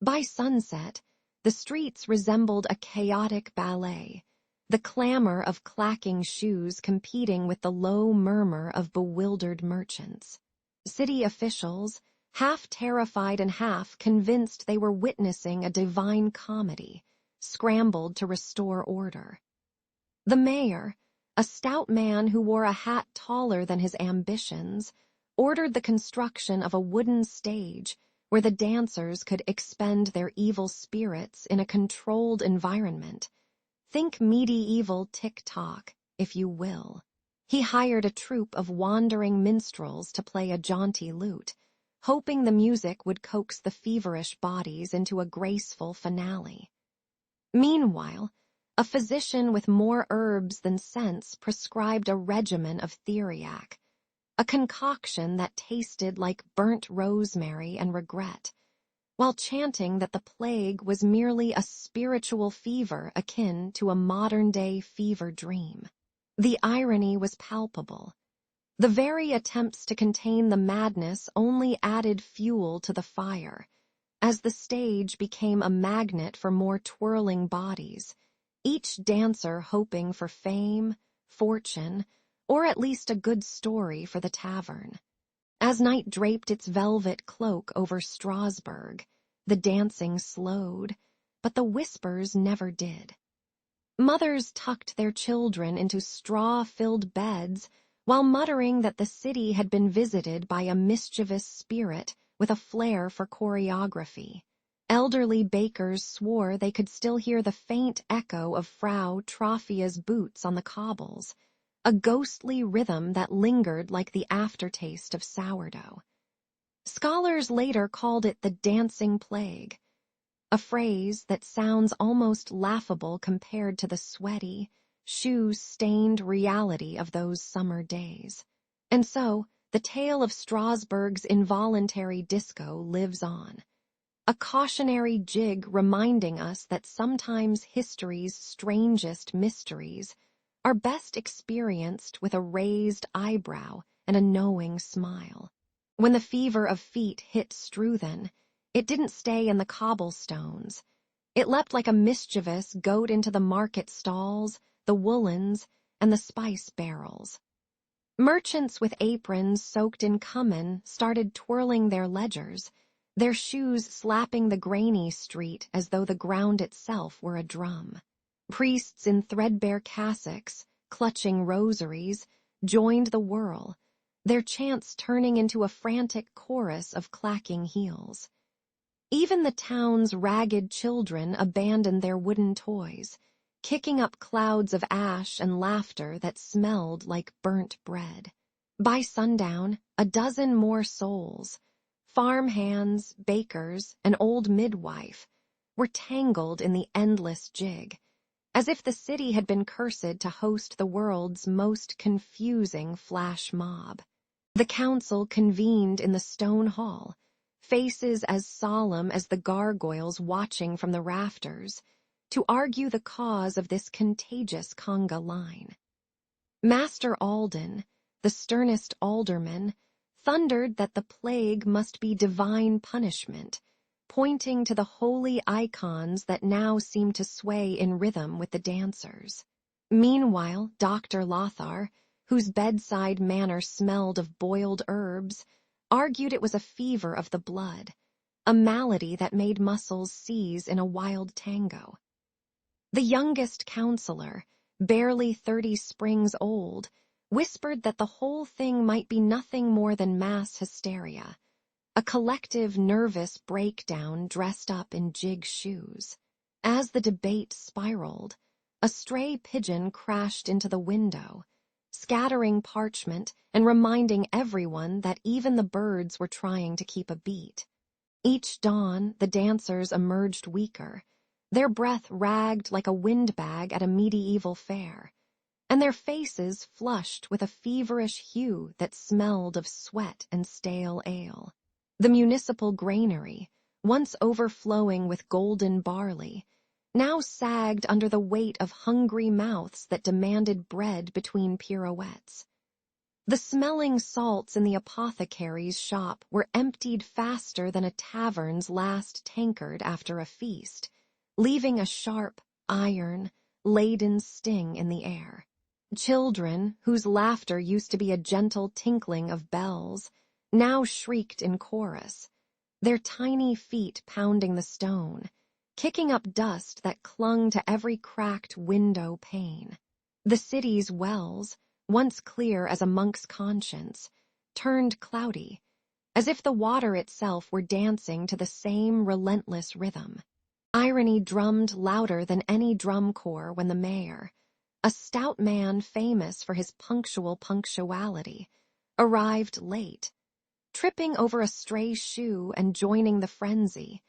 By sunset, the streets resembled a chaotic ballet, the clamor of clacking shoes competing with the low murmur of bewildered merchants. City officials, half terrified and half convinced they were witnessing a divine comedy, scrambled to restore order. The mayor, a stout man who wore a hat taller than his ambitions, ordered the construction of a wooden stage where the dancers could expend their evil spirits in a controlled environment. Think medieval tick-tock, if you will. He hired a troupe of wandering minstrels to play a jaunty lute, hoping the music would coax the feverish bodies into a graceful finale. Meanwhile, a physician with more herbs than sense prescribed a regimen of theriac, a concoction that tasted like burnt rosemary and regret, while chanting that the plague was merely a spiritual fever akin to a modern-day fever dream. The irony was palpable. The very attempts to contain the madness only added fuel to the fire, as the stage became a magnet for more twirling bodies, each dancer hoping for fame, fortune, or at least a good story for the tavern. As night draped its velvet cloak over Strasbourg, the dancing slowed, but the whispers never did. Mothers tucked their children into straw-filled beds while muttering that the city had been visited by a mischievous spirit with a flair for choreography. Elderly bakers swore they could still hear the faint echo of Frau Trophia's boots on the cobbles, a ghostly rhythm that lingered like the aftertaste of sourdough. Scholars later called it the dancing plague, a phrase that sounds almost laughable compared to the sweaty, shoe-stained reality of those summer days. And so, the tale of Strasbourg's involuntary disco lives on, a cautionary jig reminding us that sometimes history's strangest mysteries are best experienced with a raised eyebrow and a knowing smile. When the fever of feet hit Struthen, it didn't stay in the cobblestones. It leapt like a mischievous goat into the market stalls, the woolens, and the spice barrels. Merchants with aprons soaked in cumin started twirling their ledgers, their shoes slapping the grainy street as though the ground itself were a drum. Priests in threadbare cassocks, clutching rosaries, joined the whirl, their chants turning into a frantic chorus of clacking heels. Even the town's ragged children abandoned their wooden toys, kicking up clouds of ash and laughter that smelled like burnt bread. By sundown, a dozen more souls, farm hands, bakers, an old midwife, were tangled in the endless jig, as if the city had been cursed to host the world's most confusing flash mob. The council convened in the stone hall, faces as solemn as the gargoyles watching from the rafters, to argue the cause of this contagious conga line. Master Alden, the sternest alderman, thundered that the plague must be divine punishment, pointing to the holy icons that now seemed to sway in rhythm with the dancers. Meanwhile, Dr. Lothar, whose bedside manner smelled of boiled herbs, argued it was a fever of the blood, a malady that made muscles seize in a wild tango. The youngest counselor, barely 30 springs old, whispered that the whole thing might be nothing more than mass hysteria, a collective nervous breakdown dressed up in jig shoes. As the debate spiraled, a stray pigeon crashed into the window, scattering parchment and reminding everyone that even the birds were trying to keep a beat. Each dawn, the dancers emerged weaker, their breath ragged like a windbag at a medieval fair, and their faces flushed with a feverish hue that smelled of sweat and stale ale. The municipal granary, once overflowing with golden barley, now sagged under the weight of hungry mouths that demanded bread between pirouettes. The smelling salts in the apothecary's shop were emptied faster than a tavern's last tankard after a feast, leaving a sharp, iron-laden sting in the air. Children, whose laughter used to be a gentle tinkling of bells, now shrieked in chorus, their tiny feet pounding the stone, kicking up dust that clung to every cracked window pane. The city's wells, once clear as a monk's conscience, turned cloudy, as if the water itself were dancing to the same relentless rhythm. Irony drummed louder than any drum corps when the mayor, a stout man famous for his punctual punctuality, arrived late, tripping over a stray shoe and joining the frenzy,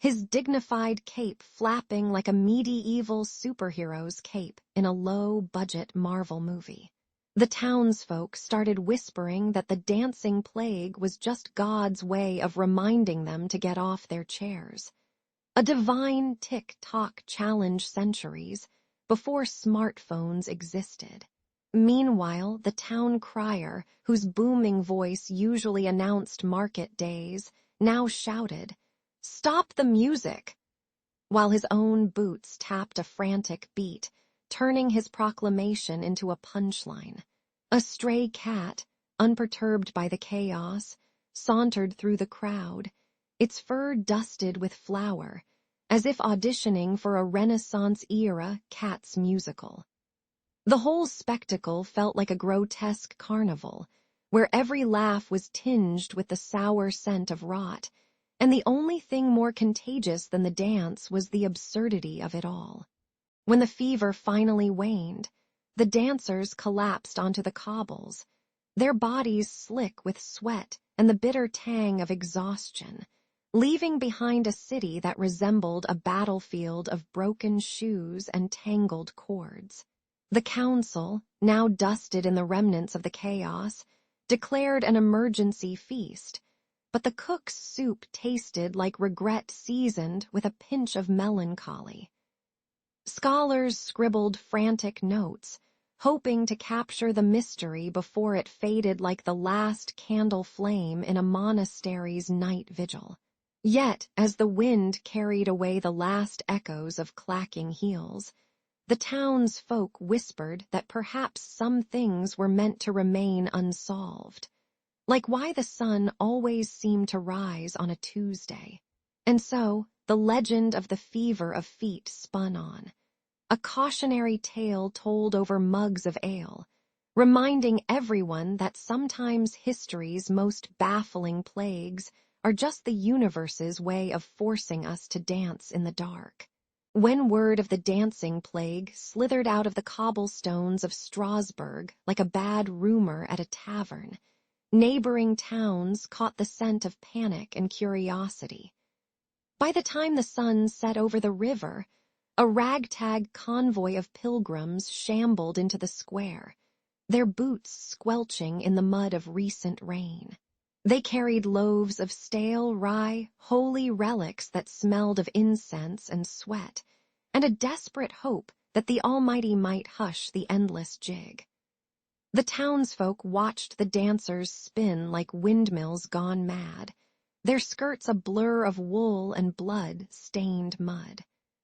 his dignified cape flapping like a medieval superhero's cape in a low-budget Marvel movie. The townsfolk started whispering that the dancing plague was just God's way of reminding them to get off their chairs. A divine tick-tock challenge centuries before smartphones existed. Meanwhile, the town crier, whose booming voice usually announced market days, now shouted, "Stop the music!" while his own boots tapped a frantic beat, turning his proclamation into a punchline. A stray cat, unperturbed by the chaos, sauntered through the crowd, its fur dusted with flour, as if auditioning for a Renaissance-era Cats musical. The whole spectacle felt like a grotesque carnival, where every laugh was tinged with the sour scent of rot, and the only thing more contagious than the dance was the absurdity of it all. When the fever finally waned, the dancers collapsed onto the cobbles, their bodies slick with sweat and the bitter tang of exhaustion, leaving behind a city that resembled a battlefield of broken shoes and tangled cords. The council, now dusted in the remnants of the chaos, declared an emergency feast, but the cook's soup tasted like regret seasoned with a pinch of melancholy. Scholars scribbled frantic notes, hoping to capture the mystery before it faded like the last candle flame in a monastery's night vigil. Yet, as the wind carried away the last echoes of clacking heels, the townsfolk whispered that perhaps some things were meant to remain unsolved, like why the sun always seemed to rise on a Tuesday. And so, the legend of the fever of feet spun on, a cautionary tale told over mugs of ale, reminding everyone that sometimes history's most baffling plagues are just the universe's way of forcing us to dance in the dark. When word of the dancing plague slithered out of the cobblestones of Strasbourg like a bad rumor at a tavern, neighboring towns caught the scent of panic and curiosity. By the time the sun set over the river, a ragtag convoy of pilgrims shambled into the square, their boots squelching in the mud of recent rain. They carried loaves of stale rye, holy relics that smelled of incense and sweat, and a desperate hope that the Almighty might hush the endless jig. The townsfolk watched the dancers spin like windmills gone mad, their skirts a blur of wool and blood-stained mud.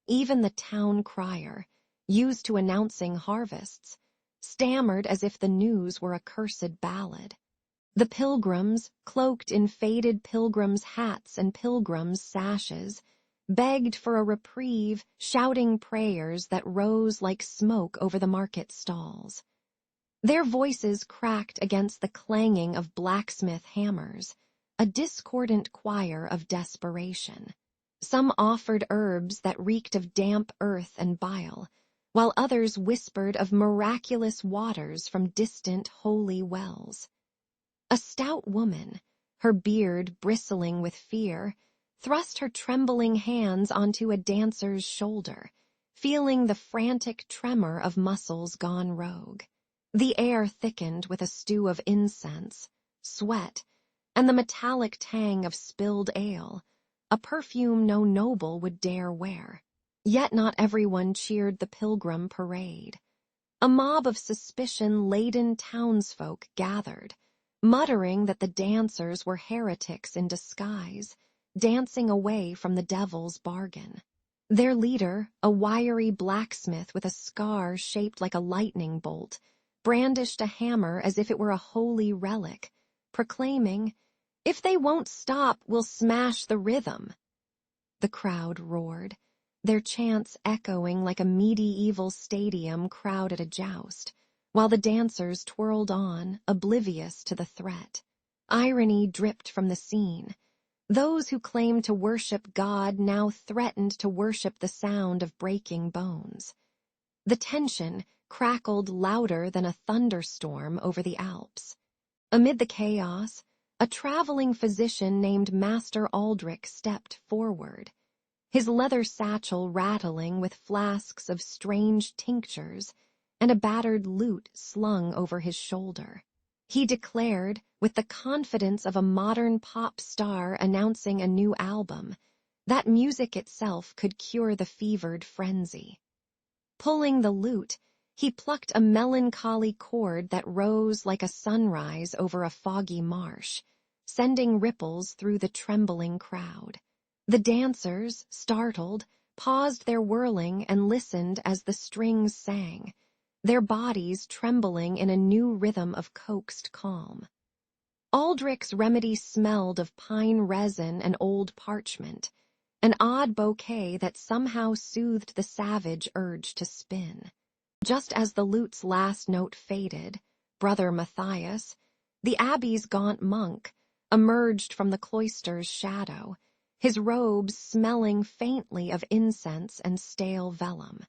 Even the town crier, used to announcing harvests, stammered as if the news were a cursed ballad. The pilgrims, cloaked in faded pilgrims' hats and pilgrims' sashes, begged for a reprieve, shouting prayers that rose like smoke over the market stalls. Their voices cracked against the clanging of blacksmith hammers, a discordant choir of desperation. Some offered herbs that reeked of damp earth and bile, while others whispered of miraculous waters from distant holy wells. A stout woman, her beard bristling with fear, thrust her trembling hands onto a dancer's shoulder, feeling the frantic tremor of muscles gone rogue. The air thickened with a stew of incense, sweat, and the metallic tang of spilled ale, a perfume no noble would dare wear. Yet not everyone cheered the pilgrim parade. A mob of suspicion-laden townsfolk gathered, muttering that the dancers were heretics in disguise, dancing away from the devil's bargain. Their leader, a wiry blacksmith with a scar shaped like a lightning bolt, brandished a hammer as if it were a holy relic, proclaiming, "If they won't stop, we'll smash the rhythm." The crowd roared, their chants echoing like a medieval stadium crowd at a joust, while the dancers twirled on, oblivious to the threat. Irony dripped from the scene. Those who claimed to worship God now threatened to worship the sound of breaking bones. The tension crackled louder than a thunderstorm over the Alps. Amid the chaos, a traveling physician named Master Aldrich stepped forward, his leather satchel rattling with flasks of strange tinctures and a battered lute slung over his shoulder. He declared, with the confidence of a modern pop star announcing a new album, that music itself could cure the fevered frenzy. Pulling the lute, he plucked a melancholy chord that rose like a sunrise over a foggy marsh, sending ripples through the trembling crowd. The dancers, startled, paused their whirling and listened as the strings sang, their bodies trembling in a new rhythm of coaxed calm. Aldrich's remedy smelled of pine resin and old parchment, an odd bouquet that somehow soothed the savage urge to spin. Just as the lute's last note faded, Brother Matthias, the abbey's gaunt monk, emerged from the cloister's shadow, his robes smelling faintly of incense and stale vellum.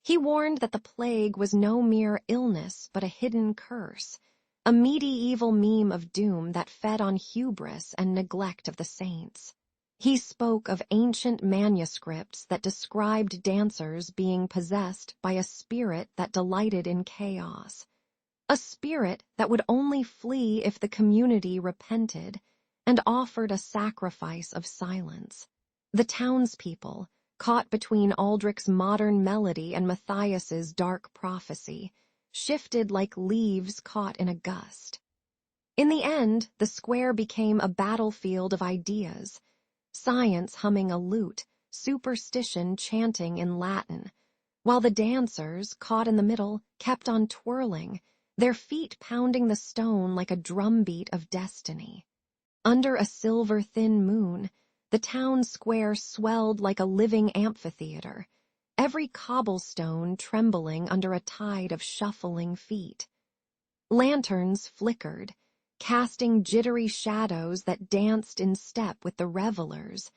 He warned that the plague was no mere illness but a hidden curse, a medieval meme of doom that fed on hubris and neglect of the saints. He spoke of ancient manuscripts that described dancers being possessed by a spirit that delighted in chaos, a spirit that would only flee if the community repented and offered a sacrifice of silence. The townspeople, caught between Aldrich's modern melody and Matthias's dark prophecy, shifted like leaves caught in a gust. In the end, the square became a battlefield of ideas, science humming a lute, superstition chanting in Latin, while the dancers, caught in the middle, kept on twirling, their feet pounding the stone like a drumbeat of destiny. Under a silver-thin moon, the town square swelled like a living amphitheater, every cobblestone trembling under a tide of shuffling feet. Lanterns flickered, casting jittery shadows that danced in step with the revelers,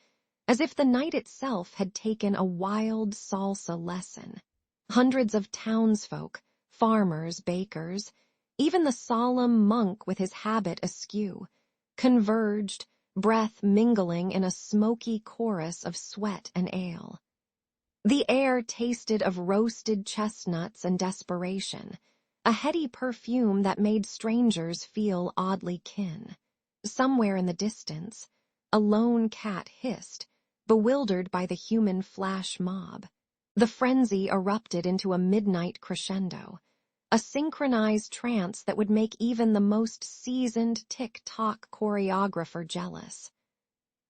as if the night itself had taken a wild salsa lesson. Hundreds of townsfolk, farmers, bakers, even the solemn monk with his habit askew, converged, breath mingling in a smoky chorus of sweat and ale. The air tasted of roasted chestnuts and desperation, a heady perfume that made strangers feel oddly kin. Somewhere in the distance, a lone cat hissed, bewildered by the human flash mob. The frenzy erupted into a midnight crescendo, a synchronized trance that would make even the most seasoned tick-tock choreographer jealous.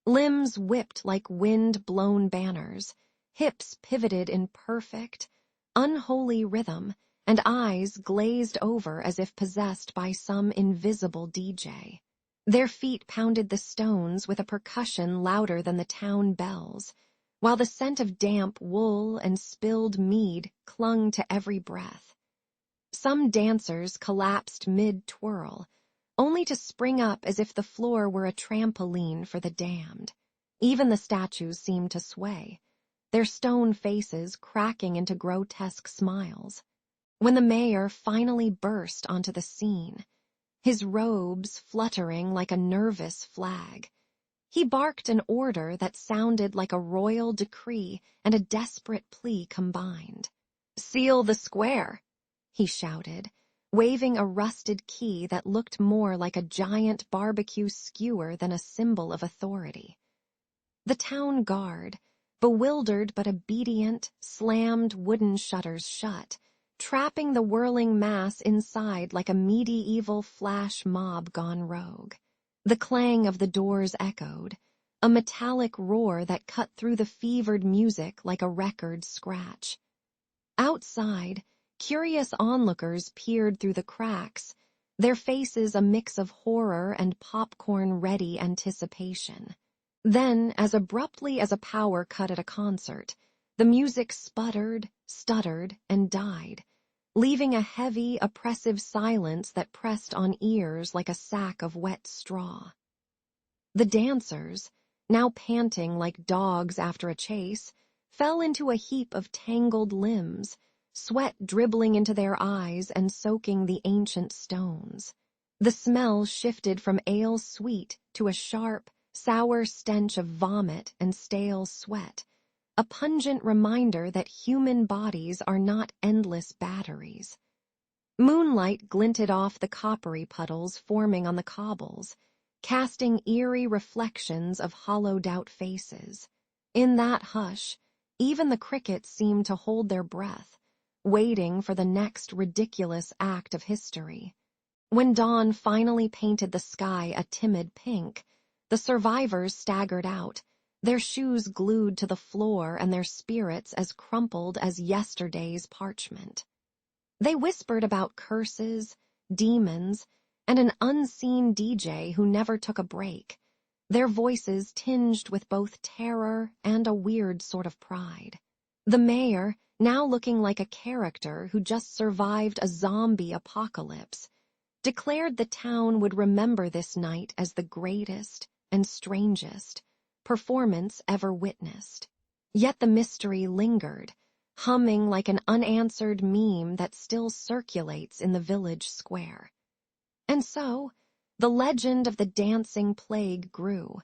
Limbs whipped like wind-blown banners, hips pivoted in perfect, unholy rhythm, and eyes glazed over as if possessed by some invisible DJ. Their feet pounded the stones with a percussion louder than the town bells, while the scent of damp wool and spilled mead clung to every breath. Some dancers collapsed mid-twirl, only to spring up as if the floor were a trampoline for the damned. Even the statues seemed to sway, their stone faces cracking into grotesque smiles. When the mayor finally burst onto the scene, his robes fluttering like a nervous flag, he barked an order that sounded like a royal decree and a desperate plea combined. "Seal the square," he shouted, waving a rusted key that looked more like a giant barbecue skewer than a symbol of authority. The town guard, bewildered but obedient, slammed wooden shutters shut, trapping the whirling mass inside like a medieval flash mob gone rogue. The clang of the doors echoed, a metallic roar that cut through the fevered music like a record scratch. Outside, curious onlookers peered through the cracks, their faces a mix of horror and popcorn-ready anticipation. Then, as abruptly as a power cut at a concert, the music sputtered, stuttered, and died, leaving a heavy, oppressive silence that pressed on ears like a sack of wet straw. The dancers, now panting like dogs after a chase, fell into a heap of tangled limbs, sweat dribbling into their eyes and soaking the ancient stones. The smell shifted from ale sweet to a sharp, sour stench of vomit and stale sweat, a pungent reminder that human bodies are not endless batteries. Moonlight glinted off the coppery puddles forming on the cobbles, casting eerie reflections of hollowed-out faces. In that hush, even the crickets seemed to hold their breath, waiting for the next ridiculous act of history. When dawn finally painted the sky a timid pink, the survivors staggered out, their shoes glued to the floor and their spirits as crumpled as yesterday's parchment. They whispered about curses, demons, and an unseen DJ who never took a break, their voices tinged with both terror and a weird sort of pride. The mayor, now looking like a character who just survived a zombie apocalypse, declared the town would remember this night as the greatest and strangest performance ever witnessed. Yet the mystery lingered, humming like an unanswered meme that still circulates in the village square. And so, the legend of the dancing plague grew,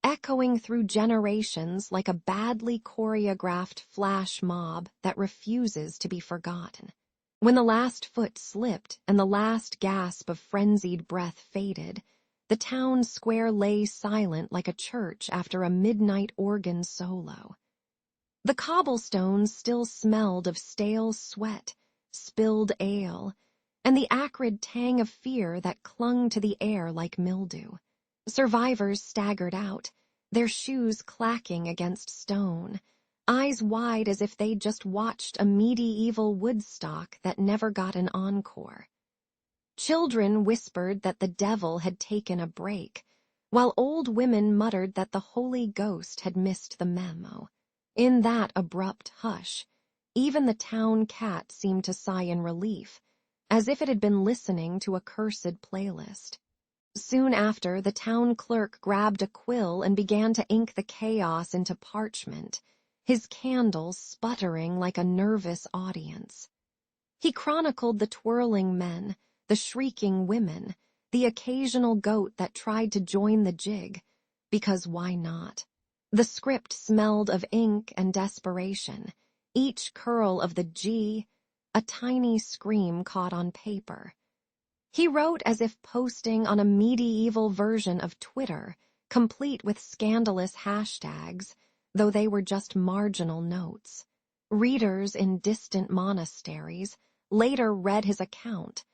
echoing through generations like a badly choreographed flash mob that refuses to be forgotten. When the last foot slipped and the last gasp of frenzied breath faded, the town square lay silent like a church after a midnight organ solo. The cobblestones still smelled of stale sweat, spilled ale, and the acrid tang of fear that clung to the air like mildew. Survivors staggered out, their shoes clacking against stone, eyes wide as if they'd just watched a medieval Woodstock that never got an encore. Children whispered that the devil had taken a break, while old women muttered that the Holy Ghost had missed the memo. In that abrupt hush, even the town cat seemed to sigh in relief, as if it had been listening to a cursed playlist. Soon after, the town clerk grabbed a quill and began to ink the chaos into parchment, his candle sputtering like a nervous audience. He chronicled the twirling men, the shrieking women, the occasional goat that tried to join the jig, because why not? The script smelled of ink and desperation, each curl of the G, a tiny scream caught on paper. He wrote as if posting on a medieval version of Twitter, complete with scandalous hashtags, though they were just marginal notes. Readers in distant monasteries later read his account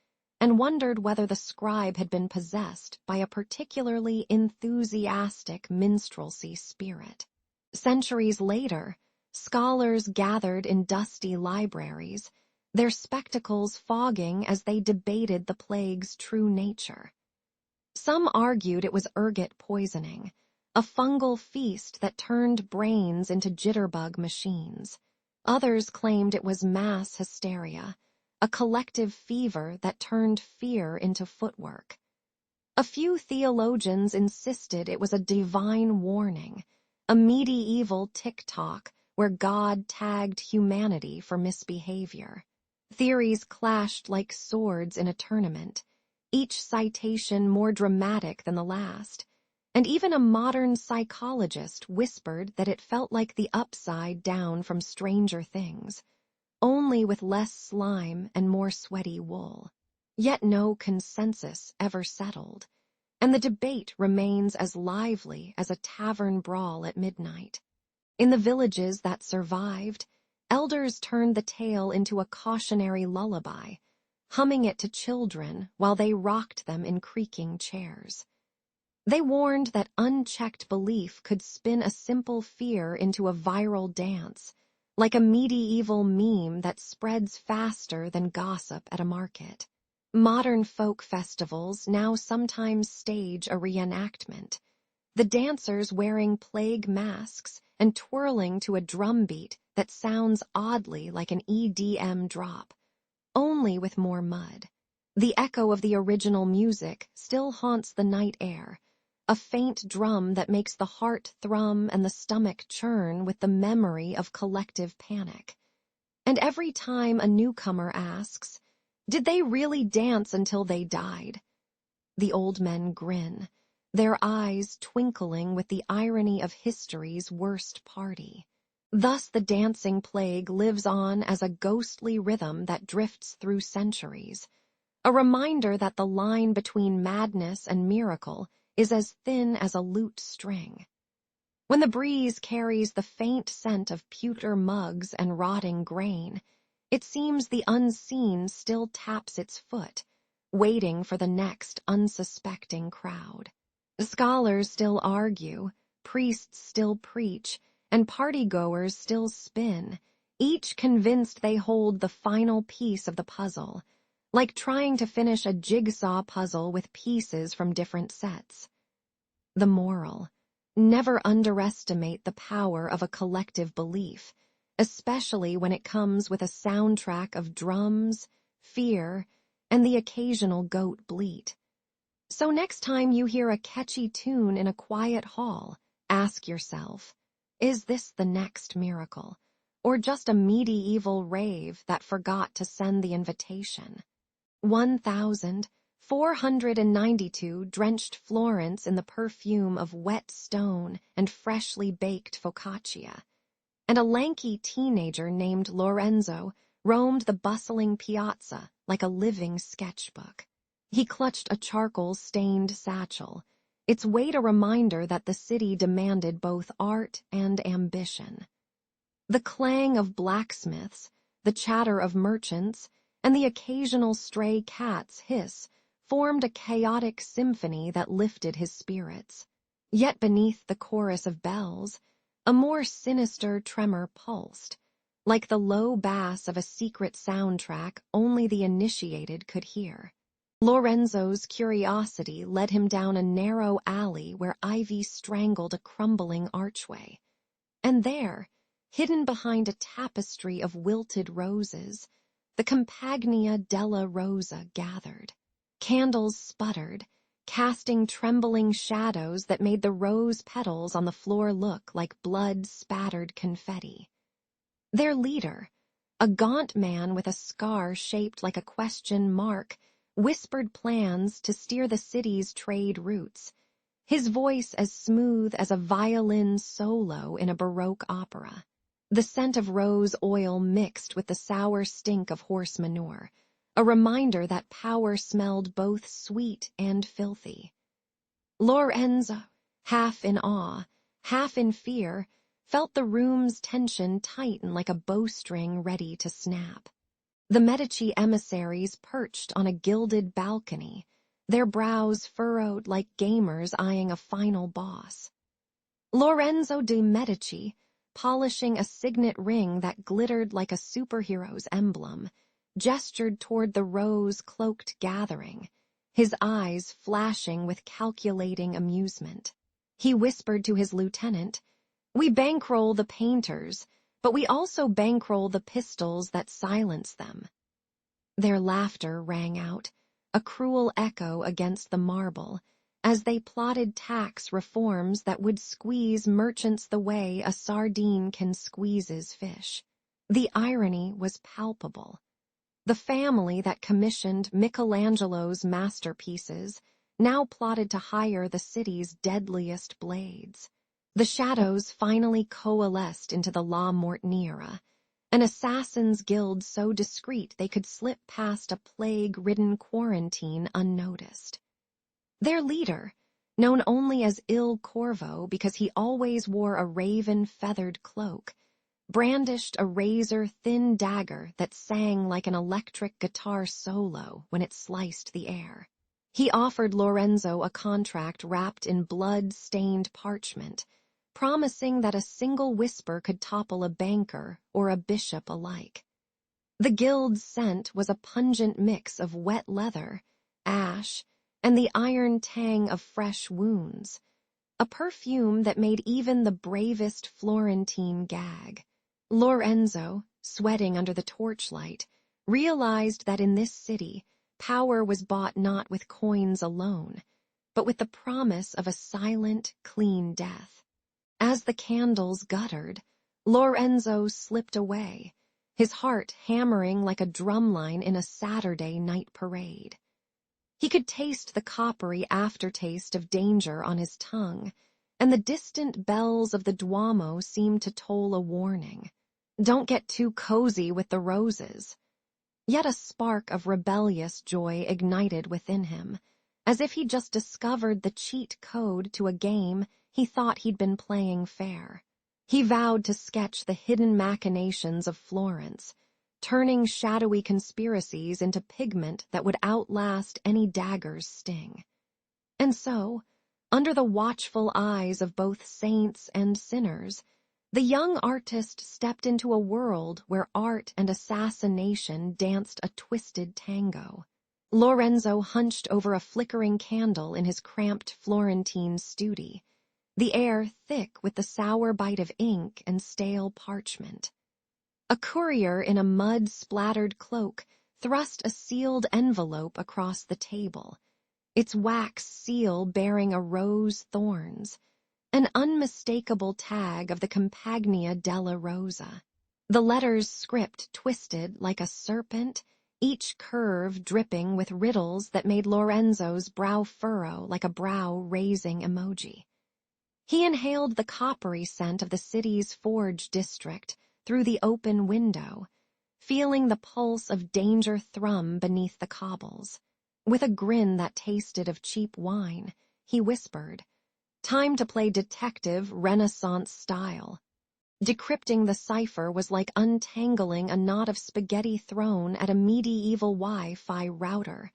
and wondered whether the scribe had been possessed by a particularly enthusiastic minstrelsy spirit. Centuries later, scholars gathered in dusty libraries, their spectacles fogging as they debated the plague's true nature. Some argued it was ergot poisoning, a fungal feast that turned brains into jitterbug machines. Others claimed it was mass hysteria, a collective fever that turned fear into footwork. A few theologians insisted it was a divine warning, a medieval tick-tock where God tagged humanity for misbehavior. Theories clashed like swords in a tournament, each citation more dramatic than the last, and even a modern psychologist whispered that it felt like the upside down from Stranger Things, only with less slime and more sweaty wool. Yet no consensus ever settled, and the debate remains as lively as a tavern brawl at midnight. In the villages that survived, elders turned the tale into a cautionary lullaby, humming it to children while they rocked them in creaking chairs. They warned that unchecked belief could spin a simple fear into a viral dance, like a medieval meme that spreads faster than gossip at a market. Modern folk festivals now sometimes stage a reenactment, the dancers wearing plague masks and twirling to a drum beat that sounds oddly like an EDM drop, only with more mud. The echo of the original music still haunts the night air, a faint drum that makes the heart thrum and the stomach churn with the memory of collective panic. And every time a newcomer asks, "Did they really dance until they died?" the old men grin, their eyes twinkling with the irony of history's worst party. Thus the dancing plague lives on as a ghostly rhythm that drifts through centuries, a reminder that the line between madness and miracle is as thin as a lute string. When the breeze carries the faint scent of pewter mugs and rotting grain, it seems the unseen still taps its foot, waiting for the next unsuspecting crowd. Scholars still argue, priests still preach, and partygoers still spin, each convinced they hold the final piece of the puzzle, like trying to finish a jigsaw puzzle with pieces from different sets. The moral: never underestimate the power of a collective belief, especially when it comes with a soundtrack of drums, fear, and the occasional goat bleat. So next time you hear a catchy tune in a quiet hall, ask yourself, is this the next miracle, or just a medieval rave that forgot to send the invitation? 1,492 drenched Florence in the perfume of wet stone and freshly baked focaccia, and a lanky teenager named Lorenzo roamed the bustling piazza like a living sketchbook. He clutched a charcoal-stained satchel, its weight a reminder that the city demanded both art and ambition. The clang of blacksmiths, the chatter of merchants, and the occasional stray cat's hiss formed a chaotic symphony that lifted his spirits. Yet beneath the chorus of bells, a more sinister tremor pulsed, like the low bass of a secret soundtrack only the initiated could hear. Lorenzo's curiosity led him down a narrow alley where ivy strangled a crumbling archway. And there, hidden behind a tapestry of wilted roses, the Compagnia della Rosa gathered. Candles sputtered, casting trembling shadows that made the rose petals on the floor look like blood-spattered confetti. Their leader, a gaunt man with a scar shaped like a question mark, whispered plans to steer the city's trade routes, his voice as smooth as a violin solo in a Baroque opera. The scent of rose oil mixed with the sour stink of horse manure, a reminder that power smelled both sweet and filthy. Lorenzo, half in awe, half in fear, felt the room's tension tighten like a bowstring ready to snap. The Medici emissaries perched on a gilded balcony, their brows furrowed like gamers eyeing a final boss. Lorenzo de' Medici, polishing a signet ring that glittered like a superhero's emblem, gestured toward the rose-cloaked gathering, his eyes flashing with calculating amusement. He whispered to his lieutenant, "We bankroll the painters, but we also bankroll the pistols that silence them." Their laughter rang out, a cruel echo against the marble, as they plotted tax reforms that would squeeze merchants the way a sardine can squeezes fish. The irony was palpable. The family that commissioned Michelangelo's masterpieces now plotted to hire the city's deadliest blades. The shadows finally coalesced into the La Mortniera, an assassin's guild so discreet they could slip past a plague-ridden quarantine unnoticed. Their leader, known only as Il Corvo because he always wore a raven-feathered cloak, brandished a razor-thin dagger that sang like an electric guitar solo when it sliced the air. He offered Lorenzo a contract wrapped in blood-stained parchment, promising that a single whisper could topple a banker or a bishop alike. The guild's scent was a pungent mix of wet leather, ash, and the iron tang of fresh wounds, a perfume that made even the bravest Florentine gag. Lorenzo, sweating under the torchlight, realized that in this city, power was bought not with coins alone, but with the promise of a silent, clean death. As the candles guttered, Lorenzo slipped away, his heart hammering like a drumline in a Saturday night parade. He could taste the coppery aftertaste of danger on his tongue, and the distant bells of the Duomo seemed to toll a warning. Don't get too cozy with the roses. Yet a spark of rebellious joy ignited within him, as if he'd just discovered the cheat code to a game he thought he'd been playing fair. He vowed to sketch the hidden machinations of Florence, turning shadowy conspiracies into pigment that would outlast any dagger's sting. And so, under the watchful eyes of both saints and sinners, the young artist stepped into a world where art and assassination danced a twisted tango. Lorenzo hunched over a flickering candle in his cramped Florentine study, the air thick with the sour bite of ink and stale parchment. A courier in a mud-splattered cloak thrust a sealed envelope across the table, its wax seal bearing a rose thorns, an unmistakable tag of the Compagnia della Rosa. The letter's script twisted like a serpent, each curve dripping with riddles that made Lorenzo's brow furrow like a brow-raising emoji. He inhaled the coppery scent of the city's forge district through the open window, feeling the pulse of danger thrum beneath the cobbles. With a grin that tasted of cheap wine, he whispered, "Time to play detective Renaissance style." Decrypting the cipher was like untangling a knot of spaghetti thrown at a medieval Wi-Fi router,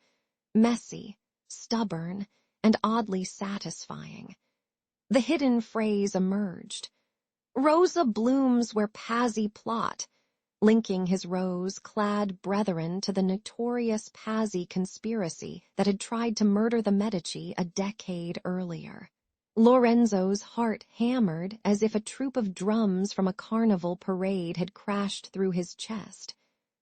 messy, stubborn, and oddly satisfying. The hidden phrase emerged. "Rosa blooms where Pazzi plot," linking his rose-clad brethren to the notorious Pazzi conspiracy that had tried to murder the Medici a decade earlier. Lorenzo's heart hammered as if a troop of drums from a carnival parade had crashed through his chest,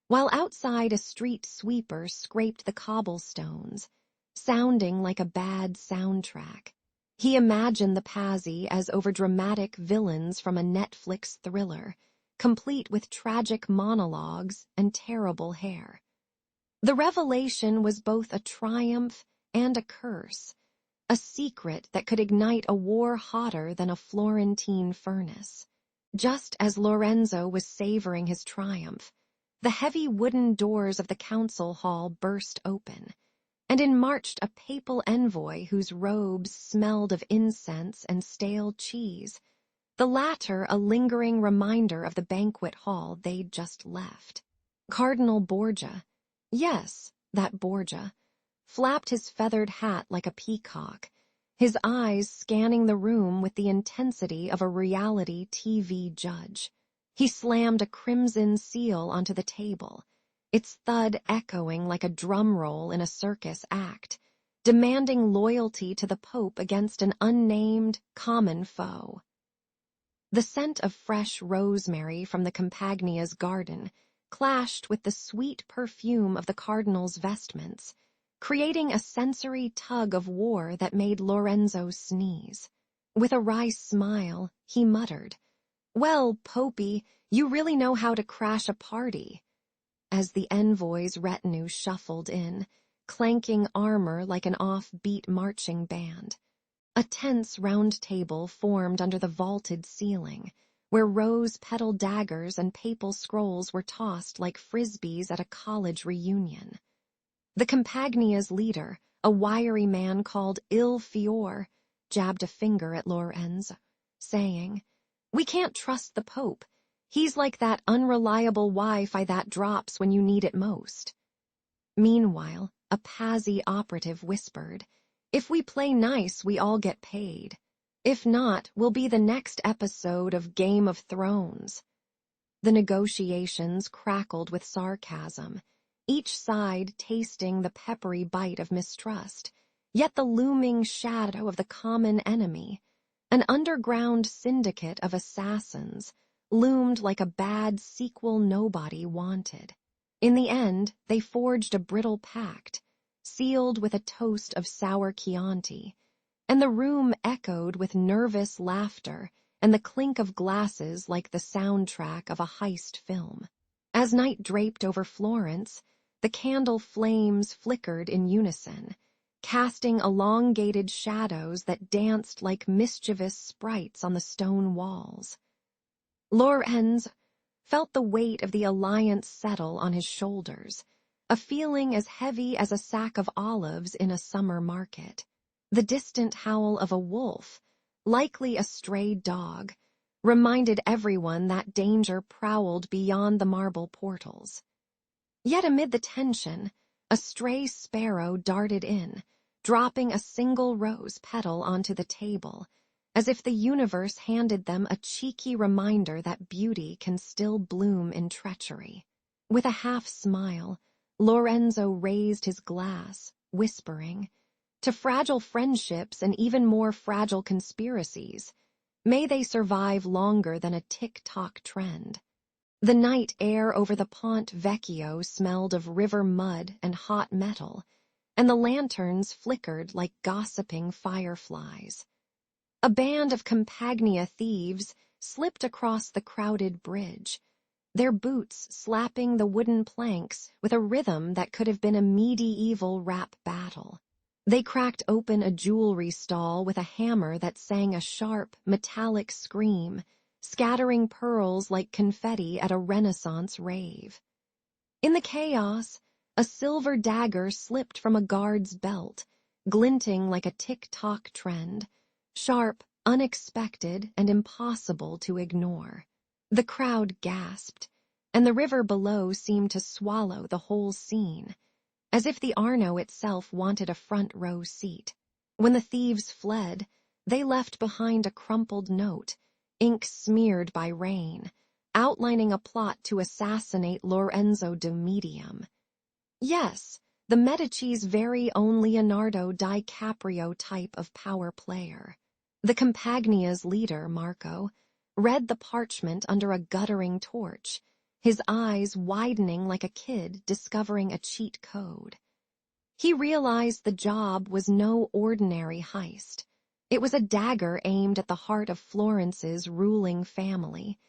while outside a street sweeper scraped the cobblestones, sounding like a bad soundtrack. He imagined the Pazzi as overdramatic villains from a Netflix thriller, complete with tragic monologues and terrible hair. The revelation was both a triumph and a curse, a secret that could ignite a war hotter than a Florentine furnace. Just as Lorenzo was savoring his triumph, the heavy wooden doors of the council hall burst open, and in marched a papal envoy whose robes smelled of incense and stale cheese, the latter a lingering reminder of the banquet hall they'd just left. Cardinal Borgia, yes, that Borgia, flapped his feathered hat like a peacock, his eyes scanning the room with the intensity of a reality TV judge. He slammed a crimson seal onto the table, its thud echoing like a drum roll in a circus act, demanding loyalty to the Pope against an unnamed, common foe. The scent of fresh rosemary from the Campagnia's garden clashed with the sweet perfume of the cardinal's vestments, creating a sensory tug of war that made Lorenzo sneeze. With a wry smile, he muttered, "Well, Popey, you really know how to crash a party," as the envoy's retinue shuffled in, clanking armor like an off-beat marching band. A tense round table formed under the vaulted ceiling, where rose-petal daggers and papal scrolls were tossed like frisbees at a college reunion. The Campagnia's leader, a wiry man called Il Fior, jabbed a finger at Lorenzo, saying, "We can't trust the Pope. He's like that unreliable Wi-Fi that drops when you need it most." Meanwhile, a Pazzi operative whispered, "If we play nice, we all get paid. If not, we'll be the next episode of Game of Thrones." The negotiations crackled with sarcasm, each side tasting the peppery bite of mistrust, yet the looming shadow of the common enemy, an underground syndicate of assassins, loomed like a bad sequel nobody wanted. In the end, they forged a brittle pact, sealed with a toast of sour Chianti, and the room echoed with nervous laughter and the clink of glasses like the soundtrack of a heist film. As night draped over Florence, the candle flames flickered in unison, casting elongated shadows that danced like mischievous sprites on the stone walls. Lorenz felt the weight of the alliance settle on his shoulders, a feeling as heavy as a sack of olives in a summer market. The distant howl of a wolf, likely a stray dog, reminded everyone that danger prowled beyond the marble portals. Yet amid the tension, a stray sparrow darted in, dropping a single rose petal onto the table, as if the universe handed them a cheeky reminder that beauty can still bloom in treachery. With a half-smile, Lorenzo raised his glass, whispering, "To fragile friendships and even more fragile conspiracies, may they survive longer than a tick-tock trend." The night air over the Ponte Vecchio smelled of river mud and hot metal, and the lanterns flickered like gossiping fireflies. A band of Campagnia thieves slipped across the crowded bridge, their boots slapping the wooden planks with a rhythm that could have been a medieval rap battle. They cracked open a jewelry stall with a hammer that sang a sharp, metallic scream, scattering pearls like confetti at a Renaissance rave. In the chaos, a silver dagger slipped from a guard's belt, glinting like a tick-tock trend, sharp, unexpected, and impossible to ignore. The crowd gasped, and the river below seemed to swallow the whole scene, as if the Arno itself wanted a front-row seat. When the thieves fled, they left behind a crumpled note, ink smeared by rain, outlining a plot to assassinate Lorenzo de Medium. Yes, the Medici's very own Leonardo DiCaprio type of power player. The Campagnia's leader, Marco, read the parchment under a guttering torch, his eyes widening like a kid discovering a cheat code. He realized the job was no ordinary heist. It was a dagger aimed at the heart of Florence's ruling family,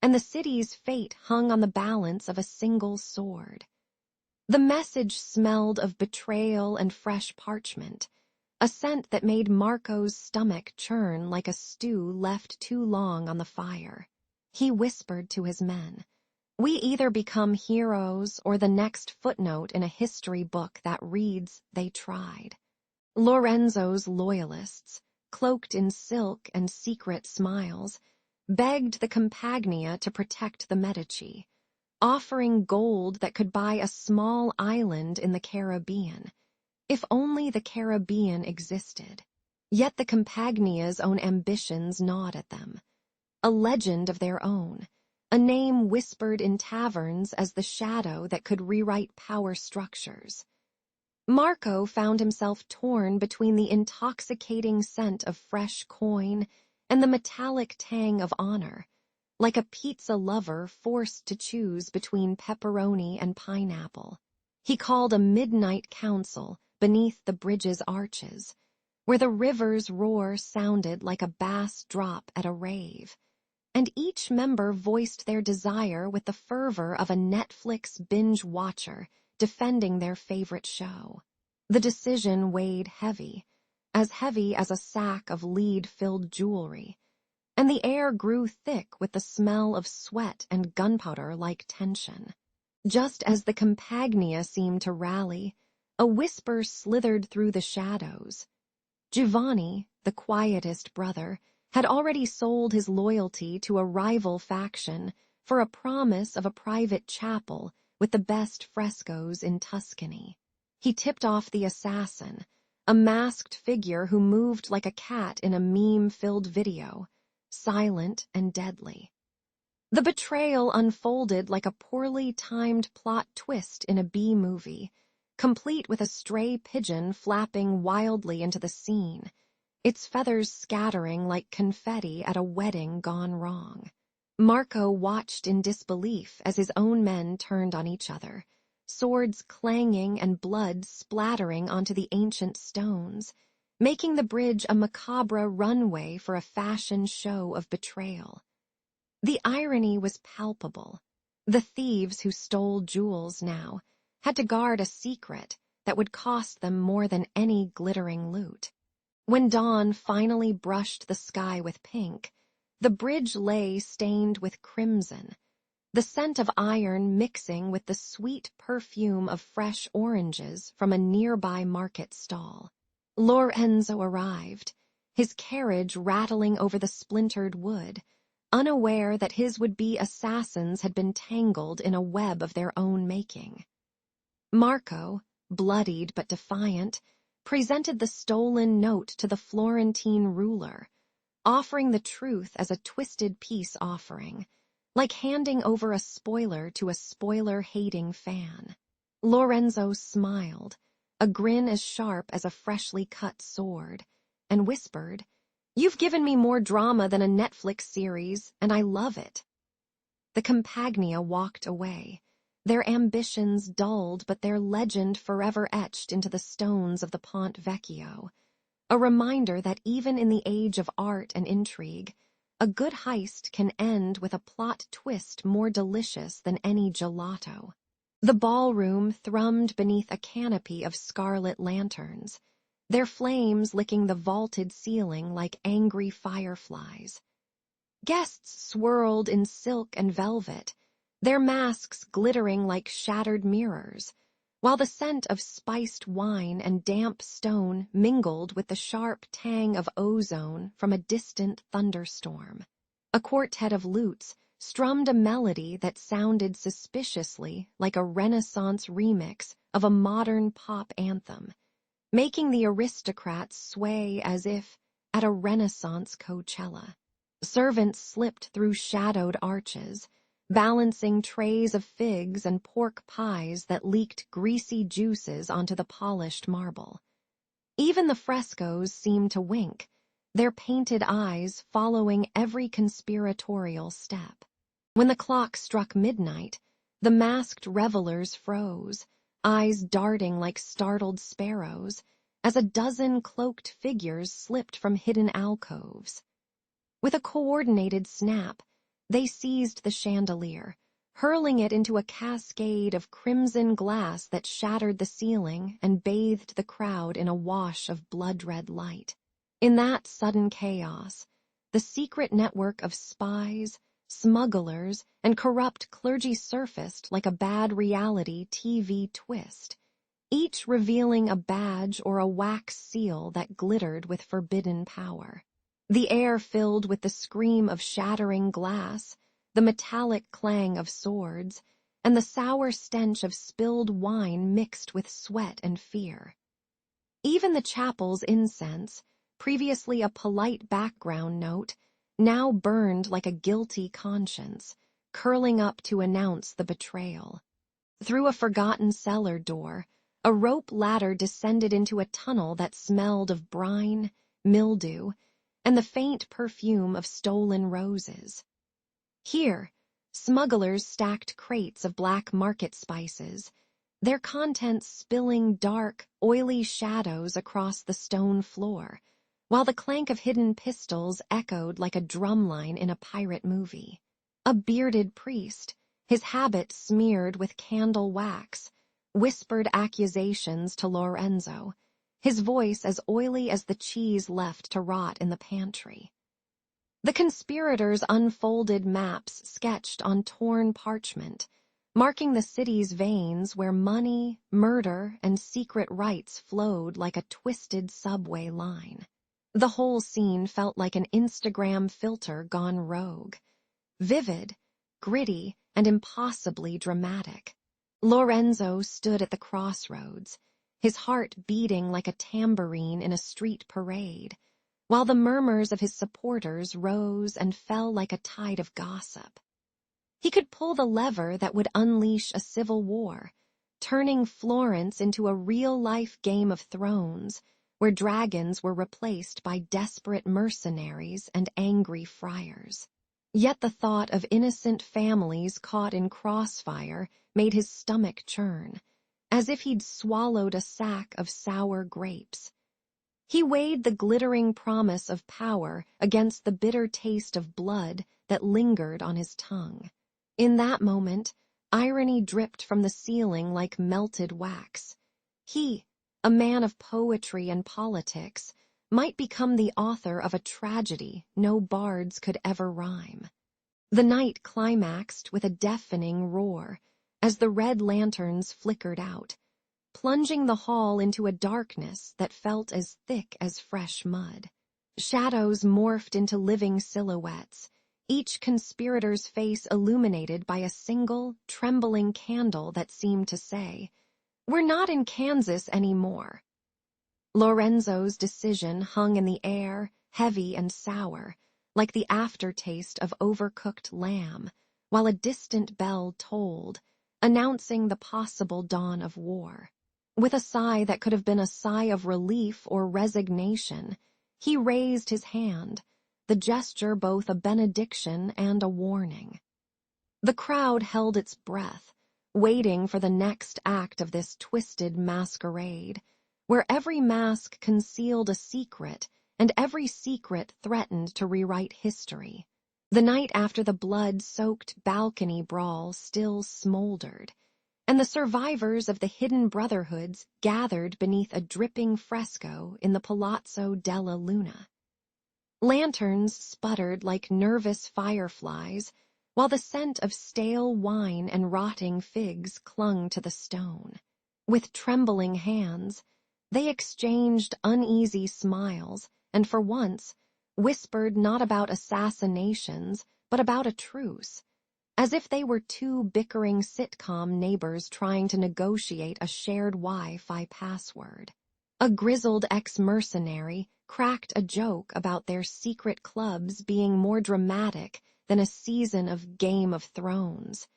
and the city's fate hung on the balance of a single sword. The message smelled of betrayal and fresh parchment, a scent that made Marco's stomach churn like a stew left too long on the fire. He whispered to his men, "We either become heroes or the next footnote in a history book that reads they tried." Lorenzo's loyalists, cloaked in silk and secret smiles, begged the Compagnia to protect the Medici, offering gold that could buy a small island in the Caribbean. If only the Caribbean existed. Yet the Compagnia's own ambitions gnawed at them. A legend of their own, a name whispered in taverns as the shadow that could rewrite power structures. Marco found himself torn between the intoxicating scent of fresh coin and the metallic tang of honor, like a pizza lover forced to choose between pepperoni and pineapple. He called a midnight council beneath the bridge's arches, where the river's roar sounded like a bass drop at a rave, and each member voiced their desire with the fervor of a Netflix binge watcher defending their favorite show. The decision weighed heavy as a sack of lead-filled jewelry, and the air grew thick with the smell of sweat and gunpowder-like tension. Just as the Compagnia seemed to rally, a whisper slithered through the shadows. Giovanni, the quietest brother, had already sold his loyalty to a rival faction for a promise of a private chapel with the best frescoes in Tuscany. He tipped off the assassin, a masked figure who moved like a cat in a meme-filled video, silent and deadly. The betrayal unfolded like a poorly timed plot twist in a B-movie, complete with a stray pigeon flapping wildly into the scene, its feathers scattering like confetti at a wedding gone wrong. Marco watched in disbelief as his own men turned on each other, swords clanging and blood splattering onto the ancient stones, making the bridge a macabre runway for a fashion show of betrayal. The irony was palpable. The thieves who stole jewels now had to guard a secret that would cost them more than any glittering loot. When dawn finally brushed the sky with pink, the bridge lay stained with crimson, the scent of iron mixing with the sweet perfume of fresh oranges from a nearby market stall. Lorenzo arrived, his carriage rattling over the splintered wood, unaware that his would-be assassins had been tangled in a web of their own making. Marco, bloodied but defiant, presented the stolen note to the Florentine ruler, offering the truth as a twisted peace offering, like handing over a spoiler to a spoiler-hating fan. Lorenzo smiled, a grin as sharp as a freshly cut sword, and whispered, "You've given me more drama than a Netflix series, and I love it." The Compagnia walked away, their ambitions dulled but their legend forever etched into the stones of the Ponte Vecchio, a reminder that even in the age of art and intrigue, a good heist can end with a plot twist more delicious than any gelato. The ballroom thrummed beneath a canopy of scarlet lanterns, their flames licking the vaulted ceiling like angry fireflies. Guests swirled in silk and velvet, their masks glittering like shattered mirrors, while the scent of spiced wine and damp stone mingled with the sharp tang of ozone from a distant thunderstorm. A quartet of lutes strummed a melody that sounded suspiciously like a Renaissance remix of a modern pop anthem, making the aristocrats sway as if at a Renaissance Coachella. Servants slipped through shadowed arches, balancing trays of figs and pork pies that leaked greasy juices onto the polished marble. Even the frescoes seemed to wink, their painted eyes following every conspiratorial step. When the clock struck midnight, the masked revelers froze, eyes darting like startled sparrows, as a dozen cloaked figures slipped from hidden alcoves. With a coordinated snap, they seized the chandelier, hurling it into a cascade of crimson glass that shattered the ceiling and bathed the crowd in a wash of blood-red light. In that sudden chaos, the secret network of spies, smugglers, and corrupt clergy surfaced like a bad reality TV twist, each revealing a badge or a wax seal that glittered with forbidden power. The air filled with the scream of shattering glass, the metallic clang of swords, and the sour stench of spilled wine mixed with sweat and fear. Even the chapel's incense, previously a polite background note, now burned like a guilty conscience, curling up to announce the betrayal. Through a forgotten cellar door, a rope ladder descended into a tunnel that smelled of brine, mildew, and the faint perfume of stolen roses. Here, smugglers stacked crates of black market spices, their contents spilling dark, oily shadows across the stone floor, while the clank of hidden pistols echoed like a drumline in a pirate movie. A bearded priest, his habit smeared with candle wax, whispered accusations to Lorenzo, his voice as oily as the cheese left to rot in the pantry. The conspirators unfolded maps sketched on torn parchment, marking the city's veins where money, murder, and secret rites flowed like a twisted subway line. The whole scene felt like an Instagram filter gone rogue. Vivid, gritty, and impossibly dramatic. Lorenzo stood at the crossroads, his heart beating like a tambourine in a street parade, while the murmurs of his supporters rose and fell like a tide of gossip. He could pull the lever that would unleash a civil war, turning Florence into a real-life Game of Thrones, where dragons were replaced by desperate mercenaries and angry friars. Yet the thought of innocent families caught in crossfire made his stomach churn, as if he'd swallowed a sack of sour grapes. He weighed the glittering promise of power against the bitter taste of blood that lingered on his tongue. In that moment, irony dripped from the ceiling like melted wax. He, a man of poetry and politics, might become the author of a tragedy no bards could ever rhyme. The night climaxed with a deafening roar as the red lanterns flickered out, plunging the hall into a darkness that felt as thick as fresh mud. Shadows morphed into living silhouettes, each conspirator's face illuminated by a single, trembling candle that seemed to say, "We're not in Kansas anymore." Lorenzo's decision hung in the air, heavy and sour, like the aftertaste of overcooked lamb, while a distant bell tolled, announcing the possible dawn of war. With a sigh that could have been a sigh of relief or resignation, he raised his hand, the gesture both a benediction and a warning. The crowd held its breath, waiting for the next act of this twisted masquerade, where every mask concealed a secret and every secret threatened to rewrite history. The night after the blood-soaked balcony brawl still smoldered, and the survivors of the hidden brotherhoods gathered beneath a dripping fresco in the Palazzo della Luna. Lanterns sputtered like nervous fireflies, while the scent of stale wine and rotting figs clung to the stone. With trembling hands, they exchanged uneasy smiles and for once whispered not about assassinations but about a truce, as if they were two bickering sitcom neighbors trying to negotiate a shared Wi-Fi password. A grizzled ex-mercenary cracked a joke about their secret clubs being more dramatic than a season of Game of Thrones,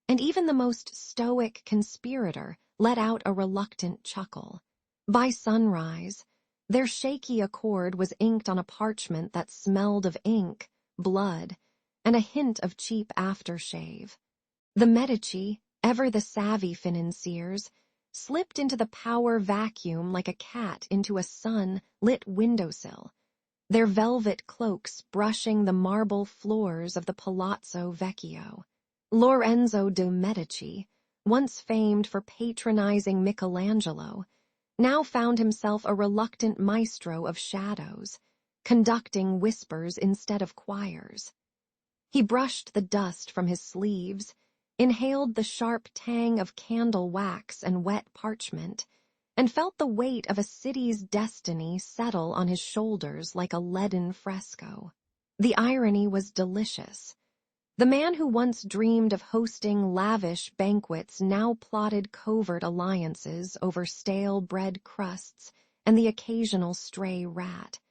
and even the most stoic conspirator let out a reluctant chuckle. By sunrise, their shaky accord was inked on a parchment that smelled of ink, blood, and a hint of cheap aftershave. The Medici, ever the savvy financiers, slipped into the power vacuum like a cat into a sun-lit windowsill, their velvet cloaks brushing the marble floors of the Palazzo Vecchio. Lorenzo de' Medici, once famed for patronizing Michelangelo, now found himself a reluctant maestro of shadows, conducting whispers instead of choirs. He brushed the dust from his sleeves, inhaled the sharp tang of candle wax and wet parchment, and felt the weight of a city's destiny settle on his shoulders like a leaden fresco. The irony was delicious. The man who once dreamed of hosting lavish banquets now plotted covert alliances over stale bread crusts and the occasional stray rat.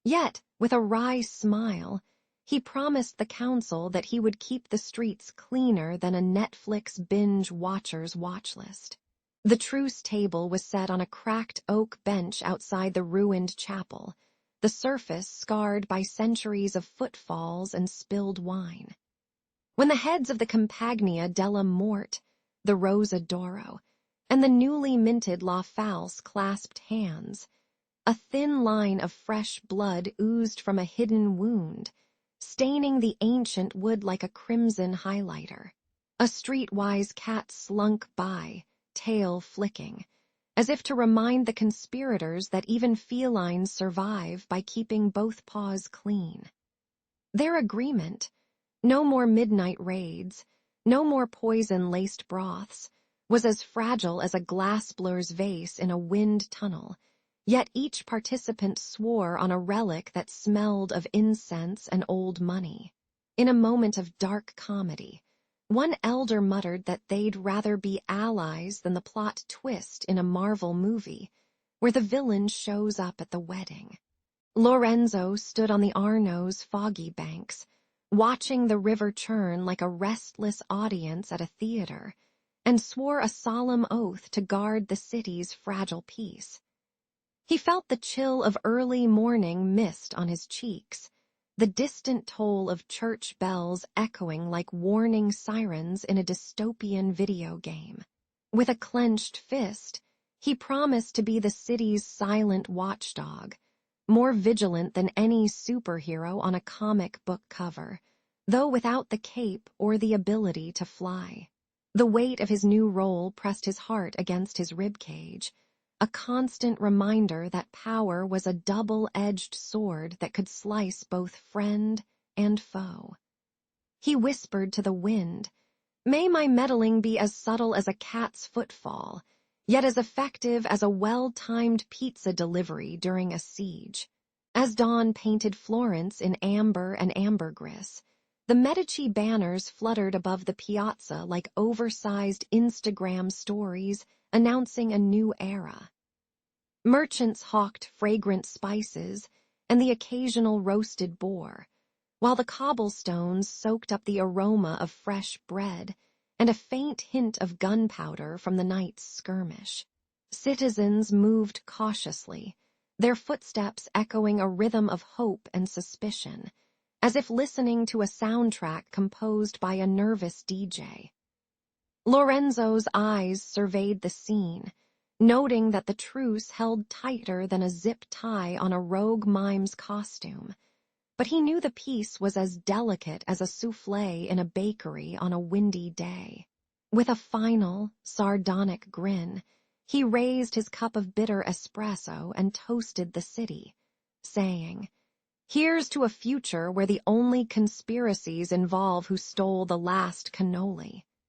Yet, with a wry smile, he promised the council that he would keep the streets cleaner than a Netflix binge watcher's watch list. The truce table was set on a cracked oak bench outside the ruined chapel, the surface scarred by centuries of footfalls and spilled wine. When the heads of the Compagnia della Morte, the Rosa d'Oro, and the newly minted La False clasped hands, a thin line of fresh blood oozed from a hidden wound, staining the ancient wood like a crimson highlighter. A streetwise cat slunk by, tail flicking, as if to remind the conspirators that even felines survive by keeping both paws clean. Their agreement, no more midnight raids, no more poison-laced broths, was as fragile as a glass blur's vase in a wind tunnel, yet each participant swore on a relic that smelled of incense and old money. In a moment of dark comedy, one elder muttered that they'd rather be allies than the plot twist in a Marvel movie, where the villain shows up at the wedding. Lorenzo stood on the Arno's foggy banks, watching the river churn like a restless audience at a theater, and swore a solemn oath to guard the city's fragile peace. He felt the chill of early morning mist on his cheeks, the distant toll of church bells echoing like warning sirens in a dystopian video game. With a clenched fist, he promised to be the city's silent watchdog, more vigilant than any superhero on a comic book cover, though without the cape or the ability to fly. The weight of his new role pressed his heart against his ribcage, a constant reminder that power was a double-edged sword that could slice both friend and foe. He whispered to the wind, "May my meddling be as subtle as a cat's footfall, yet as effective as a well-timed pizza delivery during a siege." As dawn painted Florence in amber and ambergris, the Medici banners fluttered above the piazza like oversized Instagram stories announcing a new era. Merchants hawked fragrant spices and the occasional roasted boar, while the cobblestones soaked up the aroma of fresh bread and a faint hint of gunpowder from the night's skirmish. Citizens moved cautiously, their footsteps echoing a rhythm of hope and suspicion, as if listening to a soundtrack composed by a nervous DJ. Lorenzo's eyes surveyed the scene, noting that the truce held tighter than a zip tie on a rogue mime's costume, but he knew the piece was as delicate as a soufflé in a bakery on a windy day. With a final, sardonic grin, he raised his cup of bitter espresso and toasted the city, saying, "Here's to a future where the only conspiracies involve who stole the last cannoli."